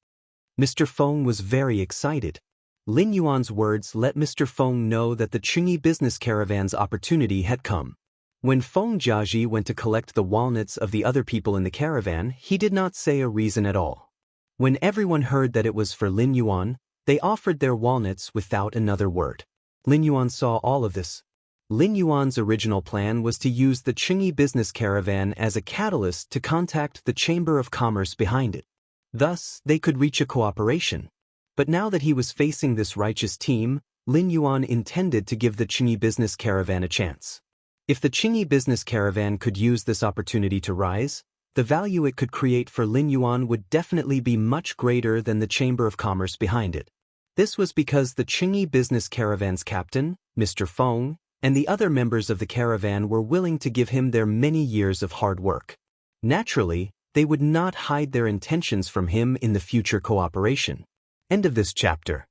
Mr. Feng was very excited. Lin Yuan's words let Mr. Feng know that the Qingyi business caravan's opportunity had come. When Feng Jiaji went to collect the walnuts of the other people in the caravan, he did not say a reason at all. When everyone heard that it was for Lin Yuan, they offered their walnuts without another word. Lin Yuan saw all of this. Lin Yuan's original plan was to use the Qingyi business caravan as a catalyst to contact the Chamber of Commerce behind it. Thus, they could reach a cooperation. But now that he was facing this righteous team, Lin Yuan intended to give the Qingyi business caravan a chance. If the Qingyi business caravan could use this opportunity to rise, the value it could create for Lin Yuan would definitely be much greater than the Chamber of Commerce behind it. This was because the Qingyi business caravan's captain, Mr. Feng, and the other members of the caravan were willing to give him their many years of hard work. Naturally, they would not hide their intentions from him in the future cooperation. End of this chapter.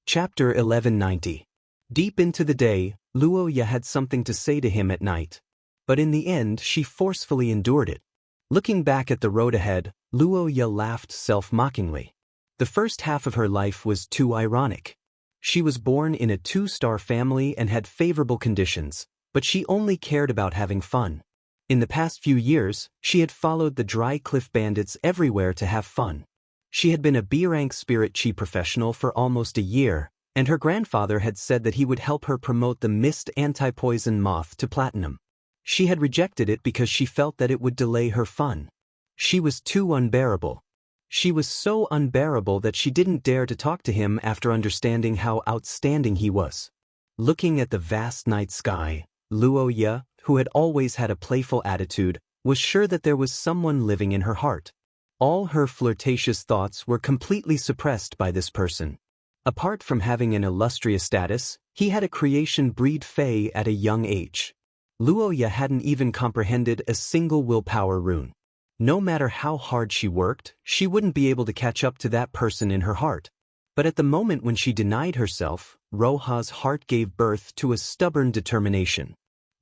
Chapter 1190. Deep into the day, Luoya had something to say to him at night. But in the end she forcefully endured it. Looking back at the road ahead, Luoya laughed self-mockingly. The first half of her life was too ironic. She was born in a 2-star family and had favorable conditions, but she only cared about having fun. In the past few years, she had followed the dry cliff bandits everywhere to have fun. She had been a B-rank spirit chi professional for almost a year, and her grandfather had said that he would help her promote the mist anti-poison moth to platinum. She had rejected it because she felt that it would delay her fun. She was too unbearable. She was so unbearable that she didn't dare to talk to him after understanding how outstanding he was. Looking at the vast night sky, Luoya, who had always had a playful attitude, was sure that there was someone living in her heart. All her flirtatious thoughts were completely suppressed by this person. Apart from having an illustrious status, he had a creation breed fae at a young age. Luoya hadn't even comprehended a single willpower rune. No matter how hard she worked, she wouldn't be able to catch up to that person in her heart. But at the moment when she denied herself, Roha's heart gave birth to a stubborn determination.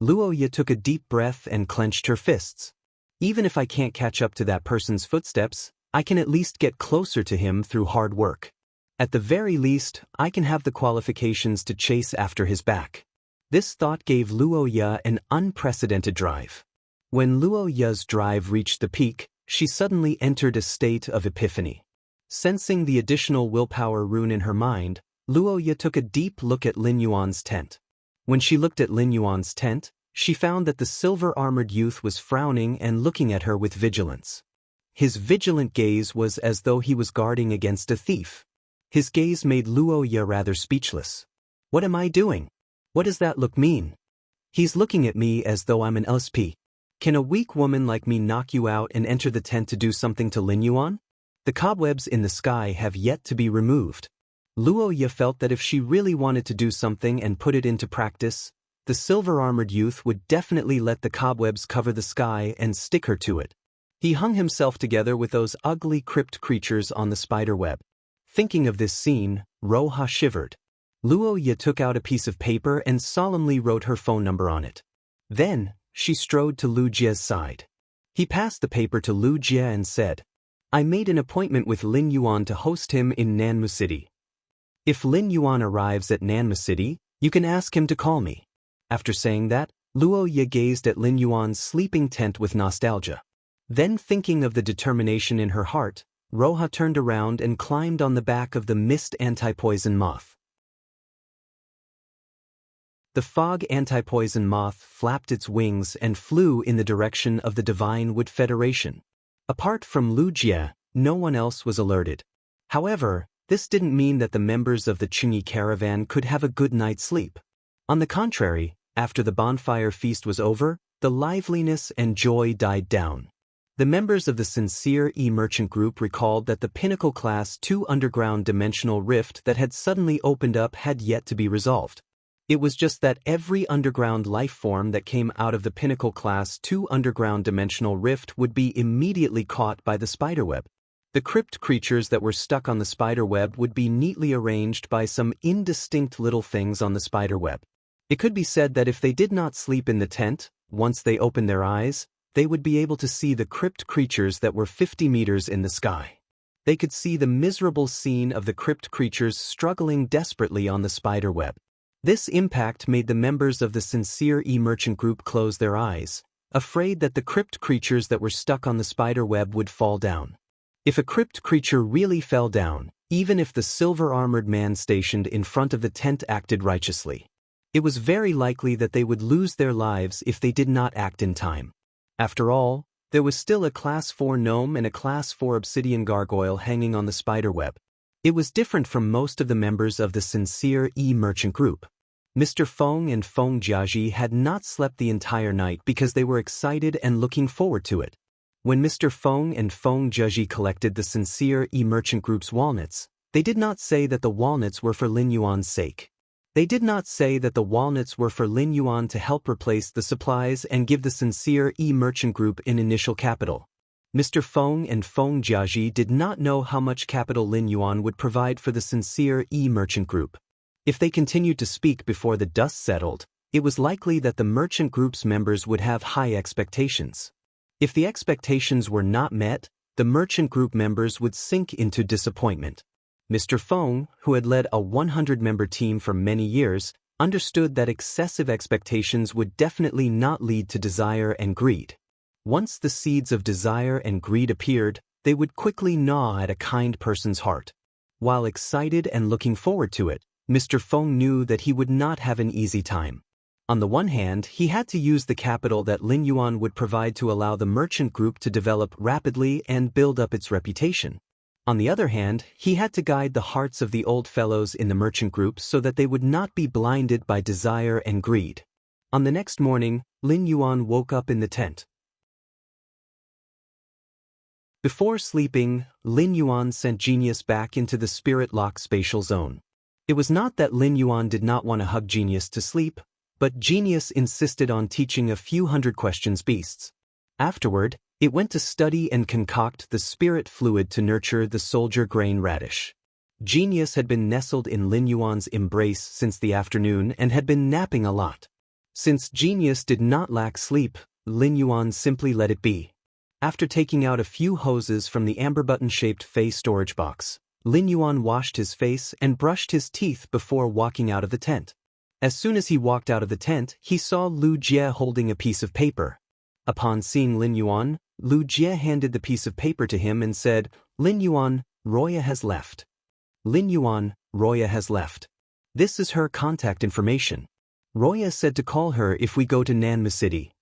Luoya took a deep breath and clenched her fists. Even if I can't catch up to that person's footsteps, I can at least get closer to him through hard work. At the very least, I can have the qualifications to chase after his back. This thought gave Luoya an unprecedented drive. When Luoya's drive reached the peak, she suddenly entered a state of epiphany. Sensing the additional willpower rune in her mind, Luoya took a deep look at Lin Yuan's tent. When she looked at Lin Yuan's tent, she found that the silver-armored youth was frowning and looking at her with vigilance. His vigilant gaze was as though he was guarding against a thief. His gaze made Luoya rather speechless. What am I doing? What does that look mean? He's looking at me as though I'm an LSP. Can a weak woman like me knock you out and enter the tent to do something to Lin Yuan? The cobwebs in the sky have yet to be removed. Luoya felt that if she really wanted to do something and put it into practice, the silver-armored youth would definitely let the cobwebs cover the sky and stick her to it. He hung himself together with those ugly crypt creatures on the spider web. Thinking of this scene, Roha shivered. Luoya took out a piece of paper and solemnly wrote her phone number on it. Then, she strode to Lu Jie's side. He passed the paper to Lu Jie and said, I made an appointment with Lin Yuan to host him in Nanmu City. If Lin Yuan arrives at Nanmu City, you can ask him to call me. After saying that, Luoya gazed at Lin Yuan's sleeping tent with nostalgia. Then thinking of the determination in her heart, Roha turned around and climbed on the back of the mist anti-poison moth. The fog anti-poison moth flapped its wings and flew in the direction of the Divine Wood Federation. Apart from Lu Jie, no one else was alerted. However, this didn't mean that the members of the Qingyi caravan could have a good night's sleep. On the contrary, after the bonfire feast was over, the liveliness and joy died down. The members of the Sincere E-Merchant Group recalled that the Pinnacle Class 2 underground dimensional rift that had suddenly opened up had yet to be resolved. It was just that every underground life form that came out of the Pinnacle Class 2 underground dimensional rift would be immediately caught by the spiderweb. The crypt creatures that were stuck on the spiderweb would be neatly arranged by some indistinct little things on the spiderweb. It could be said that if they did not sleep in the tent, once they opened their eyes, they would be able to see the crypt creatures that were 50 meters in the sky. They could see the miserable scene of the crypt creatures struggling desperately on the spiderweb. This impact made the members of the Sincere E-Merchant Group close their eyes, afraid that the crypt creatures that were stuck on the spiderweb would fall down. If a crypt creature really fell down, even if the silver-armored man stationed in front of the tent acted righteously, it was very likely that they would lose their lives if they did not act in time. After all, there was still a Class 4 gnome and a Class 4 obsidian gargoyle hanging on the spiderweb. It was different from most of the members of the Sincere E-Merchant Group. Mr. Feng and Feng Jiaji had not slept the entire night because they were excited and looking forward to it. When Mr. Feng and Feng Jiaji collected the Sincere E-Merchant Group's walnuts, they did not say that the walnuts were for Lin Yuan's sake. They did not say that the walnuts were for Lin Yuan to help replace the supplies and give the Sincere E-Merchant Group an initial capital. Mr. Feng and Feng Jiaji did not know how much capital Lin Yuan would provide for the Sincere E-Merchant Group. If they continued to speak before the dust settled, it was likely that the merchant group's members would have high expectations. If the expectations were not met, the merchant group members would sink into disappointment. Mr. Feng, who had led a 100-member team for many years, understood that excessive expectations would definitely not lead to desire and greed. Once the seeds of desire and greed appeared, they would quickly gnaw at a kind person's heart. While excited and looking forward to it, Mr. Feng knew that he would not have an easy time. On the one hand, he had to use the capital that Lin Yuan would provide to allow the merchant group to develop rapidly and build up its reputation. On the other hand, he had to guide the hearts of the old fellows in the merchant group so that they would not be blinded by desire and greed. On the next morning, Lin Yuan woke up in the tent. Before sleeping, Lin Yuan sent Genius back into the spirit lock spatial zone. It was not that Lin Yuan did not want to hug Genius to sleep, but Genius insisted on teaching a few hundred questions beasts. Afterward, it went to study and concoct the spirit fluid to nurture the soldier grain radish. Genius had been nestled in Lin Yuan's embrace since the afternoon and had been napping a lot. Since Genius did not lack sleep, Lin Yuan simply let it be. After taking out a few hoses from the amber button-shaped Fei storage box, Lin Yuan washed his face and brushed his teeth before walking out of the tent. As soon as he walked out of the tent, he saw Lu Jie holding a piece of paper. Upon seeing Lin Yuan, Lu Jie handed the piece of paper to him and said, "Lin Yuan, Roya has left." "Lin Yuan, Roya has left. This is her contact information. Roya said to call her if we go to Nanma City."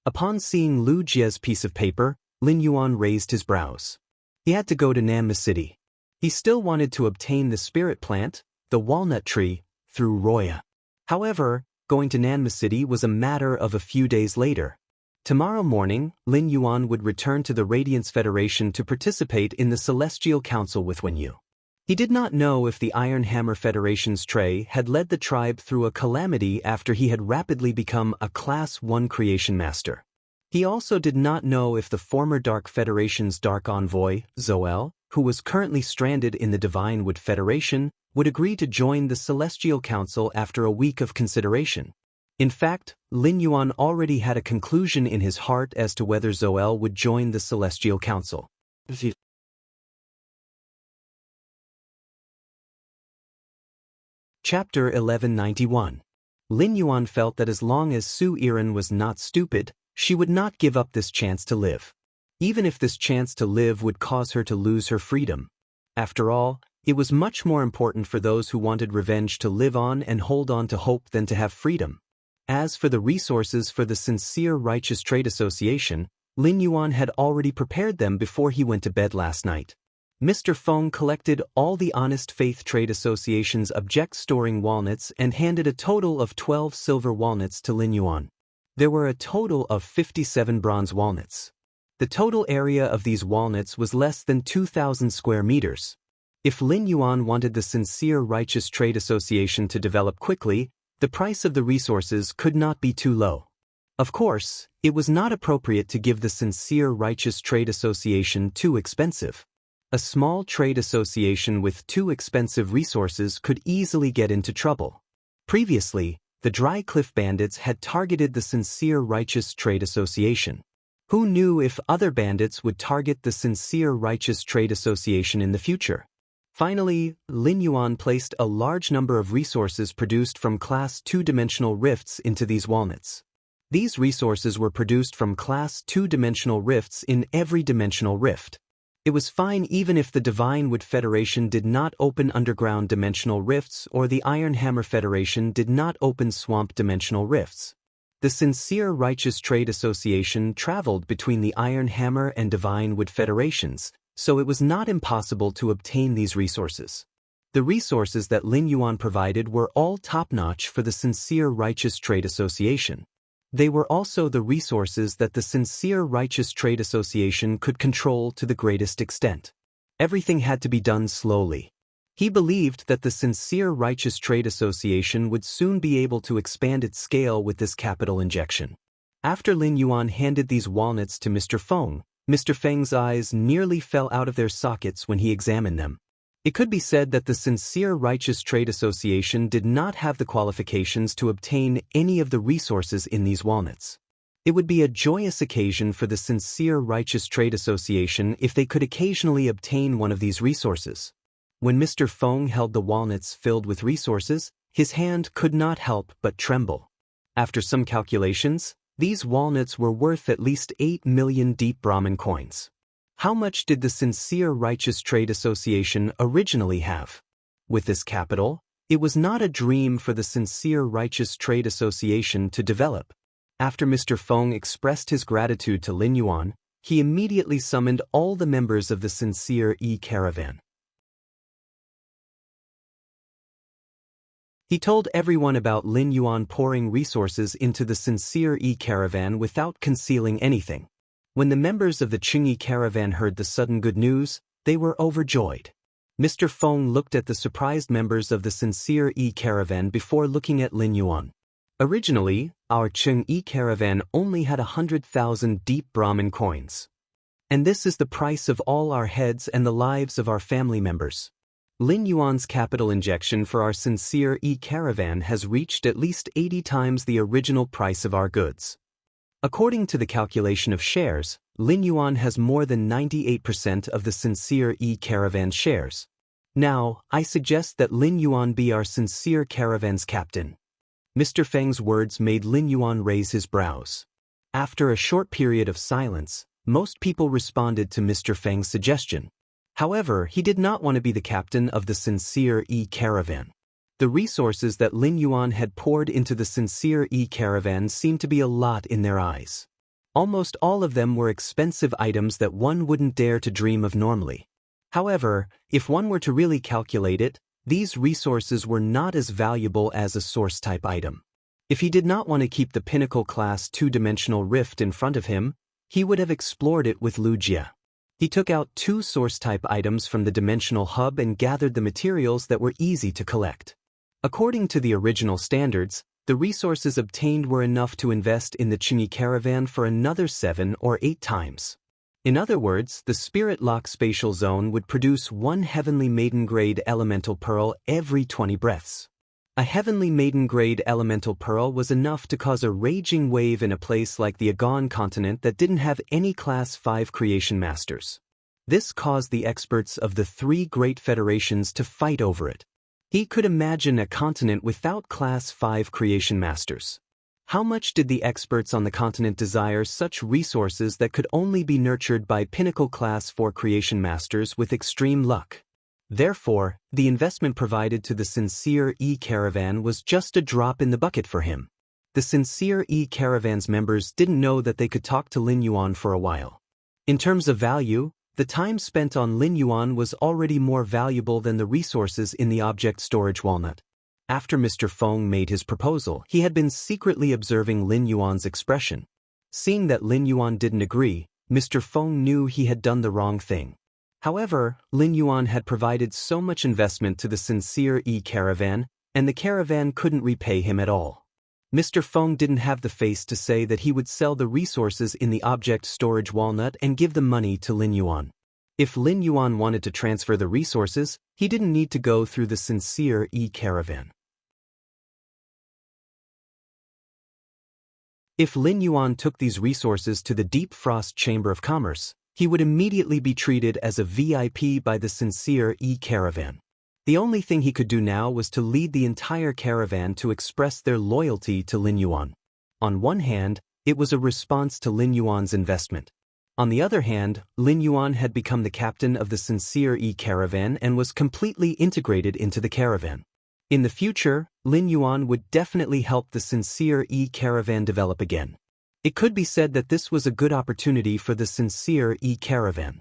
Upon seeing Lu Jie's piece of paper, Lin Yuan raised his brows. He had to go to Nanma City. He still wanted to obtain the spirit plant, the walnut tree, through Roya. However, going to Nanma City was a matter of a few days later. Tomorrow morning, Lin Yuan would return to the Radiance Federation to participate in the Celestial Council with Wenyu. He did not know if the Iron Hammer Federation's Trey had led the tribe through a calamity after he had rapidly become a Class 1 creation master. He also did not know if the former Dark Federation's Dark Envoy, Zoel, who was currently stranded in the Divine Wood Federation, would agree to join the Celestial Council after a week of consideration. In fact, Lin Yuan already had a conclusion in his heart as to whether Zoel would join the Celestial Council. Chapter 1191. Lin Yuan felt that as long as Su Iran was not stupid, she would not give up this chance to live. Even if this chance to live would cause her to lose her freedom. After all, it was much more important for those who wanted revenge to live on and hold on to hope than to have freedom. As for the resources for the Sincere Righteous Trade Association, Lin Yuan had already prepared them before he went to bed last night. Mr. Feng collected all the Honest Faith Trade Association's object storing walnuts and handed a total of 12 silver walnuts to Lin Yuan. There were a total of 57 bronze walnuts. The total area of these walnuts was less than 2,000 square meters. If Lin Yuan wanted the Sincere Righteous Trade Association to develop quickly, the price of the resources could not be too low. Of course, it was not appropriate to give the Sincere Righteous Trade Association too expensive. A small trade association with too expensive resources could easily get into trouble. Previously, the Dry Cliff Bandits had targeted the Sincere Righteous Trade Association. Who knew if other bandits would target the Sincere Righteous Trade Association in the future? Finally, Lin Yuan placed a large number of resources produced from Class 2-dimensional rifts into these walnuts. These resources were produced from Class 2-dimensional rifts in every dimensional rift. It was fine even if the Divine Wood Federation did not open underground dimensional rifts or the Iron Hammer Federation did not open swamp dimensional rifts. The Sincere Righteous Trade Association traveled between the Iron Hammer and Divine Wood Federations, so it was not impossible to obtain these resources. The resources that Lin Yuan provided were all top-notch for the Sincere Righteous Trade Association. They were also the resources that the Sincere Righteous Trade Association could control to the greatest extent. Everything had to be done slowly. He believed that the Sincere Righteous Trade Association would soon be able to expand its scale with this capital injection. After Lin Yuan handed these walnuts to Mr. Feng, Mr. Feng's eyes nearly fell out of their sockets when he examined them. It could be said that the Sincere Righteous Trade Association did not have the qualifications to obtain any of the resources in these walnuts. It would be a joyous occasion for the Sincere Righteous Trade Association if they could occasionally obtain one of these resources. When Mr. Feng held the walnuts filled with resources, his hand could not help but tremble. After some calculations, these walnuts were worth at least 8 million deep Brahmin coins. How much did the Sincere Righteous Trade Association originally have? With this capital, it was not a dream for the Sincere Righteous Trade Association to develop. After Mr. Feng expressed his gratitude to Lin Yuan, he immediately summoned all the members of the Sincere Caravan. He told everyone about Lin Yuan pouring resources into the Sincere Caravan without concealing anything. When the members of the Qingyi Caravan heard the sudden good news, they were overjoyed. Mr. Feng looked at the surprised members of the Sincere Caravan before looking at Lin Yuan. Originally, our Qingyi Caravan only had 100,000 deep Brahmin coins. And this is the price of all our heads and the lives of our family members. Lin Yuan's capital injection for our Sincere Caravan has reached at least 80 times the original price of our goods. According to the calculation of shares, Lin Yuan has more than 98% of the Sincere Caravan shares. Now, I suggest that Lin Yuan be our Sincere Caravan's captain. Mr. Feng's words made Lin Yuan raise his brows. After a short period of silence, most people responded to Mr. Feng's suggestion. However, he did not want to be the captain of the Sincere Caravan. The resources that Lin Yuan had poured into the Sincere Caravan seemed to be a lot in their eyes. Almost all of them were expensive items that one wouldn't dare to dream of normally. However, if one were to really calculate it, these resources were not as valuable as a source-type item. If he did not want to keep the pinnacle class two-dimensional rift in front of him, he would have explored it with Lu Jia. He took out 2 source-type items from the dimensional hub and gathered the materials that were easy to collect. According to the original standards, the resources obtained were enough to invest in the Qingyi Caravan for another 7 or 8 times. In other words, the Spirit Lock Spatial Zone would produce 1 Heavenly Maiden-grade Elemental Pearl every 20 breaths. A Heavenly Maiden-grade Elemental Pearl was enough to cause a raging wave in a place like the Agon continent that didn't have any Class 5 creation masters. This caused the experts of the 3 great federations to fight over it. He could imagine a continent without Class 5 creation masters. How much did the experts on the continent desire such resources that could only be nurtured by Pinnacle Class 4 creation masters with extreme luck? Therefore, the investment provided to the Sincere Caravan was just a drop in the bucket for him. The Sincere Caravan's members didn't know that they could talk to Lin Yuan for a while. In terms of value, the time spent on Lin Yuan was already more valuable than the resources in the object storage walnut. After Mr. Feng made his proposal, he had been secretly observing Lin Yuan's expression. Seeing that Lin Yuan didn't agree, Mr. Feng knew he had done the wrong thing. However, Lin Yuan had provided so much investment to the Sincere Caravan, and the caravan couldn't repay him at all. Mr. Feng didn't have the face to say that he would sell the resources in the object storage walnut and give the money to Lin Yuan. If Lin Yuan wanted to transfer the resources, he didn't need to go through the Sincere Caravan. If Lin Yuan took these resources to the Deep Frost Chamber of Commerce, he would immediately be treated as a VIP by the Sincere Caravan. The only thing he could do now was to lead the entire caravan to express their loyalty to Lin Yuan. On one hand, it was a response to Lin Yuan's investment. On the other hand, Lin Yuan had become the captain of the Sincere Caravan and was completely integrated into the caravan. In the future, Lin Yuan would definitely help the Sincere Caravan develop again. It could be said that this was a good opportunity for the Sincere Caravan.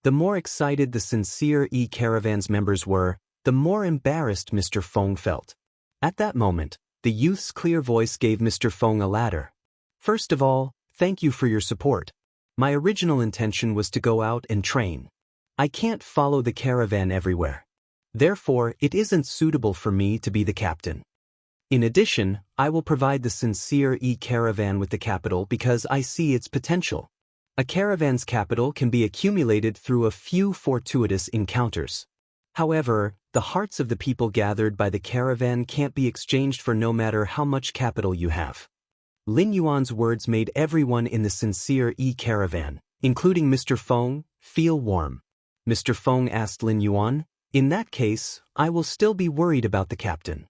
The more excited the Sincere Caravan's members were, the more embarrassed Mr. Feng felt. At that moment, the youth's clear voice gave Mr. Feng a ladder. First of all, thank you for your support. My original intention was to go out and train. I can't follow the caravan everywhere. Therefore, it isn't suitable for me to be the captain. In addition, I will provide the sincere caravan with the capital because I see its potential. A caravan's capital can be accumulated through a few fortuitous encounters. However, the hearts of the people gathered by the caravan can't be exchanged for no matter how much capital you have. Lin Yuan's words made everyone in the sincere caravan, including Mr. Feng, feel warm. Mr. Feng asked Lin Yuan, in that case, I will still be worried about the captain.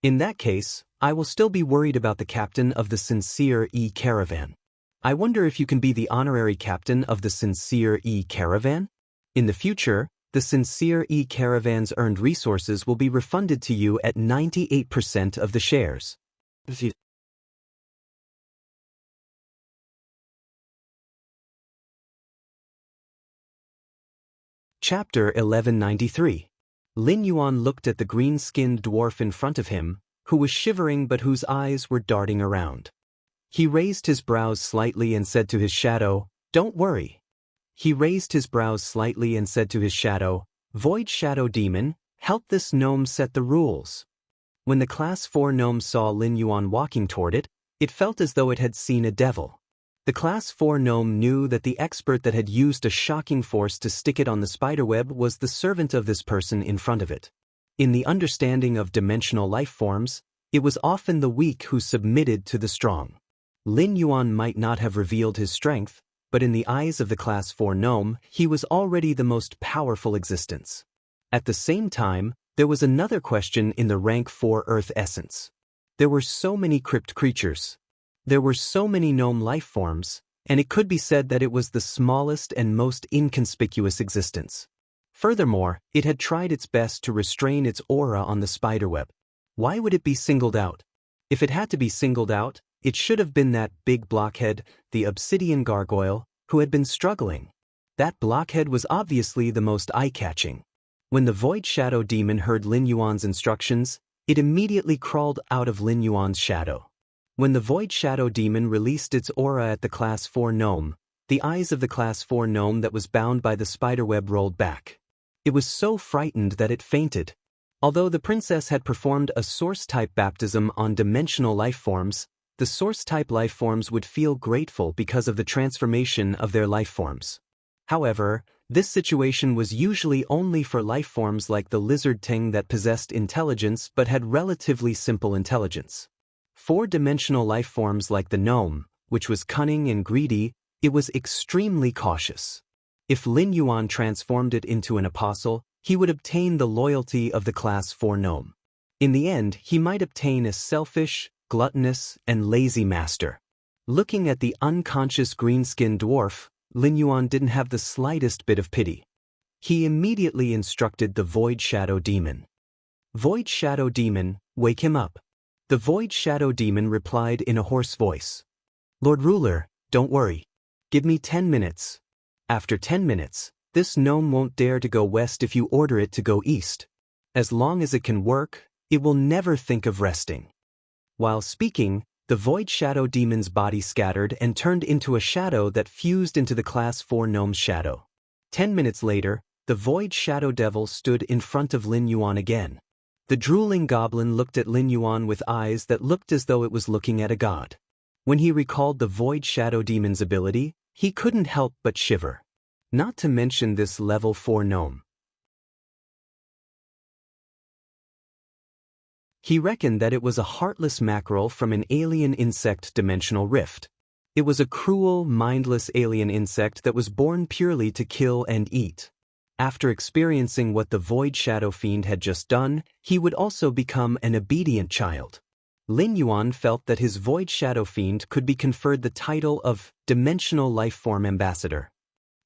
In that case, I will still be worried about the captain of the sincere caravan. I wonder if you can be the honorary captain of the sincere caravan? In the future, the sincere caravan's earned resources will be refunded to you at 98% of the shares. Chapter 1193. Lin Yuan looked at the green-skinned dwarf in front of him, who was shivering but whose eyes were darting around. He raised his brows slightly and said to his shadow, "Don't worry." He raised his brows slightly and said to his shadow, "Void Shadow Demon, help this gnome set the rules." When the Class 4 gnome saw Lin Yuan walking toward it, it felt as though it had seen a devil. The Class 4 gnome knew that the expert that had used a shocking force to stick it on the spiderweb was the servant of this person in front of it. In the understanding of dimensional life forms, it was often the weak who submitted to the strong. Lin Yuan might not have revealed his strength, but in the eyes of the Class 4 gnome, he was already the most powerful existence. At the same time, there was another question in the rank 4 Earth essence. There were so many crypt creatures. There were so many gnome life forms, and it could be said that it was the smallest and most inconspicuous existence. Furthermore, it had tried its best to restrain its aura on the spiderweb. Why would it be singled out? If it had to be singled out, it should have been that big blockhead, the obsidian gargoyle, who had been struggling. That blockhead was obviously the most eye-catching. When the Void Shadow Demon heard Lin Yuan's instructions, it immediately crawled out of Lin Yuan's shadow. When the Void Shadow Demon released its aura at the Class 4 gnome, the eyes of the Class 4 gnome that was bound by the spiderweb rolled back. It was so frightened that it fainted. Although the princess had performed a source-type baptism on dimensional life forms, the source-type life forms would feel grateful because of the transformation of their life forms. However, this situation was usually only for life forms like the lizard ting that possessed intelligence but had relatively simple intelligence. Four-dimensional life forms like the gnome, which was cunning and greedy, it was extremely cautious. If Lin Yuan transformed it into an apostle, he would obtain the loyalty of the Class 4 gnome. In the end, he might obtain a selfish, gluttonous, and lazy master. Looking at the unconscious green-skinned dwarf, Lin Yuan didn't have the slightest bit of pity. He immediately instructed the Void Shadow Demon. "Void Shadow Demon, wake him up." The Void Shadow Demon replied in a hoarse voice. "Lord Ruler, don't worry. Give me 10 minutes. After 10 minutes, this gnome won't dare to go west if you order it to go east. As long as it can work, it will never think of resting." While speaking, the Void Shadow Demon's body scattered and turned into a shadow that fused into the Class 4 gnome's shadow. 10 minutes later, the Void Shadow Devil stood in front of Lin Yuan again. The drooling goblin looked at Lin Yuan with eyes that looked as though it was looking at a god. When he recalled the Void Shadow Demon's ability, he couldn't help but shiver. Not to mention this level 4 gnome. He reckoned that it was a heartless mackerel from an alien insect dimensional rift. It was a cruel, mindless alien insect that was born purely to kill and eat. After experiencing what the Void Shadow Fiend had just done, he would also become an obedient child. Lin Yuan felt that his Void Shadow Fiend could be conferred the title of Dimensional Lifeform Ambassador.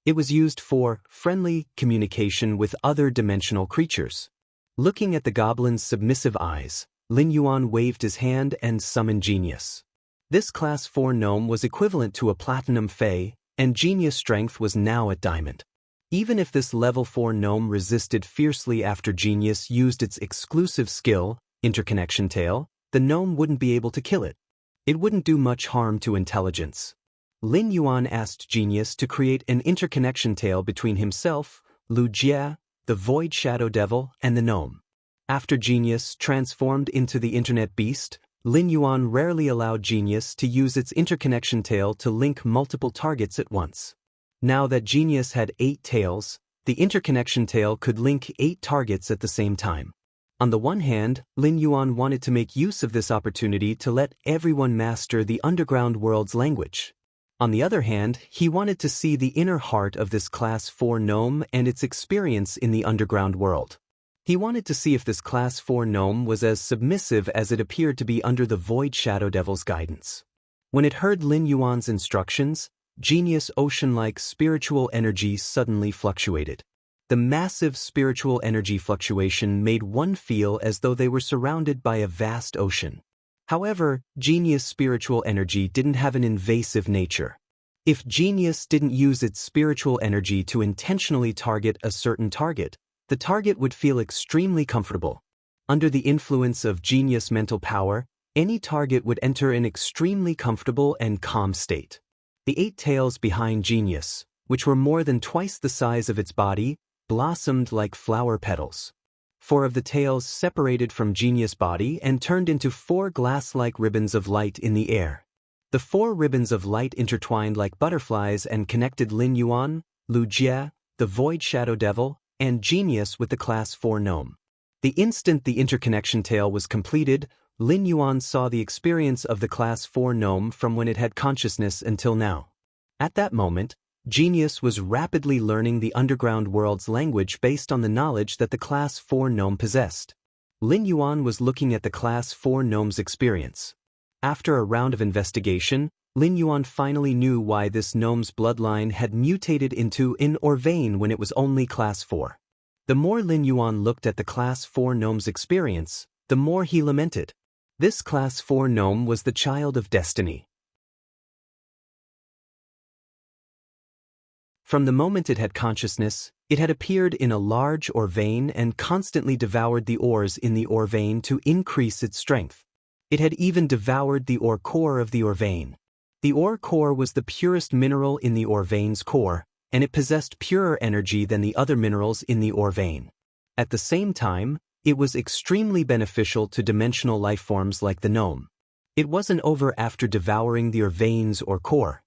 It was used for friendly communication with other dimensional creatures. Looking at the goblin's submissive eyes, Lin Yuan waved his hand and summoned Genius. This Class 4 gnome was equivalent to a Platinum Fae, and Genius strength was now at Diamond. Even if this level 4 gnome resisted fiercely after Genius used its exclusive skill, Interconnection Tail, the gnome wouldn't be able to kill it. It wouldn't do much harm to intelligence. Lin Yuan asked Genius to create an interconnection tail between himself, Lu Jie, the Void Shadow Devil, and the gnome. After Genius transformed into the Internet Beast, Lin Yuan rarely allowed Genius to use its interconnection tail to link multiple targets at once. Now that Genius had 8 tails, the interconnection tail could link 8 targets at the same time. On the one hand, Lin Yuan wanted to make use of this opportunity to let everyone master the underground world's language. On the other hand, he wanted to see the inner heart of this Class 4 gnome and its experience in the underground world. He wanted to see if this Class 4 gnome was as submissive as it appeared to be under the Void Shadow Devil's guidance. When it heard Lin Yuan's instructions, Genius ocean-like spiritual energy suddenly fluctuated. The massive spiritual energy fluctuation made one feel as though they were surrounded by a vast ocean. However, Genius' spiritual energy didn't have an invasive nature. If Genius didn't use its spiritual energy to intentionally target a certain target, the target would feel extremely comfortable. Under the influence of Genius' mental power, any target would enter an extremely comfortable and calm state. The 8 tails behind Genius, which were more than twice the size of its body, blossomed like flower petals. 4 of the tails separated from Genius' body and turned into 4 glass-like ribbons of light in the air. The 4 ribbons of light intertwined like butterflies and connected Lin Yuan, Lu Jie, the Void Shadow Devil, and Genius with the Class 4 gnome. The instant the interconnection tail was completed, Lin Yuan saw the experience of the Class 4 gnome from when it had consciousness until now. At that moment, Genius was rapidly learning the underground world's language based on the knowledge that the Class 4 gnome possessed. Lin Yuan was looking at the Class 4 gnome's experience. After a round of investigation, Lin Yuan finally knew why this gnome's bloodline had mutated into an Orvain when it was only Class 4. The more Lin Yuan looked at the Class 4 gnome's experience, the more he lamented. This Class 4 gnome was the child of destiny. From the moment it had consciousness, it had appeared in a large ore vein and constantly devoured the ores in the ore vein to increase its strength. It had even devoured the ore core of the ore vein. The ore core was the purest mineral in the ore vein's core, and it possessed purer energy than the other minerals in the ore vein. At the same time, it was extremely beneficial to dimensional life forms like the gnome. It wasn't over after devouring the ore vein's ore core.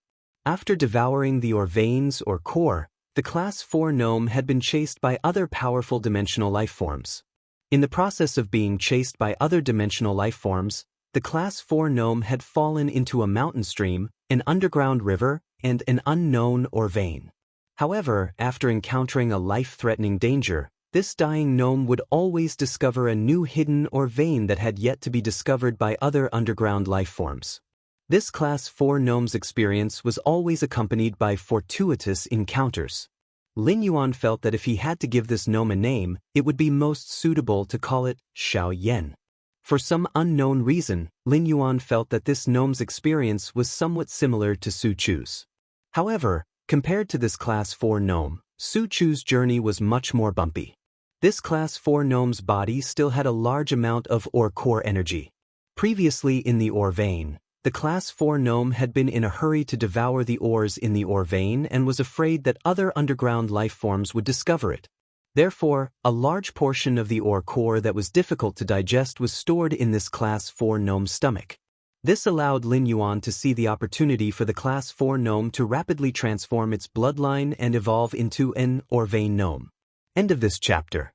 After devouring the ore veins or core, the Class 4 gnome had been chased by other powerful dimensional life forms. In the process of being chased by other dimensional life forms, the Class 4 gnome had fallen into a mountain stream, an underground river, and an unknown ore vein. However, after encountering a life-threatening danger, this dying gnome would always discover a new hidden ore vein that had yet to be discovered by other underground life forms. This Class 4 gnome's experience was always accompanied by fortuitous encounters. Lin Yuan felt that if he had to give this gnome a name, it would be most suitable to call it Xiao Yan. For some unknown reason, Lin Yuan felt that this gnome's experience was somewhat similar to Su Chu's. However, compared to this Class 4 gnome, Su Chu's journey was much more bumpy. This Class 4 gnome's body still had a large amount of ore core energy. Previously in the ore vein, the Class 4 gnome had been in a hurry to devour the ores in the ore vein and was afraid that other underground life forms would discover it. Therefore, a large portion of the ore core that was difficult to digest was stored in this Class 4 gnome's stomach. This allowed Lin Yuan to see the opportunity for the Class 4 gnome to rapidly transform its bloodline and evolve into an ore vein gnome. End of this chapter.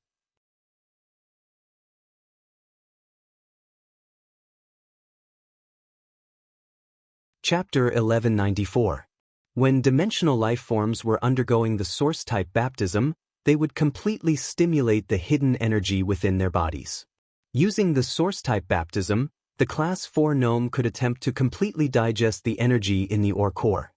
Chapter 1194. When dimensional life forms were undergoing the source-type baptism, they would completely stimulate the hidden energy within their bodies. Using the source-type baptism, the Class 4 gnome could attempt to completely digest the energy in the ore core.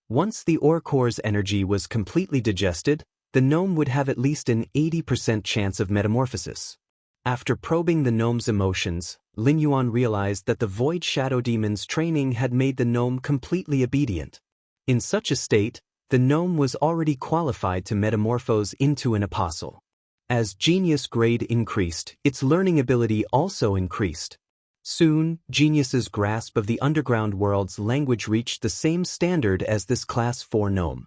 Once the ore core's energy was completely digested, the gnome would have at least an 80% chance of metamorphosis. After probing the gnome's emotions, Lin Yuan realized that the Void Shadow Demon's training had made the gnome completely obedient. In such a state, the gnome was already qualified to metamorphose into an apostle. As genius grade increased, its learning ability also increased. Soon, Genius's grasp of the underground world's language reached the same standard as this Class 4 gnome.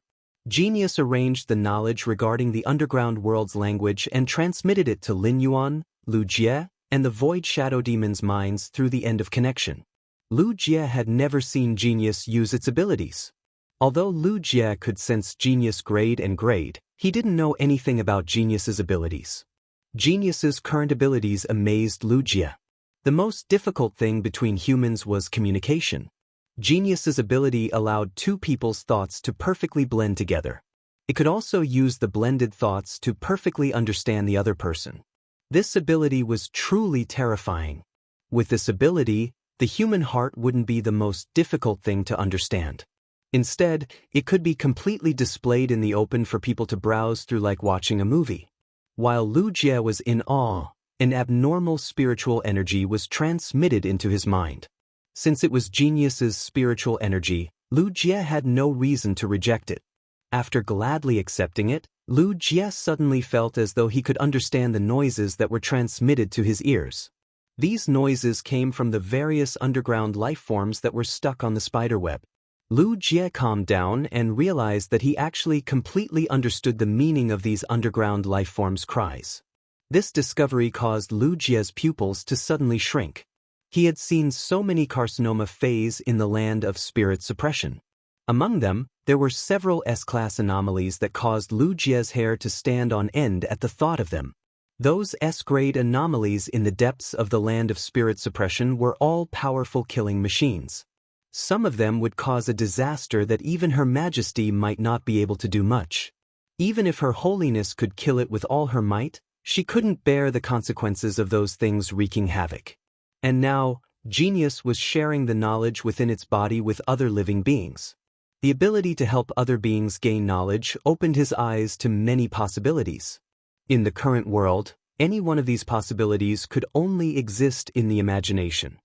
Genius arranged the knowledge regarding the underground world's language and transmitted it to Lin Yuan, Lu Jie, and the Void Shadow Demon's minds through the end of connection. Lu Jie had never seen Genius use its abilities. Although Lu Jie could sense Genius grade and grade, he didn't know anything about Genius's abilities. Genius's current abilities amazed Lu Jie. The most difficult thing between humans was communication. Genius's ability allowed two people's thoughts to perfectly blend together. It could also use the blended thoughts to perfectly understand the other person. This ability was truly terrifying. With this ability, the human heart wouldn't be the most difficult thing to understand. Instead, it could be completely displayed in the open for people to browse through like watching a movie. While Lu Jie was in awe, an abnormal spiritual energy was transmitted into his mind. Since it was Genius's spiritual energy, Lu Jie had no reason to reject it. After gladly accepting it, Lu Jie suddenly felt as though he could understand the noises that were transmitted to his ears. These noises came from the various underground life forms that were stuck on the spiderweb. Lu Jie calmed down and realized that he actually completely understood the meaning of these underground life forms' cries. This discovery caused Lu Jie's pupils to suddenly shrink. He had seen so many carcinoma phase in the land of spirit suppression. Among them, there were several S-class anomalies that caused Lu Jie's hair to stand on end at the thought of them. Those S-grade anomalies in the depths of the land of spirit suppression were all powerful killing machines. Some of them would cause a disaster that even Her Majesty might not be able to do much. Even if Her Holiness could kill it with all her might, she couldn't bear the consequences of those things wreaking havoc. And now, Genius was sharing the knowledge within its body with other living beings. The ability to help other beings gain knowledge opened his eyes to many possibilities. In the current world, any one of these possibilities could only exist in the imagination.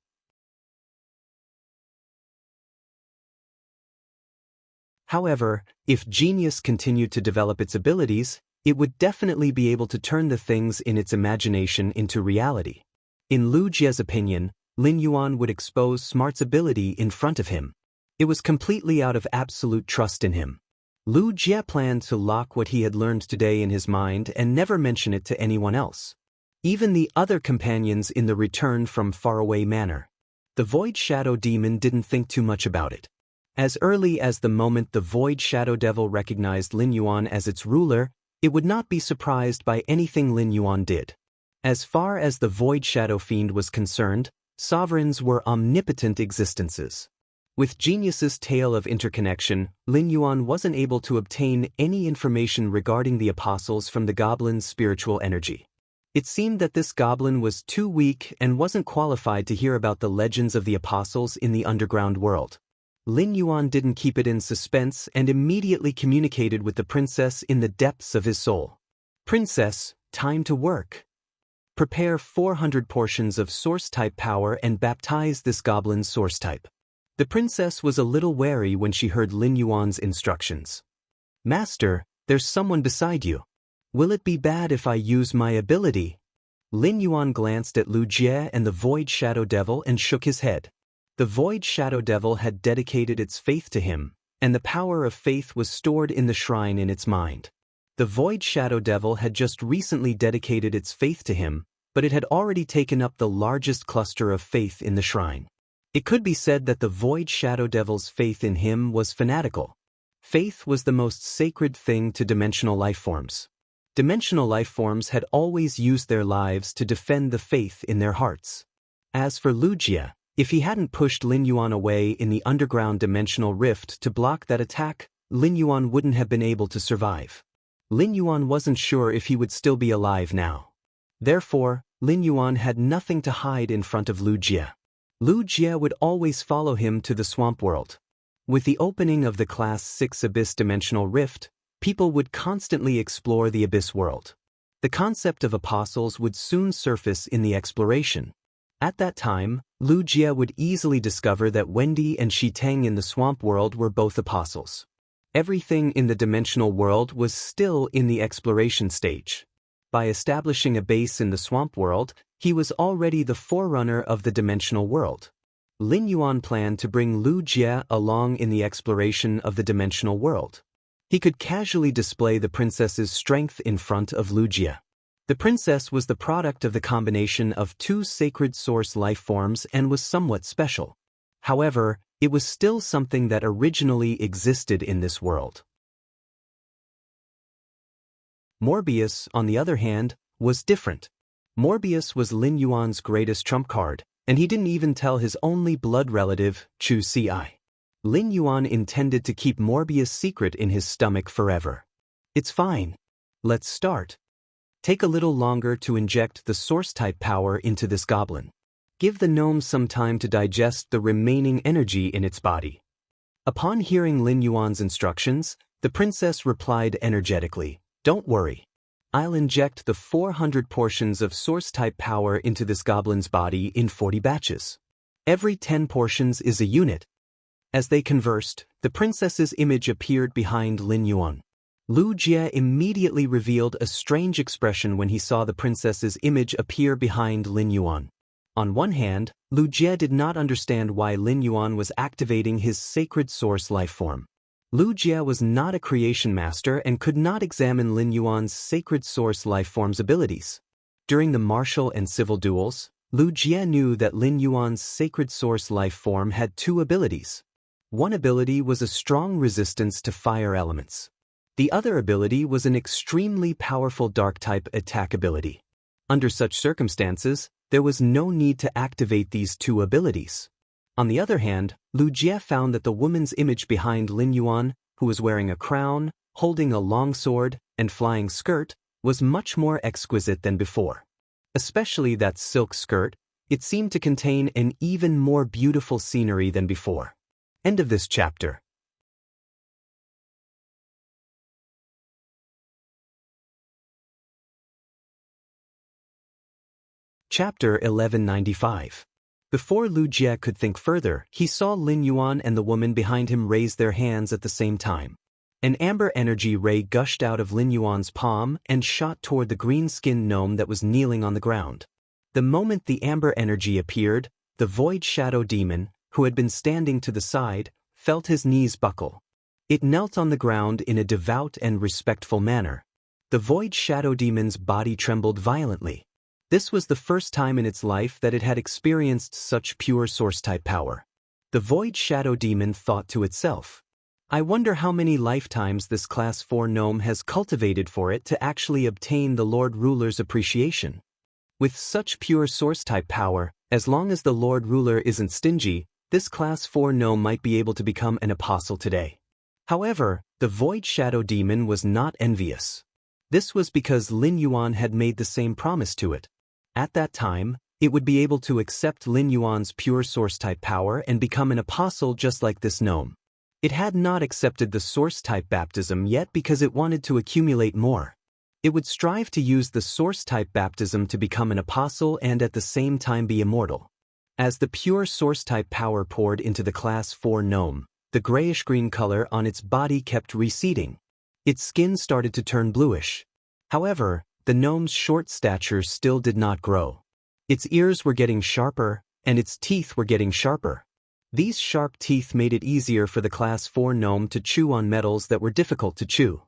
However, if Genius continued to develop its abilities, it would definitely be able to turn the things in its imagination into reality. In Lu Jie's opinion, Lin Yuan would expose Smart's ability in front of him. It was completely out of absolute trust in him. Lu Jie planned to lock what he had learned today in his mind and never mention it to anyone else. Even the other companions in the Return from Faraway Manor. The Void Shadow Demon didn't think too much about it. As early as the moment the Void Shadow Devil recognized Lin Yuan as its ruler, it would not be surprised by anything Lin Yuan did. As far as the Void Shadow Fiend was concerned, sovereigns were omnipotent existences. With Genius's tale of interconnection, Lin Yuan wasn't able to obtain any information regarding the apostles from the goblin's spiritual energy. It seemed that this goblin was too weak and wasn't qualified to hear about the legends of the apostles in the underground world. Lin Yuan didn't keep it in suspense and immediately communicated with the princess in the depths of his soul. "Princess, time to work. Prepare 400 portions of source-type power and baptize this goblin's source type." The princess was a little wary when she heard Lin Yuan's instructions. "Master, there's someone beside you. Will it be bad if I use my ability?" Lin Yuan glanced at Lu Jie and the Void Shadow Devil and shook his head. The Void Shadow Devil had dedicated its faith to him, and the power of faith was stored in the shrine in its mind. The Void Shadow Devil had just recently dedicated its faith to him, but it had already taken up the largest cluster of faith in the shrine. It could be said that the Void Shadow Devil's faith in him was fanatical. Faith was the most sacred thing to dimensional life forms. Dimensional life forms had always used their lives to defend the faith in their hearts. As for Lu Jie, if he hadn't pushed Lin Yuan away in the underground dimensional rift to block that attack, Lin Yuan wouldn't have been able to survive. Lin Yuan wasn't sure if he would still be alive now. Therefore, Lin Yuan had nothing to hide in front of Lu Jie. Lu Jie would always follow him to the swamp world. With the opening of the Class 6 Abyss Dimensional Rift, people would constantly explore the Abyss world. The concept of apostles would soon surface in the exploration. At that time, Lu Jie would easily discover that Wendy and Shi Teng in the swamp world were both apostles. Everything in the dimensional world was still in the exploration stage. By establishing a base in the swamp world, he was already the forerunner of the dimensional world. Lin Yuan planned to bring Lu Jie along in the exploration of the dimensional world. He could casually display the princess's strength in front of Lu Jie. The princess was the product of the combination of two sacred source life forms and was somewhat special. However, it was still something that originally existed in this world. Morbius, on the other hand, was different. Morbius was Lin Yuan's greatest trump card, and he didn't even tell his only blood relative, Chu Ci. Lin Yuan intended to keep Morbius' secret in his stomach forever. It's fine. Let's start. Take a little longer to inject the source-type power into this goblin. Give the gnome some time to digest the remaining energy in its body. Upon hearing Lin Yuan's instructions, the princess replied energetically, "Don't worry. I'll inject the 400 portions of source-type power into this goblin's body in 40 batches. Every 10 portions is a unit." As they conversed, the princess's image appeared behind Lin Yuan. Lu Jie immediately revealed a strange expression when he saw the princess's image appear behind Lin Yuan. On one hand, Lu Jie did not understand why Lin Yuan was activating his sacred source life form. Lu Jie was not a creation master and could not examine Lin Yuan's sacred source life form's abilities. During the martial and civil duels, Lu Jie knew that Lin Yuan's sacred source life form had two abilities. One ability was a strong resistance to fire elements. The other ability was an extremely powerful dark-type attack ability. Under such circumstances, there was no need to activate these two abilities. On the other hand, Lu Jie found that the woman's image behind Lin Yuan, who was wearing a crown, holding a long sword, and flying skirt, was much more exquisite than before. Especially that silk skirt, it seemed to contain an even more beautiful scenery than before. End of this chapter. Chapter 1195. Before Lu Jie could think further, he saw Lin Yuan and the woman behind him raise their hands at the same time. An amber energy ray gushed out of Lin Yuan's palm and shot toward the green-skinned gnome that was kneeling on the ground. The moment the amber energy appeared, the void shadow demon, who had been standing to the side, felt his knees buckle. It knelt on the ground in a devout and respectful manner. The void shadow demon's body trembled violently. This was the first time in its life that it had experienced such pure source-type power. The void shadow demon thought to itself, "I wonder how many lifetimes this Class 4 gnome has cultivated for it to actually obtain the Lord Ruler's appreciation." With such pure source-type power, as long as the Lord Ruler isn't stingy, this Class 4 gnome might be able to become an apostle today. However, the void shadow demon was not envious. This was because Lin Yuan had made the same promise to it. At that time, it would be able to accept Lin Yuan's pure source-type power and become an apostle just like this gnome. It had not accepted the source-type baptism yet because it wanted to accumulate more. It would strive to use the source-type baptism to become an apostle and at the same time be immortal. As the pure source-type power poured into the Class 4 gnome, the grayish-green color on its body kept receding. Its skin started to turn bluish. However, the gnome's short stature still did not grow. Its ears were getting sharper, and its teeth were getting sharper. These sharp teeth made it easier for the Class 4 gnome to chew on metals that were difficult to chew.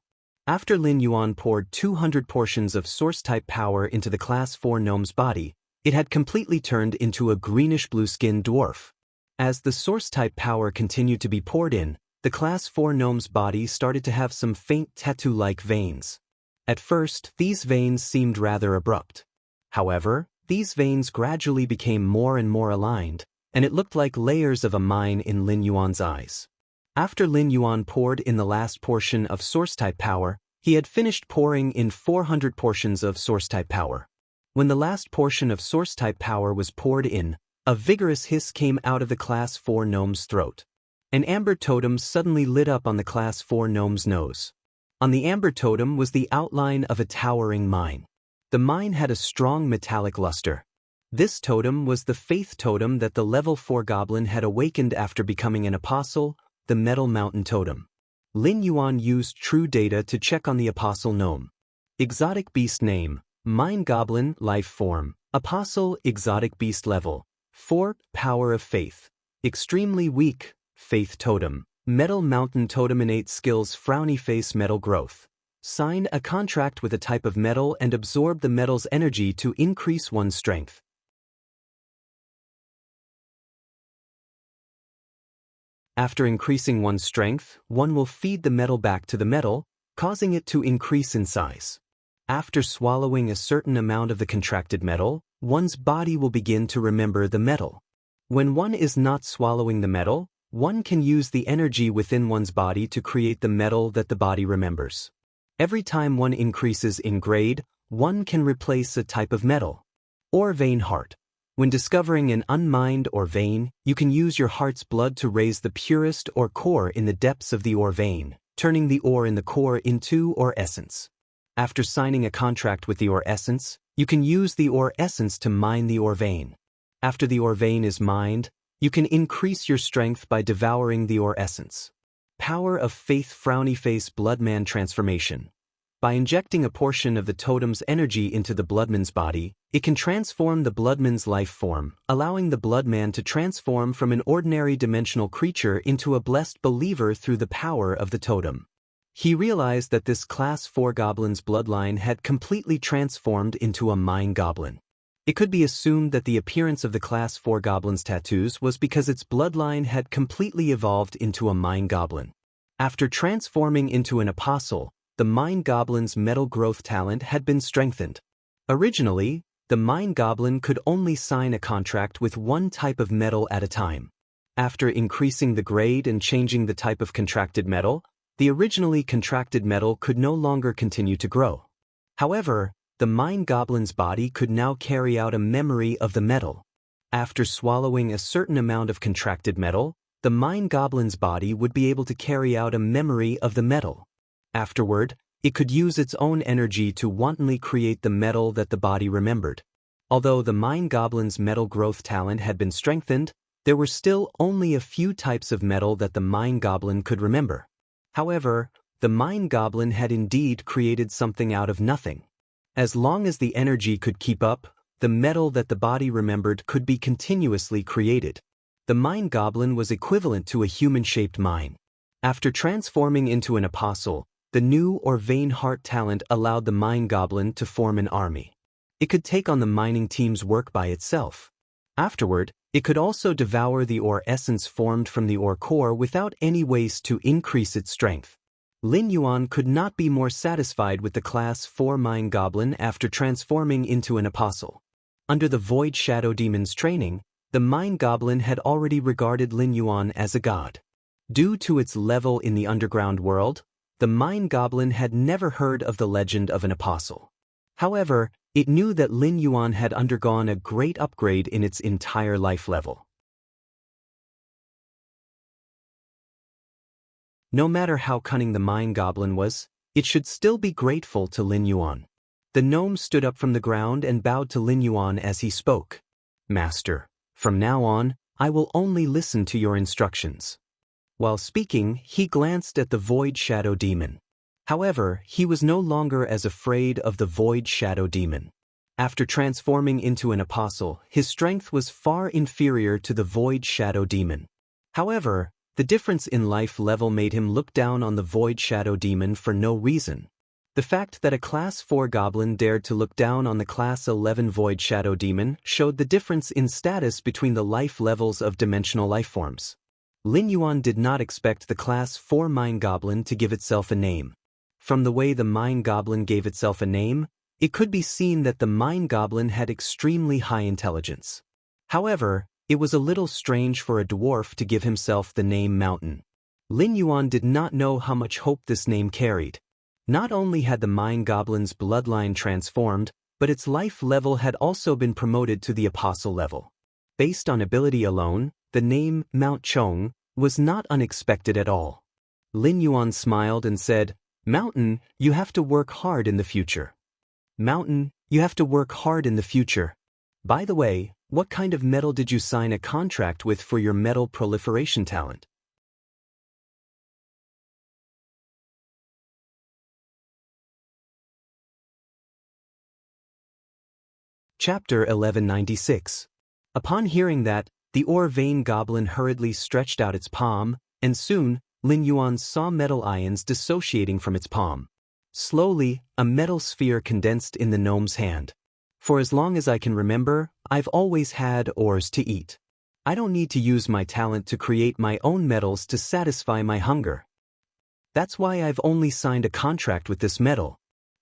After Lin Yuan poured 200 portions of source-type power into the Class 4 gnome's body, it had completely turned into a greenish-blue-skinned dwarf. As the source-type power continued to be poured in, the Class 4 gnome's body started to have some faint tattoo-like veins. At first, these veins seemed rather abrupt. However, these veins gradually became more and more aligned, and it looked like layers of a mine in Lin Yuan's eyes. After Lin Yuan poured in the last portion of source-type power, he had finished pouring in 400 portions of source-type power. When the last portion of source-type power was poured in, a vigorous hiss came out of the Class 4 gnome's throat. An amber totem suddenly lit up on the Class 4 gnome's nose. On the amber totem was the outline of a towering mine. The mine had a strong metallic luster. This totem was the faith totem that the level 4 goblin had awakened after becoming an apostle, the Metal Mountain Totem. Lin Yuan used true data to check on the Apostle Gnome. Exotic beast name, Mind Goblin, life form, Apostle, exotic beast level. 4. Power of faith. Extremely weak, faith totem. Metal mountain totem innate skills frowny face metal growth. Sign a contract with a type of metal and absorb the metal's energy to increase one's strength. After increasing one's strength, one will feed the metal back to the metal, causing it to increase in size. After swallowing a certain amount of the contracted metal, one's body will begin to remember the metal. When one is not swallowing the metal, one can use the energy within one's body to create the metal that the body remembers. Every time one increases in grade, one can replace a type of metal. Or vein heart. When discovering an unmined or vein, you can use your heart's blood to raise the purest or core in the depths of the ore vein, turning the ore in the core into ore essence. After signing a contract with the ore essence, you can use the ore essence to mine the ore vein. After the ore vein is mined, you can increase your strength by devouring the ore essence. Power of faith frowny face bloodman transformation. By injecting a portion of the totem's energy into the bloodman's body, it can transform the bloodman's life form, allowing the bloodman to transform from an ordinary dimensional creature into a blessed believer through the power of the totem. He realized that this Class 4 goblin's bloodline had completely transformed into a mind goblin. It could be assumed that the appearance of the Class 4 goblin's tattoos was because its bloodline had completely evolved into a mind goblin. After transforming into an apostle, the mind goblin's metal growth talent had been strengthened. Originally, the mind goblin could only sign a contract with one type of metal at a time. After increasing the grade and changing the type of contracted metal, the originally contracted metal could no longer continue to grow. However, the mind goblin's body could now carry out a memory of the metal. After swallowing a certain amount of contracted metal, the mind goblin's body would be able to carry out a memory of the metal. Afterward, it could use its own energy to wantonly create the metal that the body remembered. Although the mind goblin's metal growth talent had been strengthened, there were still only a few types of metal that the mind goblin could remember. However, the mind goblin had indeed created something out of nothing. As long as the energy could keep up, the metal that the body remembered could be continuously created. The mind goblin was equivalent to a human-shaped mine. After transforming into an apostle, the new or vein heart talent allowed the mind goblin to form an army. It could take on the mining team's work by itself. Afterward, it could also devour the ore essence formed from the ore core without any waste to increase its strength. Lin Yuan could not be more satisfied with the Class 4 mind goblin after transforming into an apostle. Under the Void Shadow Demon's training, the mind goblin had already regarded Lin Yuan as a god. Due to its level in the underground world, the mind goblin had never heard of the legend of an apostle. However, it knew that Lin Yuan had undergone a great upgrade in its entire life level. No matter how cunning the mind goblin was, it should still be grateful to Lin Yuan. The gnome stood up from the ground and bowed to Lin Yuan as he spoke. "Master, from now on, I will only listen to your instructions." While speaking, he glanced at the Void Shadow Demon. However, he was no longer as afraid of the Void Shadow Demon. After transforming into an apostle, his strength was far inferior to the Void Shadow Demon. However, the difference in life level made him look down on the Void Shadow Demon for no reason. The fact that a Class 4 goblin dared to look down on the Class 11 Void Shadow Demon showed the difference in status between the life levels of dimensional lifeforms. Lin Yuan did not expect the Class 4 mind goblin to give itself a name. From the way the mind goblin gave itself a name, it could be seen that the mind goblin had extremely high intelligence. However, it was a little strange for a dwarf to give himself the name Mountain. Lin Yuan did not know how much hope this name carried. Not only had the mind goblin's bloodline transformed, but its life level had also been promoted to the apostle level. Based on ability alone, the name Mount Chong was not unexpected at all. Lin Yuan smiled and said, "Mountain, you have to work hard in the future. Mountain, you have to work hard in the future. By the way, what kind of metal did you sign a contract with for your metal proliferation talent?" Chapter 1196. Upon hearing that, the ore vein goblin hurriedly stretched out its palm, and soon, Lin Yuan saw metal ions dissociating from its palm. Slowly, a metal sphere condensed in the gnome's hand. For as long as I can remember, I've always had ores to eat. I don't need to use my talent to create my own metals to satisfy my hunger. That's why I've only signed a contract with this metal.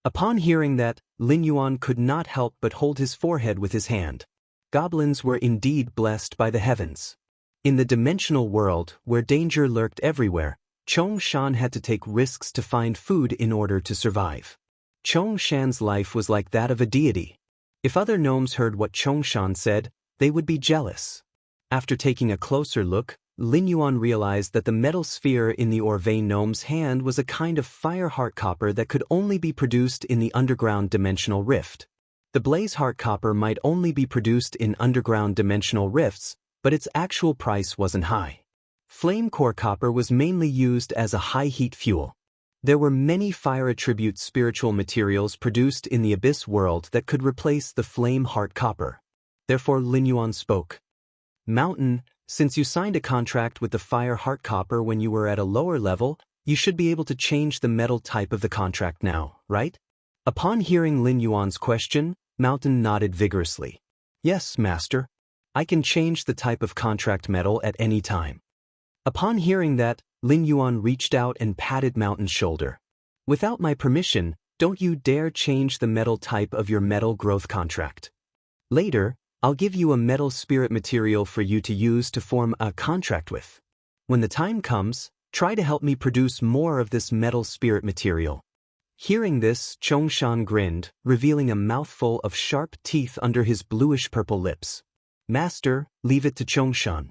Upon hearing that, Lin Yuan could not help but hold his forehead with his hand. Goblins were indeed blessed by the heavens. In the dimensional world, where danger lurked everywhere, Chongshan had to take risks to find food in order to survive. Chongshan's life was like that of a deity. If other gnomes heard what Chongshan said, they would be jealous. After taking a closer look, Lin Yuan realized that the metal sphere in the Orvain gnome's hand was a kind of fire heart copper that could only be produced in the underground dimensional rift. The blaze heart copper might only be produced in underground dimensional rifts, but its actual price wasn't high. Flame core copper was mainly used as a high-heat fuel. There were many fire-attribute spiritual materials produced in the Abyss world that could replace the flame heart copper. Therefore Lin Yuan spoke. Mountain, since you signed a contract with the fire heart copper when you were at a lower level, you should be able to change the metal type of the contract now, right? Upon hearing Lin Yuan's question, Mountain nodded vigorously. Yes, master. I can change the type of contract metal at any time. Upon hearing that, Lin Yuan reached out and patted Mountain's shoulder. Without my permission, don't you dare change the metal type of your metal growth contract. Later, I'll give you a metal spirit material for you to use to form a contract with. When the time comes, try to help me produce more of this metal spirit material. Hearing this, Chongshan grinned, revealing a mouthful of sharp teeth under his bluish-purple lips. Master, leave it to Chongshan.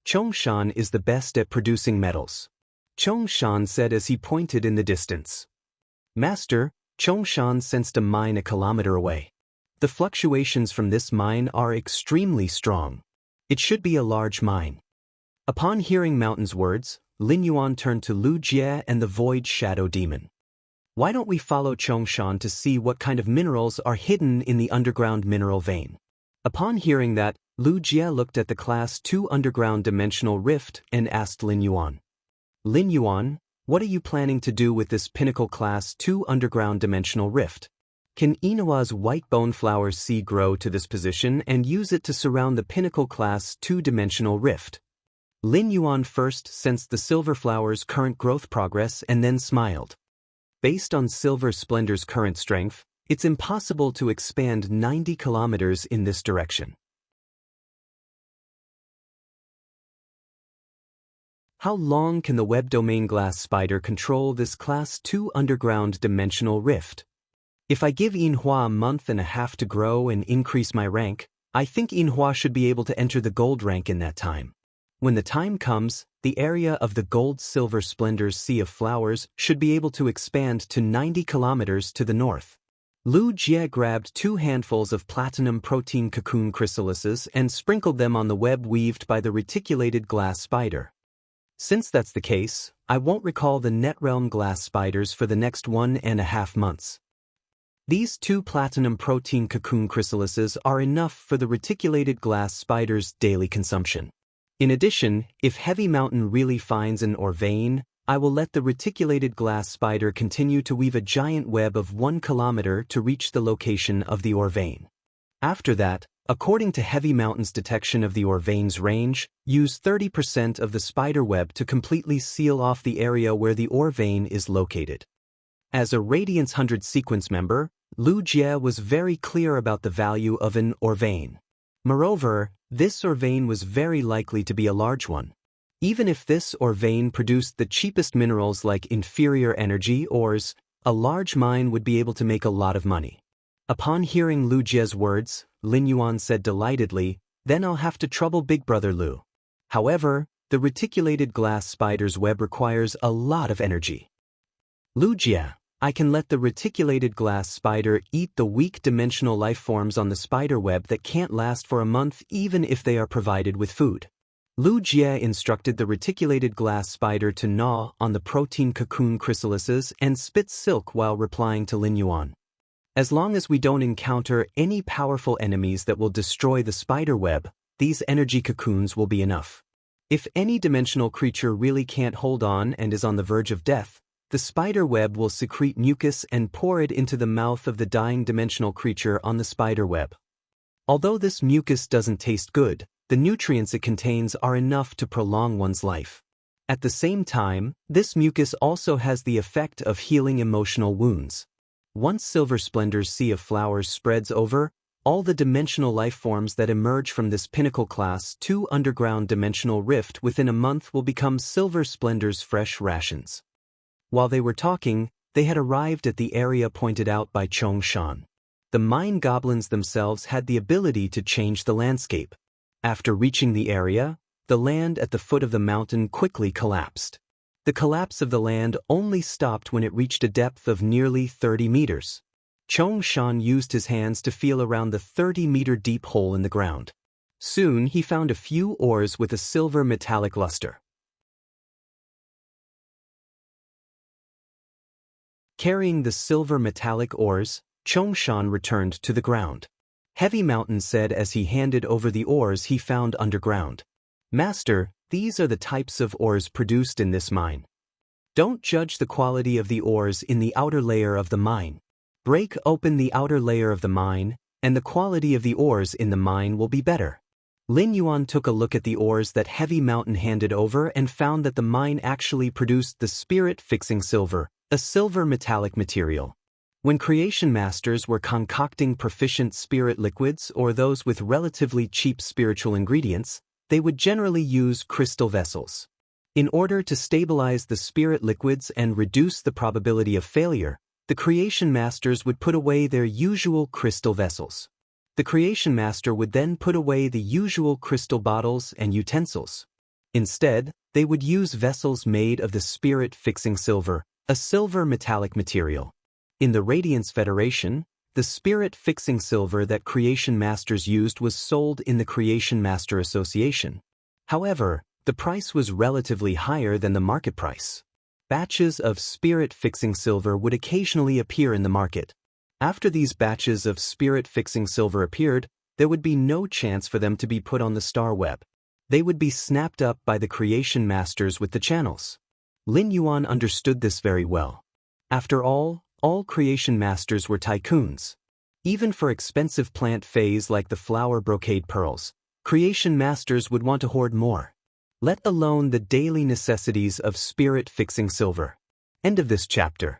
Chongshan is the best at producing metals. Chongshan said as he pointed in the distance. Master, Chongshan sensed a mine a kilometer away. The fluctuations from this mine are extremely strong. It should be a large mine. Upon hearing Mountain's words, Lin Yuan turned to Lu Jie and the Void Shadow Demon. Why don't we follow Chongshan to see what kind of minerals are hidden in the underground mineral vein? Upon hearing that, Lu Jie looked at the Class 2 underground dimensional rift and asked Lin Yuan. Lin Yuan, what are you planning to do with this pinnacle Class 2 underground dimensional rift? Can Inawa's white bone flower seed grow to this position and use it to surround the pinnacle Class 2 dimensional rift? Lin Yuan first sensed the silver flower's current growth progress and then smiled. Based on Silver Splendor's current strength, it's impossible to expand 90 kilometers in this direction. How long can the web domain glass spider control this Class 2 underground dimensional rift? If I give Yinhua a month and a half to grow and increase my rank, I think Yinhua should be able to enter the gold rank in that time. When the time comes, the area of the gold-silver splendor's sea of flowers should be able to expand to 90 kilometers to the north. Lu Jie grabbed 2 handfuls of platinum protein cocoon chrysalises and sprinkled them on the web weaved by the reticulated glass spider. Since that's the case, I won't recall the Netrealm glass spiders for the next 1.5 months. These 2 platinum protein cocoon chrysalises are enough for the reticulated glass spider's daily consumption. In addition, if Heavy Mountain really finds an ore vein, I will let the reticulated glass spider continue to weave a giant web of 1 kilometer to reach the location of the ore vein. After that, according to Heavy Mountain's detection of the ore vein's range, use 30% of the spider web to completely seal off the area where the ore vein is located. As a Radiance 100 sequence member, Lu Jie was very clear about the value of an ore vein. Moreover, this ore vein was very likely to be a large one. Even if this ore vein produced the cheapest minerals like inferior energy ores, a large mine would be able to make a lot of money. Upon hearing Lu Jie's words, Lin Yuan said delightedly, then I'll have to trouble Big Brother Lu. However, the reticulated glass spider's web requires a lot of energy. Lu Jie, I can let the reticulated glass spider eat the weak dimensional life forms on the spider web that can't last for a month even if they are provided with food. Lu Jie instructed the reticulated glass spider to gnaw on the protein cocoon chrysalises and spit silk while replying to Lin Yuan. As long as we don't encounter any powerful enemies that will destroy the spider web, these energy cocoons will be enough. If any dimensional creature really can't hold on and is on the verge of death, the spider web will secrete mucus and pour it into the mouth of the dying dimensional creature on the spider web. Although this mucus doesn't taste good, the nutrients it contains are enough to prolong one's life. At the same time, this mucus also has the effect of healing emotional wounds. Once Silver Splendor's sea of flowers spreads over, all the dimensional life forms that emerge from this pinnacle class 2 underground dimensional rift within a month will become Silver Splendor's fresh rations. While they were talking, they had arrived at the area pointed out by Chong Shan. The mine goblins themselves had the ability to change the landscape. After reaching the area, the land at the foot of the mountain quickly collapsed. The collapse of the land only stopped when it reached a depth of nearly 30 meters. Chong Shan used his hands to feel around the 30-meter deep hole in the ground. Soon he found a few ores with a silver metallic luster. Carrying the silver metallic ores, Chong Shan returned to the ground. Heavy Mountain said as he handed over the ores he found underground. "Master, these are the types of ores produced in this mine. Don't judge the quality of the ores in the outer layer of the mine. Break open the outer layer of the mine, and the quality of the ores in the mine will be better." Lin Yuan took a look at the ores that Heavy Mountain handed over and found that the mine actually produced the spirit-fixing silver, a silver metallic material. When creation masters were concocting proficient spirit liquids or those with relatively cheap spiritual ingredients, they would generally use crystal vessels. In order to stabilize the spirit liquids and reduce the probability of failure, the creation masters would put away their usual crystal vessels. The creation master would then put away the usual crystal bottles and utensils. Instead, they would use vessels made of the spirit-fixing silver, a silver metallic material. In the Radiance Federation, the spirit-fixing silver that creation masters used was sold in the Creation Master Association. However, the price was relatively higher than the market price. Batches of spirit-fixing silver would occasionally appear in the market. After these batches of spirit-fixing silver appeared, there would be no chance for them to be put on the star web. They would be snapped up by the creation masters with the channels. Lin Yuan understood this very well. After all creation masters were tycoons. Even for expensive plant phase like the flower brocade pearls, creation masters would want to hoard more. Let alone the daily necessities of spirit-fixing silver. End of this chapter.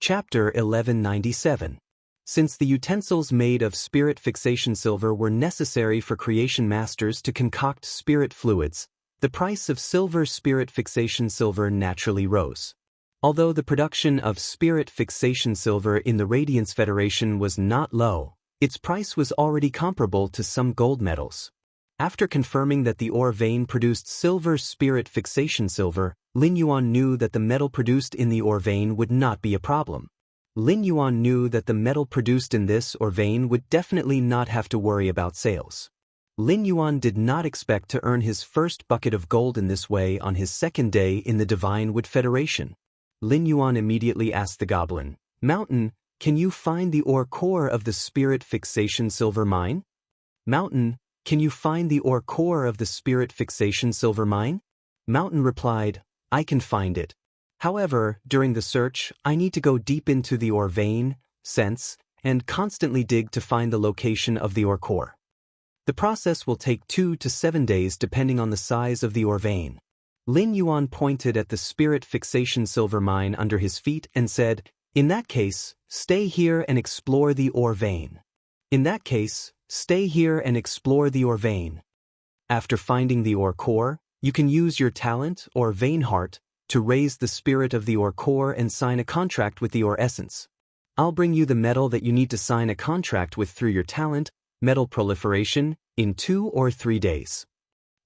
Chapter 1197. Since the utensils made of spirit fixation silver were necessary for creation masters to concoct spirit fluids, the price of silver spirit fixation silver naturally rose. Although the production of spirit fixation silver in the Radiance Federation was not low, its price was already comparable to some gold metals. After confirming that the ore vein produced silver spirit fixation silver, Lin Yuan knew that the metal produced in the ore vein would not be a problem. Lin Yuan knew that the metal produced in this ore vein would definitely not have to worry about sales. Lin Yuan did not expect to earn his first bucket of gold in this way on his second day in the Divine Wood Federation. Lin Yuan immediately asked the goblin, "Mountain, can you find the ore core of the spirit fixation silver mine?" "Mountain, can you find the ore core of the spirit fixation silver mine?" Mountain replied, "I can find it. However, during the search, I need to go deep into the ore vein, sense, and constantly dig to find the location of the ore core. The process will take 2 to 7 days depending on the size of the ore vein." Lin Yuan pointed at the spirit fixation silver mine under his feet and said, "In that case, stay here and explore the ore vein. In that case, stay here and explore the ore vein. After finding the ore core, you can use your talent or vein heart to raise the spirit of the ore core and sign a contract with the ore essence. I'll bring you the metal that you need to sign a contract with through your talent, metal proliferation, in 2 or 3 days."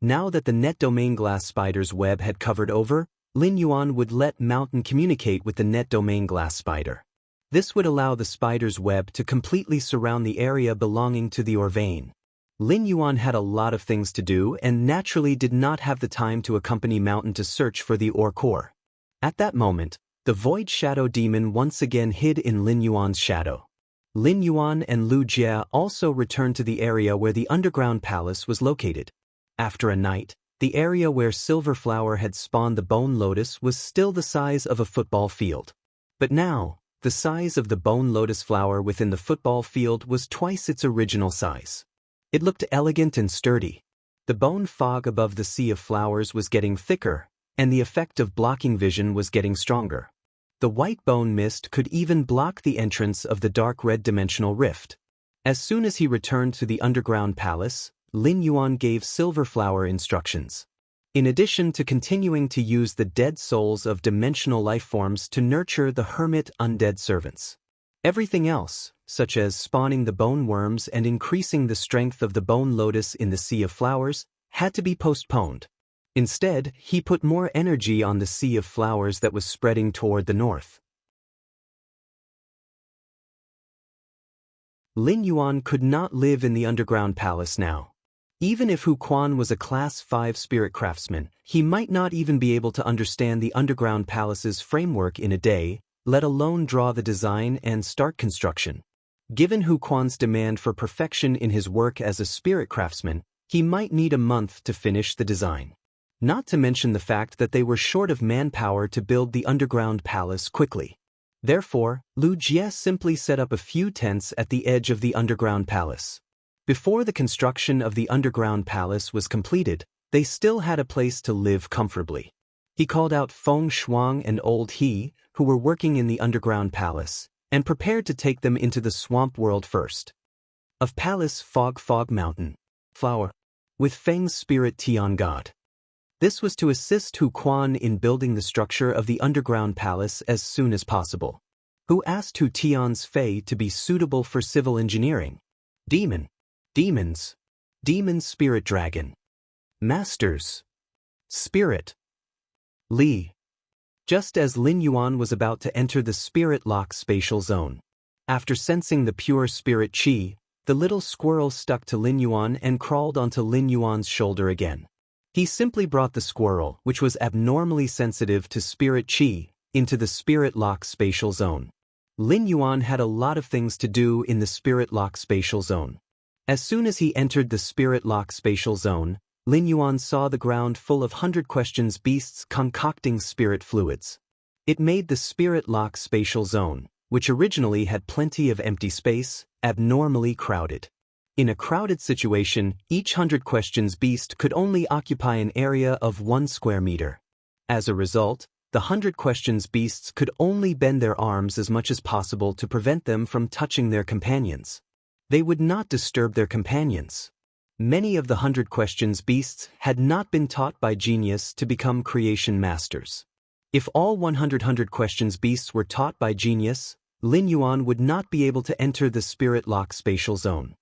Now that the net domain glass spider's web had covered over, Lin Yuan would let Mountain communicate with the net domain glass spider. This would allow the spider's web to completely surround the area belonging to the ore vein. Lin Yuan had a lot of things to do and naturally did not have the time to accompany Mountain to search for the ore core. At that moment, the Void Shadow Demon once again hid in Lin Yuan's shadow. Lin Yuan and Lu Jie also returned to the area where the underground palace was located. After a night, the area where Silver Flower had spawned the Bone Lotus was still the size of a football field. But now, the size of the Bone Lotus flower within the football field was twice its original size. It looked elegant and sturdy. The bone fog above the sea of flowers was getting thicker, and the effect of blocking vision was getting stronger. The white bone mist could even block the entrance of the dark red dimensional rift. As soon as he returned to the underground palace, Lin Yuan gave Silver Flower instructions. In addition to continuing to use the dead souls of dimensional life forms to nurture the hermit undead servants. Everything else, such as spawning the bone worms and increasing the strength of the bone lotus in the sea of flowers, had to be postponed. Instead, he put more energy on the sea of flowers that was spreading toward the north. Lin Yuan could not live in the underground palace now. Even if Hu Quan was a Class 5 spirit craftsman, he might not even be able to understand the underground palace's framework in a day, let alone draw the design and start construction. Given Hu Quan's demand for perfection in his work as a spirit craftsman, he might need a month to finish the design. Not to mention the fact that they were short of manpower to build the underground palace quickly. Therefore, Lu Jie simply set up a few tents at the edge of the underground palace. Before the construction of the underground palace was completed, they still had a place to live comfortably. He called out Feng Shuang and Old He, who were working in the underground palace, and prepared to take them into the swamp world first. Of Palace Fog Mountain. Flower. With Feng's spirit Tian God. This was to assist Hu Quan in building the structure of the underground palace as soon as possible. Who asked Hu Tian's Fei to be suitable for civil engineering. Demon. Demons. Demon Spirit Dragon. Masters. Spirit. Li. Just as Lin Yuan was about to enter the Spirit Lock spatial zone. After sensing the pure spirit qi, the little squirrel stuck to Lin Yuan and crawled onto Lin Yuan's shoulder again. He simply brought the squirrel, which was abnormally sensitive to spirit qi, into the Spirit Lock spatial zone. Lin Yuan had a lot of things to do in the Spirit Lock spatial zone. As soon as he entered the Spirit Lock spatial zone, Lin Yuan saw the ground full of 100 questions beasts concocting spirit fluids. It made the Spirit Lock spatial zone, which originally had plenty of empty space, abnormally crowded. In a crowded situation, each 100 questions beast could only occupy an area of 1 square meter. As a result, the 100 questions beasts could only bend their arms as much as possible to prevent them from touching their companions. They would not disturb their companions. Many of the 100 questions beasts had not been taught by genius to become creation masters. If all 100 questions beasts were taught by genius, Lin Yuan would not be able to enter the Spirit Lock spatial zone.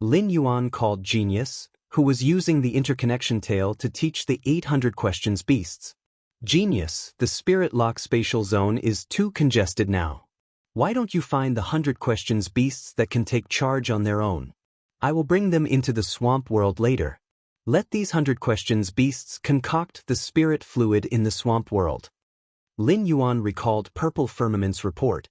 Lin Yuan called Genius, who was using the interconnection tail to teach the 800 questions beasts. Genius, the Spirit Lock spatial zone is too congested now. Why don't you find the 100 questions beasts that can take charge on their own? I will bring them into the swamp world later. Let these 100 questions beasts concoct the spirit fluid in the swamp world. Lin Yuan recalled Purple Firmament's report.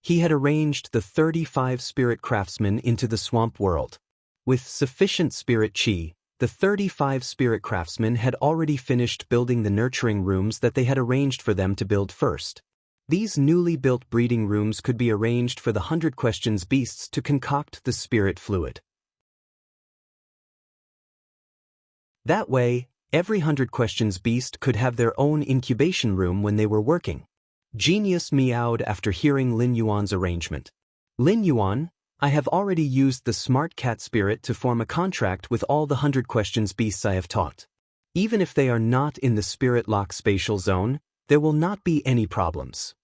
He had arranged the 35 spirit craftsmen into the swamp world. With sufficient spirit qi, the 35 spirit craftsmen had already finished building the nurturing rooms that they had arranged for them to build first. These newly built breeding rooms could be arranged for the 100 questions beasts to concoct the spirit fluid. That way, every 100 questions beast could have their own incubation room when they were working. Genius meowed after hearing Lin Yuan's arrangement. Lin Yuan, I have already used the smart cat spirit to form a contract with all the 100 questions beasts I have taught. Even if they are not in the Spirit Lock spatial zone, there will not be any problems.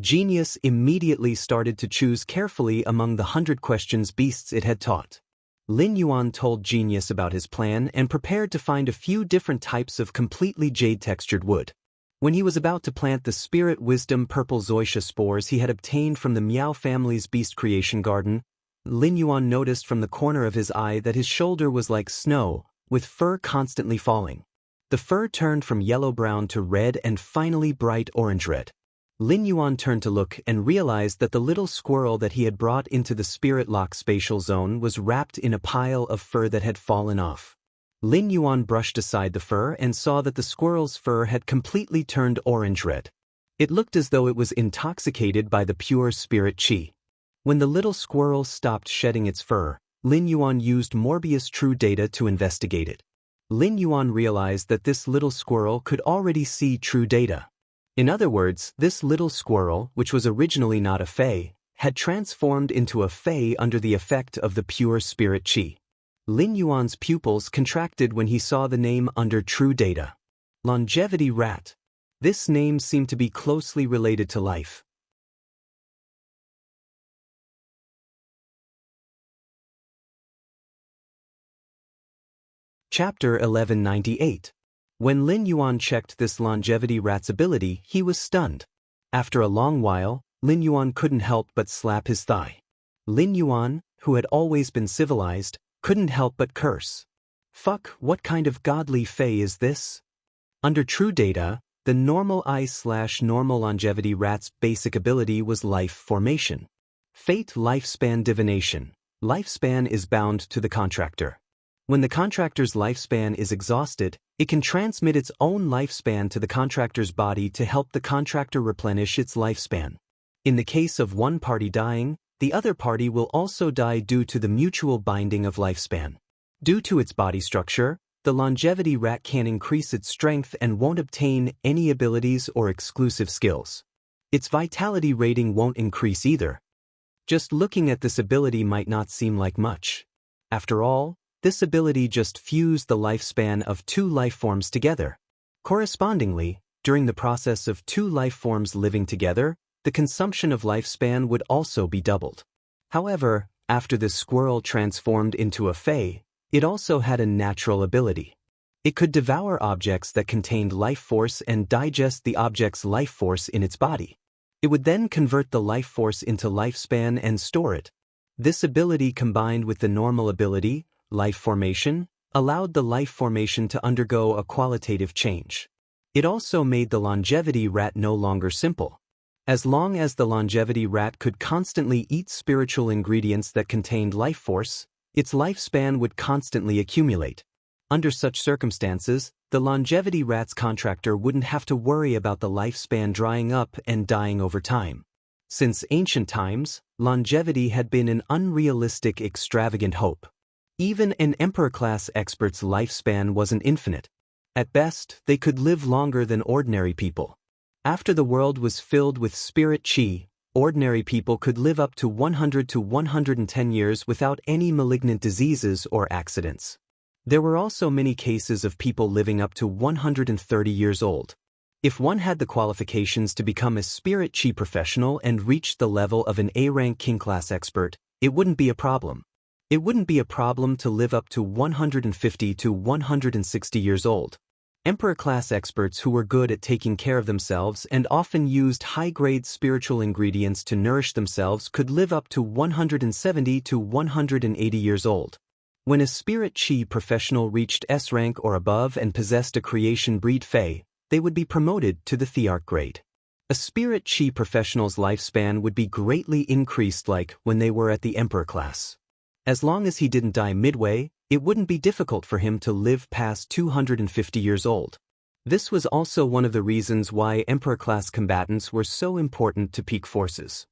Genius immediately started to choose carefully among the 100 questions beasts it had taught. Lin Yuan told Genius about his plan and prepared to find a few different types of completely jade-textured wood. When he was about to plant the Spirit Wisdom purple zoysia spores he had obtained from the Miao family's beast creation garden, Lin Yuan noticed from the corner of his eye that his shoulder was like snow, with fur constantly falling. The fur turned from yellow-brown to red and finally bright orange-red. Lin Yuan turned to look and realized that the little squirrel that he had brought into the spirit lock spatial zone was wrapped in a pile of fur that had fallen off. Lin Yuan brushed aside the fur and saw that the squirrel's fur had completely turned orange-red. It looked as though it was intoxicated by the pure spirit qi. When the little squirrel stopped shedding its fur, Lin Yuan used Morbius True Data to investigate it. Lin Yuan realized that this little squirrel could already see true data. In other words, this little squirrel, which was originally not a fae, had transformed into a fae under the effect of the pure spirit qi. Lin Yuan's pupils contracted when he saw the name under true data. Longevity rat. This name seemed to be closely related to life. Chapter 1198. When Lin Yuan checked this longevity rat's ability, he was stunned. After a long while, Lin Yuan couldn't help but slap his thigh. Lin Yuan, who had always been civilized, couldn't help but curse. Fuck, what kind of godly fae is this? Under true data, the normal normal longevity rat's basic ability was life formation. Fate lifespan divination. Lifespan is bound to the contractor. When the contractor's lifespan is exhausted, it can transmit its own lifespan to the contractor's body to help the contractor replenish its lifespan. In the case of one party dying, the other party will also die due to the mutual binding of lifespan. Due to its body structure, the longevity rat can increase its strength and won't obtain any abilities or exclusive skills. Its vitality rating won't increase either. Just looking at this ability might not seem like much. After all, this ability just fused the lifespan of two life forms together. Correspondingly, during the process of two life forms living together, the consumption of lifespan would also be doubled. However, after the squirrel transformed into a fae, it also had a natural ability. It could devour objects that contained life force and digest the object's life force in its body. It would then convert the life force into lifespan and store it. This ability combined with the normal ability, life formation, allowed the life formation to undergo a qualitative change. It also made the longevity rat no longer simple. As long as the longevity rat could constantly eat spiritual ingredients that contained life force, its lifespan would constantly accumulate. Under such circumstances, the longevity rat's contractor wouldn't have to worry about the lifespan drying up and dying over time. Since ancient times, longevity had been an unrealistic, extravagant hope. Even an emperor-class expert's lifespan wasn't infinite. At best, they could live longer than ordinary people. After the world was filled with spirit qi, ordinary people could live up to 100 to 110 years without any malignant diseases or accidents. There were also many cases of people living up to 130 years old. If one had the qualifications to become a spirit qi professional and reach the level of an A-rank king-class expert, it wouldn't be a problem. It wouldn't be a problem to live up to 150 to 160 years old. Emperor-class experts who were good at taking care of themselves and often used high-grade spiritual ingredients to nourish themselves could live up to 170 to 180 years old. When a spirit qi professional reached S rank or above and possessed a creation breed fae, they would be promoted to the thearch grade. A spirit qi professional's lifespan would be greatly increased like when they were at the emperor class. As long as he didn't die midway, it wouldn't be difficult for him to live past 250 years old. This was also one of the reasons why emperor-class combatants were so important to peak forces.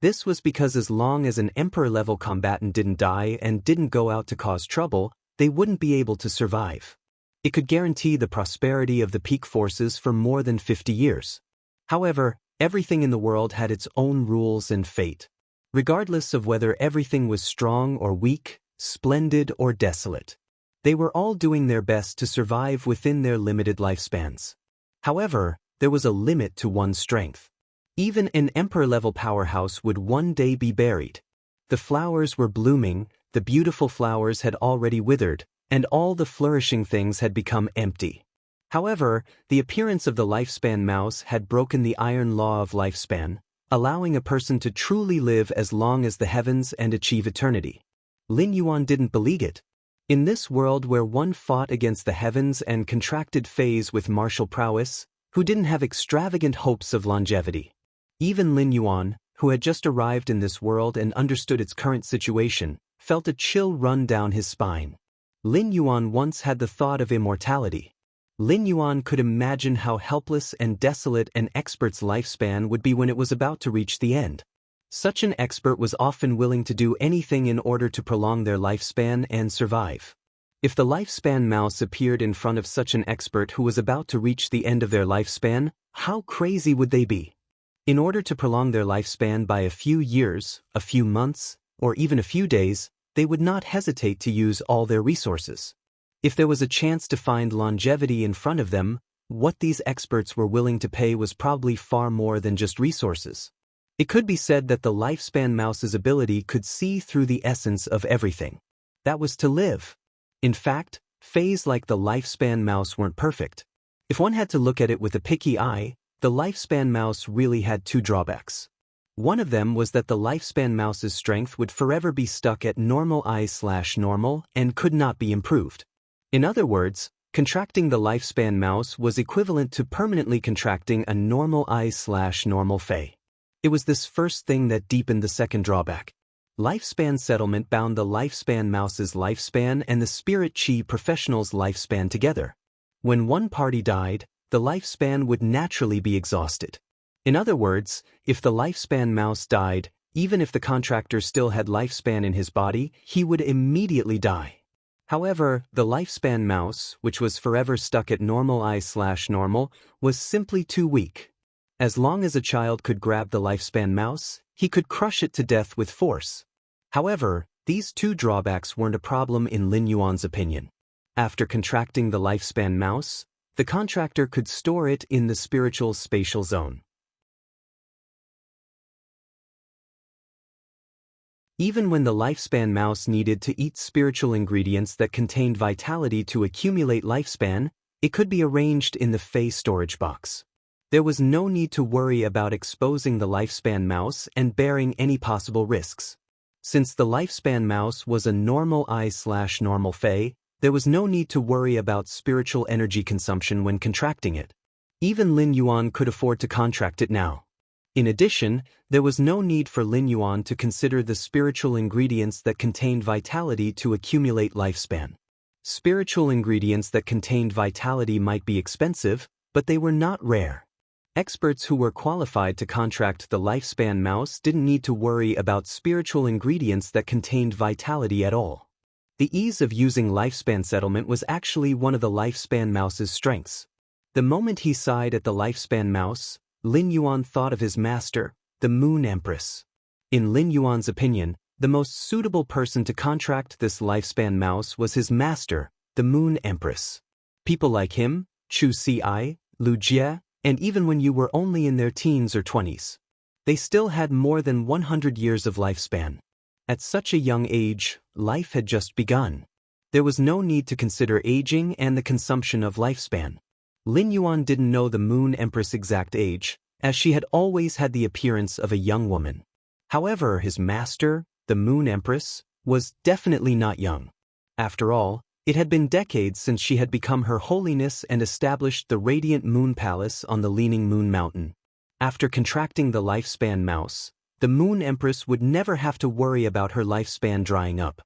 This was because as long as an emperor-level combatant didn't die and didn't go out to cause trouble, they wouldn't be able to survive. It could guarantee the prosperity of the peak forces for more than 50 years. However, everything in the world had its own rules and fate. Regardless of whether everything was strong or weak, splendid or desolate, they were all doing their best to survive within their limited lifespans. However, there was a limit to one's strength. Even an emperor-level powerhouse would one day be buried. The flowers were blooming, the beautiful flowers had already withered, and all the flourishing things had become empty. However, the appearance of the lifespan mouse had broken the iron law of lifespan, allowing a person to truly live as long as the heavens and achieve eternity. Lin Yuan didn't believe it. In this world where one fought against the heavens and contracted phase with martial prowess, who didn't have extravagant hopes of longevity. Even Lin Yuan, who had just arrived in this world and understood its current situation, felt a chill run down his spine. Lin Yuan once had the thought of immortality. Lin Yuan could imagine how helpless and desolate an expert's lifespan would be when it was about to reach the end. Such an expert was often willing to do anything in order to prolong their lifespan and survive. If the lifespan mouse appeared in front of such an expert who was about to reach the end of their lifespan, how crazy would they be? In order to prolong their lifespan by a few years, a few months, or even a few days, they would not hesitate to use all their resources. If there was a chance to find longevity in front of them, what these experts were willing to pay was probably far more than just resources. It could be said that the lifespan mouse's ability could see through the essence of everything. That was to live. In fact, phase like the lifespan mouse weren't perfect. If one had to look at it with a picky eye, the lifespan mouse really had two drawbacks. One of them was that the lifespan mouse's strength would forever be stuck at normal I/normal and could not be improved. In other words, contracting the lifespan mouse was equivalent to permanently contracting a normal I/normal Fey. It was this first thing that deepened the second drawback. Lifespan settlement bound the lifespan mouse's lifespan and the spirit chi professional's lifespan together. When one party died, the lifespan would naturally be exhausted. In other words, if the lifespan mouse died, even if the contractor still had lifespan in his body, he would immediately die. However, the lifespan mouse, which was forever stuck at normal I/normal, was simply too weak. As long as a child could grab the lifespan mouse, he could crush it to death with force. However, these two drawbacks weren't a problem in Lin Yuan's opinion. After contracting the lifespan mouse, the contractor could store it in the spiritual spatial zone. Even when the lifespan mouse needed to eat spiritual ingredients that contained vitality to accumulate lifespan, it could be arranged in the Fey storage box. There was no need to worry about exposing the lifespan mouse and bearing any possible risks. Since the lifespan mouse was a normal I/normal Fey, there was no need to worry about spiritual energy consumption when contracting it. Even Lin Yuan could afford to contract it now. In addition, there was no need for Lin Yuan to consider the spiritual ingredients that contained vitality to accumulate lifespan. Spiritual ingredients that contained vitality might be expensive, but they were not rare. Experts who were qualified to contract the lifespan mouse didn't need to worry about spiritual ingredients that contained vitality at all. The ease of using lifespan settlement was actually one of the lifespan mouse's strengths. The moment he sighed at the lifespan mouse, Lin Yuan thought of his master, the Moon Empress. In Lin Yuan's opinion, the most suitable person to contract this lifespan mouse was his master, the Moon Empress. People like him, Chu Si, Lu Jie, and even when you were only in their teens or 20s, they still had more than 100 years of lifespan. At such a young age, life had just begun. There was no need to consider aging and the consumption of lifespan. Lin Yuan didn't know the Moon Empress' exact age, as she had always had the appearance of a young woman. However, his master, the Moon Empress, was definitely not young. After all, it had been decades since she had become Her Holiness and established the Radiant Moon Palace on the Leaning Moon Mountain. After contracting the lifespan mouse, the Moon Empress would never have to worry about her lifespan drying up.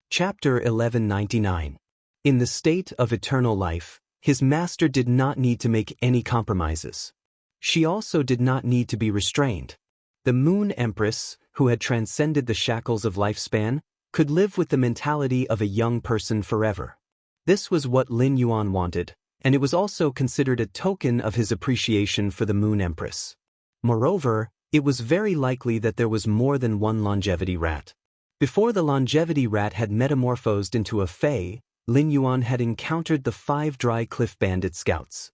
Chapter 1199. In the state of eternal life, his master did not need to make any compromises. She also did not need to be restrained. The Moon Empress, who had transcended the shackles of lifespan, could live with the mentality of a young person forever. This was what Lin Yuan wanted, and it was also considered a token of his appreciation for the Moon Empress. Moreover, it was very likely that there was more than one longevity rat. Before the longevity rat had metamorphosed into a Fey, Lin Yuan had encountered the 5 dry cliff bandit scouts.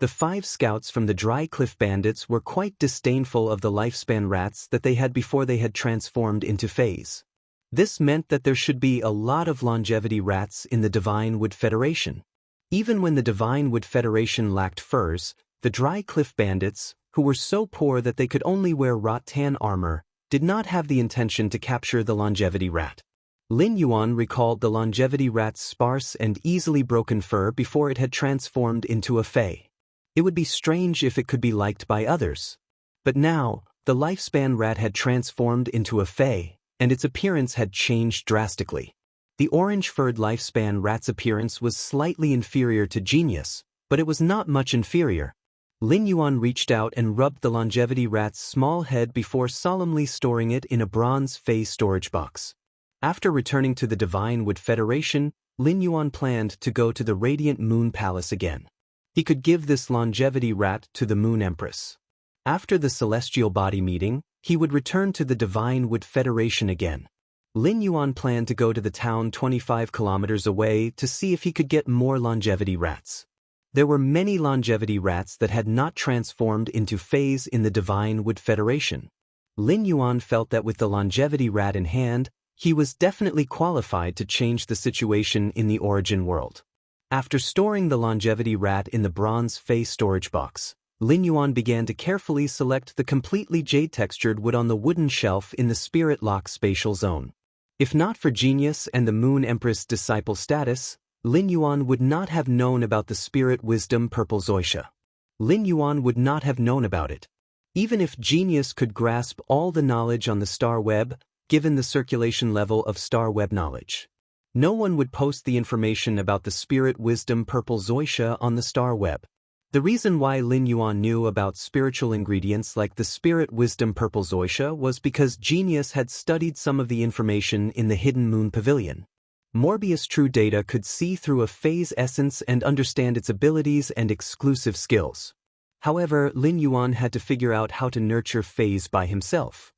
The 5 scouts from the Dry Cliff Bandits were quite disdainful of the lifespan rats that they had before they had transformed into fays. This meant that there should be a lot of longevity rats in the Divine Wood Federation. Even when the Divine Wood Federation lacked furs, the Dry Cliff Bandits, who were so poor that they could only wear rattan armor, did not have the intention to capture the longevity rat. Lin Yuan recalled the longevity rat's sparse and easily broken fur before it had transformed into a fey. It would be strange if it could be liked by others. But now, the lifespan rat had transformed into a fey, and its appearance had changed drastically. The orange-furred lifespan rat's appearance was slightly inferior to Genius, but it was not much inferior. Lin Yuan reached out and rubbed the longevity rat's small head before solemnly storing it in a bronze fey storage box. After returning to the Divine Wood Federation, Lin Yuan planned to go to the Radiant Moon Palace again. He could give this longevity rat to the Moon Empress. After the Celestial Body meeting, he would return to the Divine Wood Federation again. Lin Yuan planned to go to the town 25 kilometers away to see if he could get more longevity rats. There were many longevity rats that had not transformed into fays in the Divine Wood Federation. Lin Yuan felt that with the longevity rat in hand, he was definitely qualified to change the situation in the origin world. After storing the longevity rat in the bronze fey storage box, Lin Yuan began to carefully select the completely jade-textured wood on the wooden shelf in the Spirit Lock spatial zone. If not for Genius and the Moon Empress disciple status, Lin Yuan would not have known about the Spirit Wisdom Purple Zoysia. Lin Yuan would not have known about it. Even if Genius could grasp all the knowledge on the star web, given the circulation level of star web knowledge, no one would post the information about the Spirit Wisdom Purple Zoysia on the star web. The reason why Lin Yuan knew about spiritual ingredients like the Spirit Wisdom Purple Zoysia was because Genius had studied some of the information in the Hidden Moon Pavilion. Morbius True Data could see through a phase essence and understand its abilities and exclusive skills. However, Lin Yuan had to figure out how to nurture phase by himself.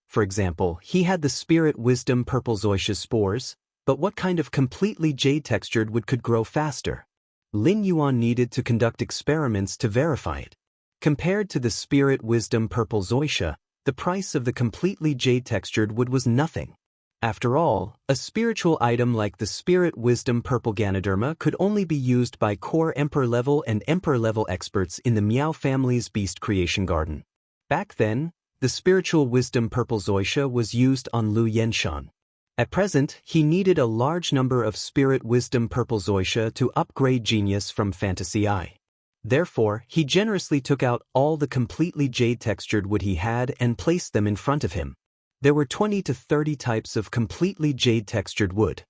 For example, he had the Spirit Wisdom Purple Zoysia spores, but what kind of completely jade-textured wood could grow faster? Lin Yuan needed to conduct experiments to verify it. Compared to the Spirit Wisdom Purple Zoysia, the price of the completely jade-textured wood was nothing. After all, a spiritual item like the Spirit Wisdom Purple Ganoderma could only be used by core Emperor-level and Emperor-level experts in the Miao family's Beast Creation Garden. Back then, the Spiritual Wisdom Purple Zoysia was used on Lu Yenshan. At present, he needed a large number of Spirit Wisdom Purple Zoysia to upgrade Genius from Fantasy Eye. Therefore, he generously took out all the completely jade-textured wood he had and placed them in front of him. There were 20 to 30 types of completely jade-textured wood.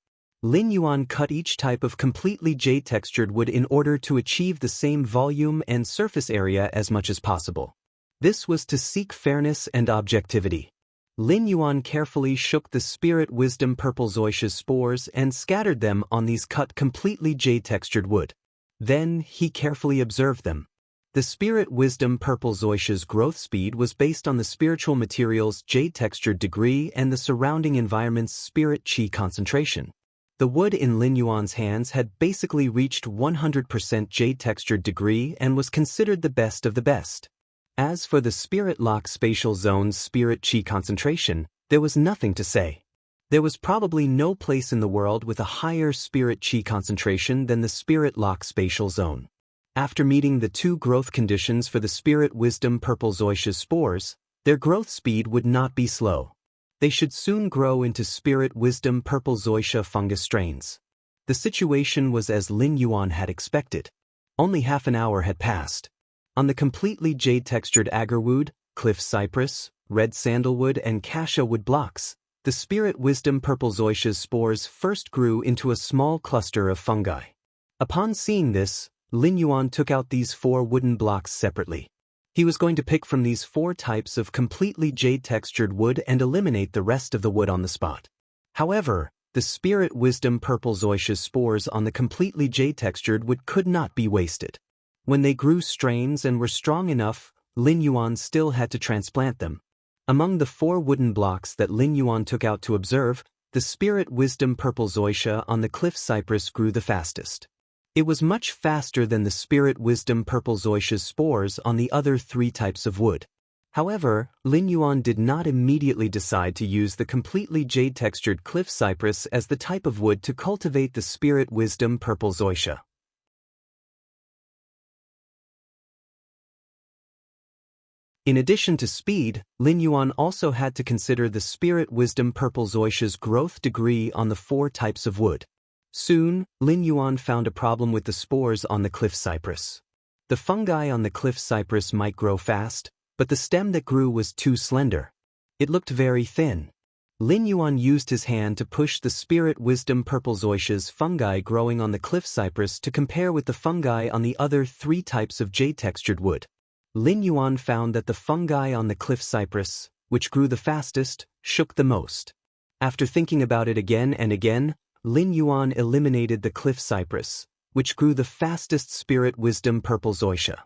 Lin Yuan cut each type of completely jade-textured wood in order to achieve the same volume and surface area as much as possible. This was to seek fairness and objectivity. Lin Yuan carefully shook the Spirit Wisdom Purple Zoysia's spores and scattered them on these cut completely jade-textured wood. Then, he carefully observed them. The Spirit Wisdom Purple Zoysia's growth speed was based on the spiritual material's jade-textured degree and the surrounding environment's spirit chi concentration. The wood in Lin Yuan's hands had basically reached 100% jade-textured degree and was considered the best of the best. As for the Spirit Lock spatial zone's spirit chi concentration, there was nothing to say. There was probably no place in the world with a higher spirit chi concentration than the Spirit Lock spatial zone. After meeting the 2 growth conditions for the Spirit Wisdom Purple Zoysia spores, their growth speed would not be slow. They should soon grow into Spirit Wisdom Purple Zoysia fungus strains. The situation was as Lin Yuan had expected. Only half an hour had passed. On the completely jade-textured agarwood, cliff cypress, red sandalwood and cassia wood blocks, the Spirit Wisdom Purple Zoysia's spores first grew into a small cluster of fungi. Upon seeing this, Lin Yuan took out these 4 wooden blocks separately. He was going to pick from these 4 types of completely jade-textured wood and eliminate the rest of the wood on the spot. However, the Spirit Wisdom Purple Zoysia's spores on the completely jade-textured wood could not be wasted. When they grew strains and were strong enough, Lin Yuan still had to transplant them. Among the 4 wooden blocks that Lin Yuan took out to observe, the spirit wisdom purple zoysia on the cliff cypress grew the fastest. It was much faster than the spirit wisdom purple zoysia's spores on the other 3 types of wood. However, Lin Yuan did not immediately decide to use the completely jade-textured cliff cypress as the type of wood to cultivate the spirit wisdom purple zoysia. In addition to speed, Lin Yuan also had to consider the spirit wisdom purple zoysia's growth degree on the 4 types of wood. Soon, Lin Yuan found a problem with the spores on the cliff cypress. The fungi on the cliff cypress might grow fast, but the stem that grew was too slender. It looked very thin. Lin Yuan used his hand to push the spirit wisdom purple zoysia's fungi growing on the cliff cypress to compare with the fungi on the other 3 types of jade-textured wood. Lin Yuan found that the fungi on the cliff cypress, which grew the fastest, shook the most. After thinking about it again and again, Lin Yuan eliminated the cliff cypress, which grew the fastest spirit wisdom purple zoysia.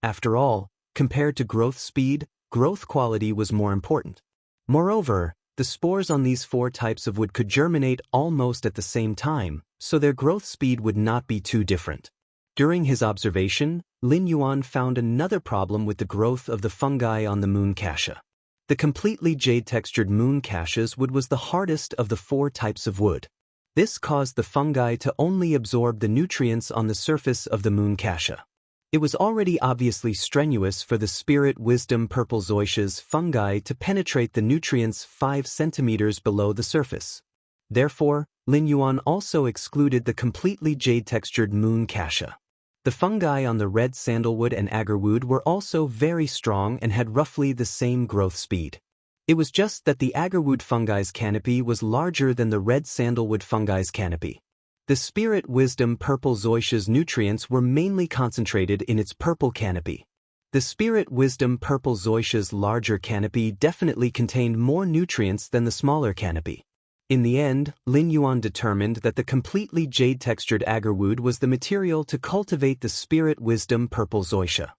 After all, compared to growth speed, growth quality was more important. Moreover, the spores on these 4 types of wood could germinate almost at the same time, so their growth speed would not be too different. During his observation, Lin Yuan found another problem with the growth of the fungi on the moon cassia. The completely jade-textured moon cassia's wood was the hardest of the 4 types of wood. This caused the fungi to only absorb the nutrients on the surface of the moon cassia. It was already obviously strenuous for the spirit wisdom purple zoysia's fungi to penetrate the nutrients 5 centimeters below the surface. Therefore, Lin Yuan also excluded the completely jade-textured moon cassia. The fungi on the red sandalwood and agarwood were also very strong and had roughly the same growth speed. It was just that the agarwood fungi's canopy was larger than the red sandalwood fungi's canopy. The spirit wisdom purple zoysia's nutrients were mainly concentrated in its purple canopy. The spirit wisdom purple zoysia's larger canopy definitely contained more nutrients than the smaller canopy. In the end, Lin Yuan determined that the completely jade-textured agarwood was the material to cultivate the spirit wisdom purple zoysia.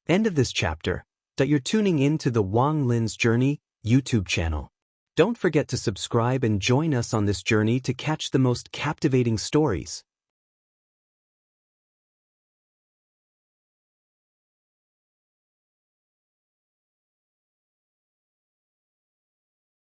End of this chapter. You're tuning in to the Wang Lin's Journey YouTube channel. Don't forget to subscribe and join us on this journey to catch the most captivating stories.